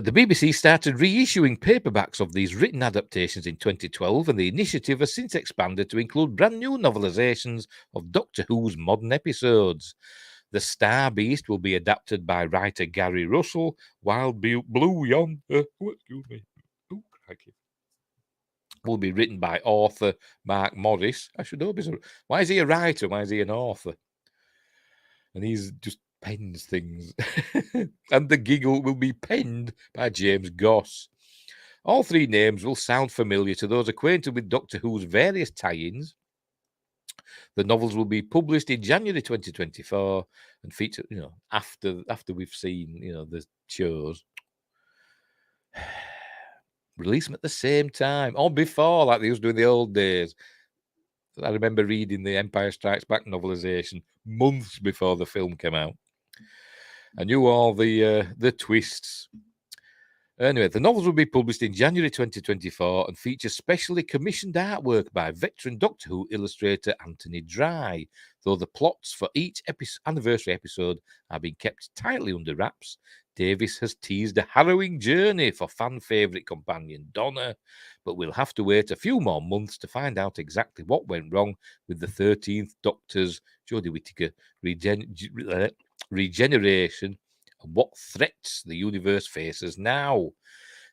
the BBC started reissuing paperbacks of these written adaptations in 2012, and the initiative has since expanded to include brand new novelisations of Doctor Who's modern episodes. The Star Beast will be adapted by writer Gary Russell, while Blue Yonder will be written by author Mark Morris. I should know. Why is he a writer? Why is he an author? And he's just pens things. And The Giggle will be penned by James Goss. All three names will sound familiar to those acquainted with Doctor Who's various tie-ins. The novels will be published in January 2024 and feature, after we've seen, the shows. Release them at the same time or before, like they used to do in the old days. I remember reading the Empire Strikes Back novelization months before the film came out. I knew all the twists. Anyway, the novels will be published in January 2024 and feature specially commissioned artwork by veteran Doctor Who illustrator Anthony Dry, though the plots for each anniversary episode are being kept tightly under wraps. Davis has teased a harrowing journey for fan favourite companion Donna, but we'll have to wait a few more months to find out exactly what went wrong with the 13th Doctor's, Jodie Whittaker, regeneration and what threats the universe faces now.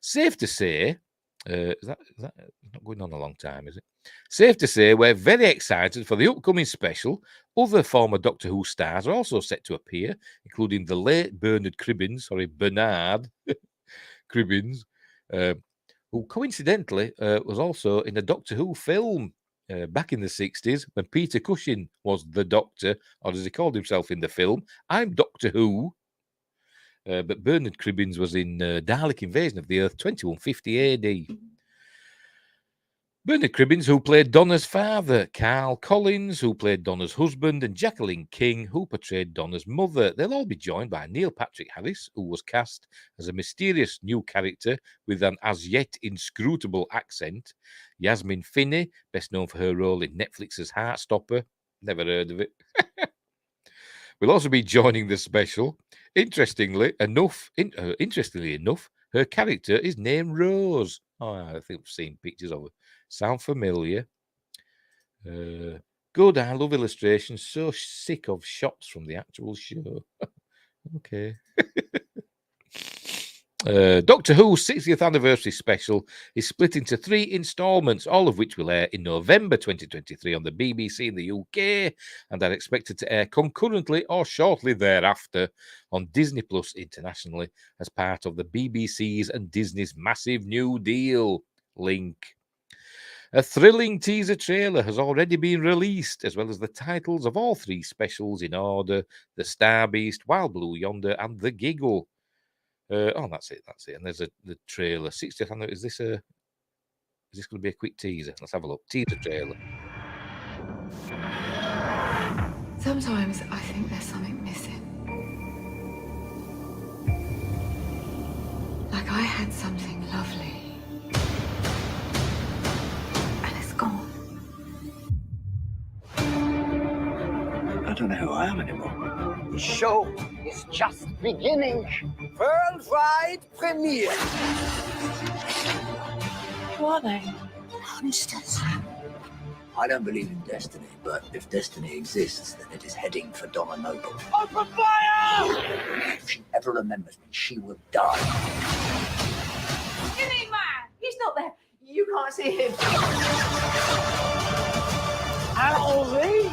Safe to say, is that not going on a long time, is it? Safe to say we're very excited for the upcoming special. Other former Doctor Who stars are also set to appear, including the late Bernard Cribbins, who coincidentally was also in a Doctor Who film back in the 60s when Peter Cushing was the Doctor, or as he called himself in the film, I'm Doctor Who. But Bernard Cribbins was in Dalek Invasion of the Earth 2150 AD. Bernard Cribbins, who played Donna's father, Carl Collins, who played Donna's husband, and Jacqueline King, who portrayed Donna's mother. They'll all be joined by Neil Patrick Harris, who was cast as a mysterious new character with an as yet inscrutable accent. Yasmin Finney, best known for her role in Netflix's Heartstopper. Never heard of it. Will also be joining the special. Interestingly enough, her character is named Rose. Oh, I think I've seen pictures of her. Sound familiar? Good. I love illustrations. So sick of shots from the actual show. Okay. Doctor Who's 60th anniversary special is split into 3 installments, all of which will air in November 2023 on the BBC in the UK and are expected to air concurrently or shortly thereafter on Disney Plus internationally as part of the BBC's and Disney's massive new deal. Link. A thrilling teaser trailer has already been released, as well as the titles of all 3 specials in order: The Star Beast, Wild Blue Yonder, and The Giggle. That's it. And there's the trailer. 60th anniversary. Is this going to be a quick teaser? Let's have a look. Teaser trailer. Sometimes I think there's something missing. Like I had something lovely, and it's gone. I don't know who I am anymore. The show is just beginning. Worldwide premiere. Who are they? Monsters. I don't believe in destiny, but if destiny exists, then it is heading for Donna Noble. Open fire! If she ever remembers me, she will die. You mean man? He's not there. You can't see him. Allons-y!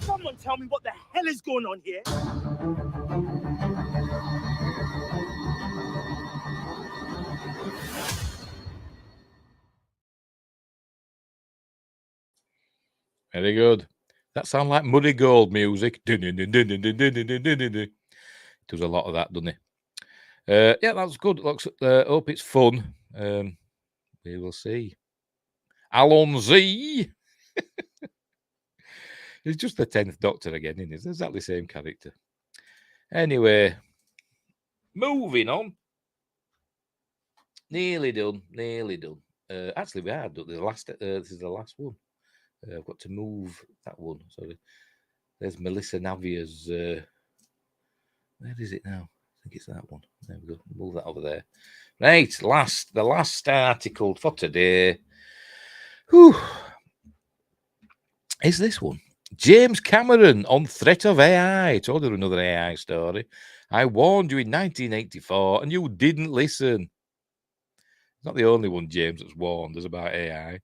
Someone tell me what the hell is going on here? Very good. That sounds like Muddy Gold music. It does a lot of that, doesn't it? Yeah, that's good. Looks. Hope it's fun. We will see. Alonzi. He's just the 10th Doctor again, isn't he? It's exactly the same character. Anyway, moving on. Nearly done. Actually, we are done. This is the last one. I've got to move that one. Sorry. There's Melissa Navia's. Where is it now? I think it's that one. There we go. Move that over there. Right. The last article for today. Whew. Is this one. James Cameron on threat of AI. I told you another AI story. I warned you in 1984 and you didn't listen. It's not the only one, James, that's warned us about AI.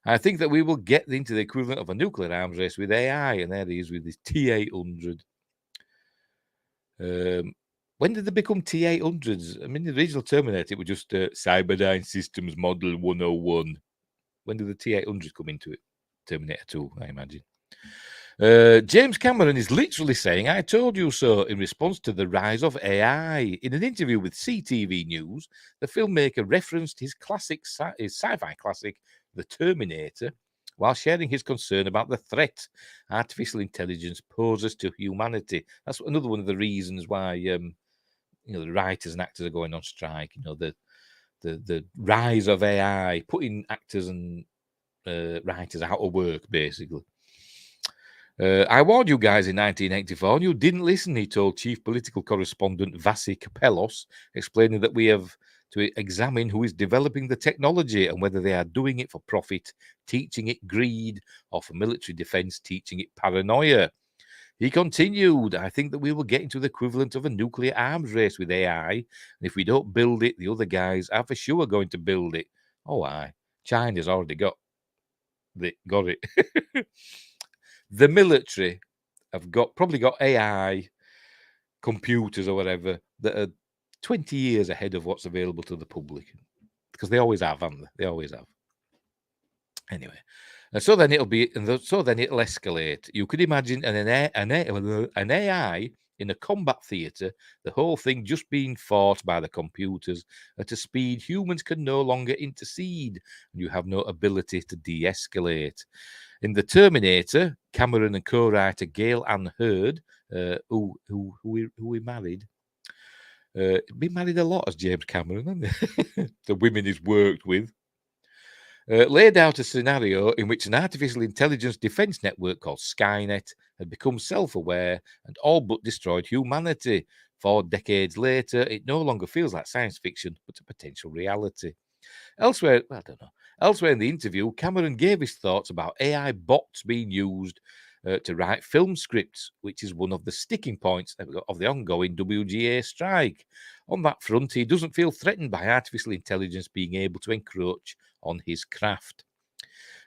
I think that we will get into the equivalent of a nuclear arms race with AI, and there he is with his T-800. When did they become T-800s? I mean, the original Terminator, it was just Cyberdyne Systems Model 101. When did the T-800s come into it? Terminator 2, I imagine. James Cameron is literally saying, I told you so, in response to the rise of AI. In an interview with CTV News, the filmmaker referenced his sci-fi classic, The Terminator, while sharing his concern about the threat artificial intelligence poses to humanity. That's another one of the reasons why the writers and actors are going on strike. The rise of AI, putting actors and writers out of work, basically. I warned you guys in 1984 and you didn't listen, he told chief political correspondent Vasi Kapellos, explaining that we have to examine who is developing the technology and whether they are doing it for profit, teaching it greed, or for military defense, teaching it paranoia. He continued, I think that we will get into the equivalent of a nuclear arms race with AI, and if we don't build it, the other guys are for sure going to build it. Oh, aye. China's already got it. The military have probably got AI computers or whatever that are 20 years ahead of what's available to the public, because they always have, haven't they? They always have. Anyway, so then it'll escalate. You could imagine an AI in a combat theatre, the whole thing just being fought by the computers at a speed humans can no longer intercede, and you have no ability to de-escalate. In The Terminator, Cameron and co-writer Gail Ann Hurd, who he married, been married a lot as James Cameron, hasn't he? The women he's worked with, laid out a scenario in which an artificial intelligence defense network called Skynet had become self-aware and all but destroyed humanity. 4 decades later, it no longer feels like science fiction, but a potential reality. Elsewhere in the interview, Cameron gave his thoughts about AI bots being used to write film scripts, which is one of the sticking points of the ongoing WGA strike. On that front, he doesn't feel threatened by artificial intelligence being able to encroach on his craft.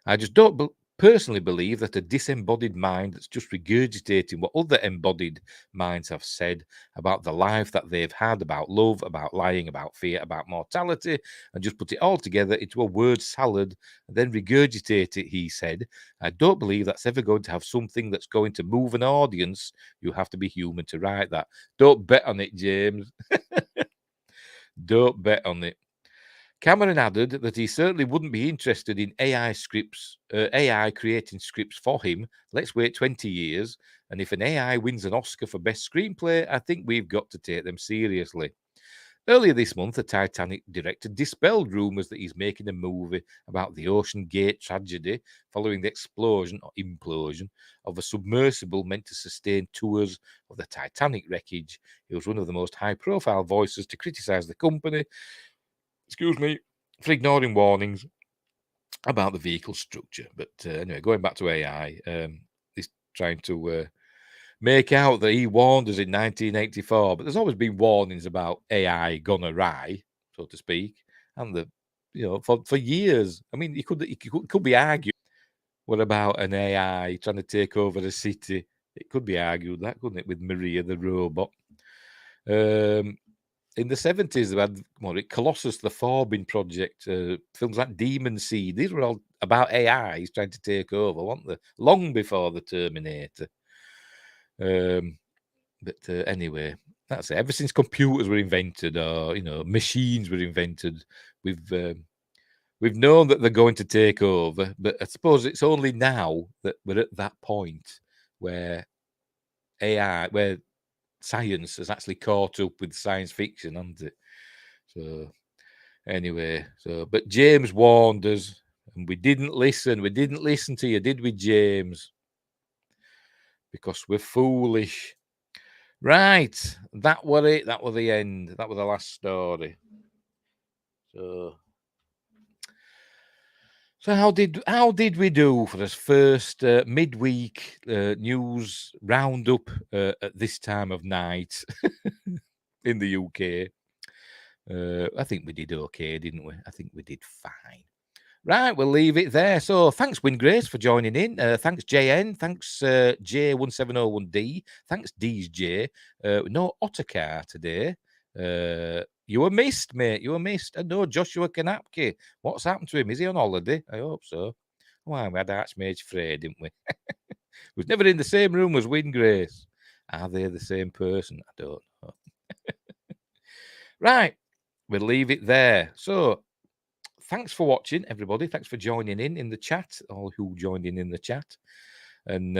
I just don't personally believe that a disembodied mind that's just regurgitating what other embodied minds have said about the life that they've had, about love, about lying, about fear, about mortality, and just put it all together into a word salad and then regurgitate it, he said. I don't believe that's ever going to have something that's going to move an audience. You have to be human to write that. Don't bet on it, James. Don't bet on it. Cameron added that he certainly wouldn't be interested in AI creating scripts for him. Let's wait 20 years, and if an AI wins an Oscar for Best Screenplay, I think we've got to take them seriously. Earlier this month, the Titanic director dispelled rumours that he's making a movie about the Ocean Gate tragedy following the explosion or implosion of a submersible meant to sustain tours of the Titanic wreckage. He was one of the most high-profile voices to criticise the company, for ignoring warnings about the vehicle structure. But anyway, going back to AI, he's trying to make out that he warned us in 1984, but there's always been warnings about AI gone awry, so to speak, and for years. I mean, it could be argued. What about an AI trying to take over a city? It could be argued that, couldn't it, with Maria the robot? In the 70s, they had Colossus, the Forbin Project, films like Demon Seed. These were all about AIs trying to take over, weren't they? Long before the Terminator. But anyway, That's it. Ever since computers were invented, or machines were invented, we've known that they're going to take over. But I suppose it's only now that we're at that point where where science has actually caught up with science fiction, hasn't it? So anyway, but James warned us, and we didn't listen. We didn't listen to you, did we, James? Because we're foolish. Right, that was it. That was the end. That was the last story. So how did we do for this first midweek news roundup at this time of night in the UK? I think we did okay, didn't we? I think we did fine. Right, we'll leave it there. So thanks, Grace, for joining in. Thanks, JN. Thanks, J1701D. Thanks, D's J. No Ottercar today. You were missed, mate. You were missed. And no Joshua Kanapke. What's happened to him? Is he on holiday? I hope so. Why, we had Archmage Frey, didn't we? He was never in the same room as Grace. Are they the same person? I don't know. Right, we'll leave it there. So, thanks for watching, everybody. Thanks for joining in the chat, all who joined in the chat. And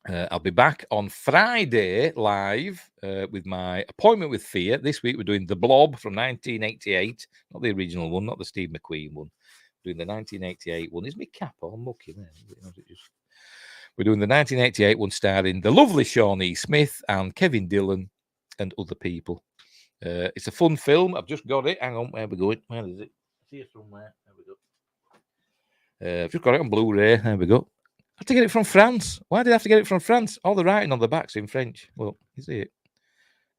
I'll be back on Friday live with my Appointment with Fear. This week we're doing The Blob from 1988. Not the original one, not the Steve McQueen one. We're doing the 1988 one. Is my cap on? Lucky, man. We're doing the 1988 one starring the lovely Shawnee Smith and Kevin Dillon and other people. It's a fun film. I've just got it. Hang on, where are we going? Where is it? See it somewhere. There we go. I've just got it on Blu-ray. There we go. I have to get it from France. Why did I have to get it from France? All the writing on the back's in French. Well, you see it.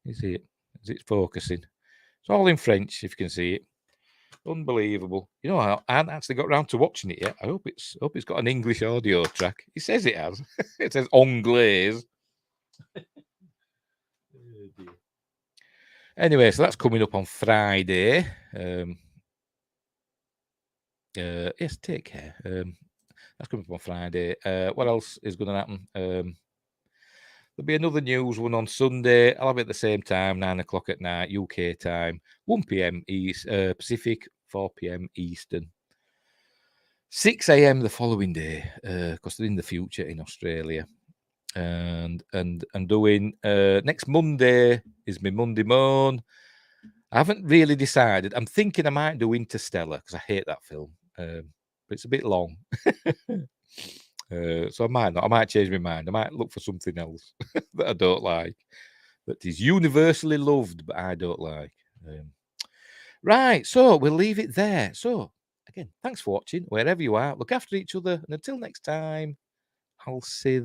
You see it. Is it focusing? It's all in French, if you can see it. Unbelievable. You know, I haven't actually got around to watching it yet. I hope it's got an English audio track. It says it has. It says Anglaise. Anyway, so that's coming up on Friday. Yes, take care. That's coming up on Friday. What else is going to happen? There'll be another news one on Sunday. I'll have it at the same time, 9 o'clock at night, UK time, 1 p.m. East, Pacific, 4 p.m. Eastern, 6 a.m. the following day, because they're in the future in Australia. And doing next Monday is my Monday Moan. I haven't really decided. I'm thinking I might do Interstellar because I hate that film. But it's a bit long. So I might not. I might change my mind. I might look for something else that I don't like, that is universally loved, but I don't like. Right, so we'll leave it there. So, again, thanks for watching. Wherever you are, look after each other. And until next time, I'll say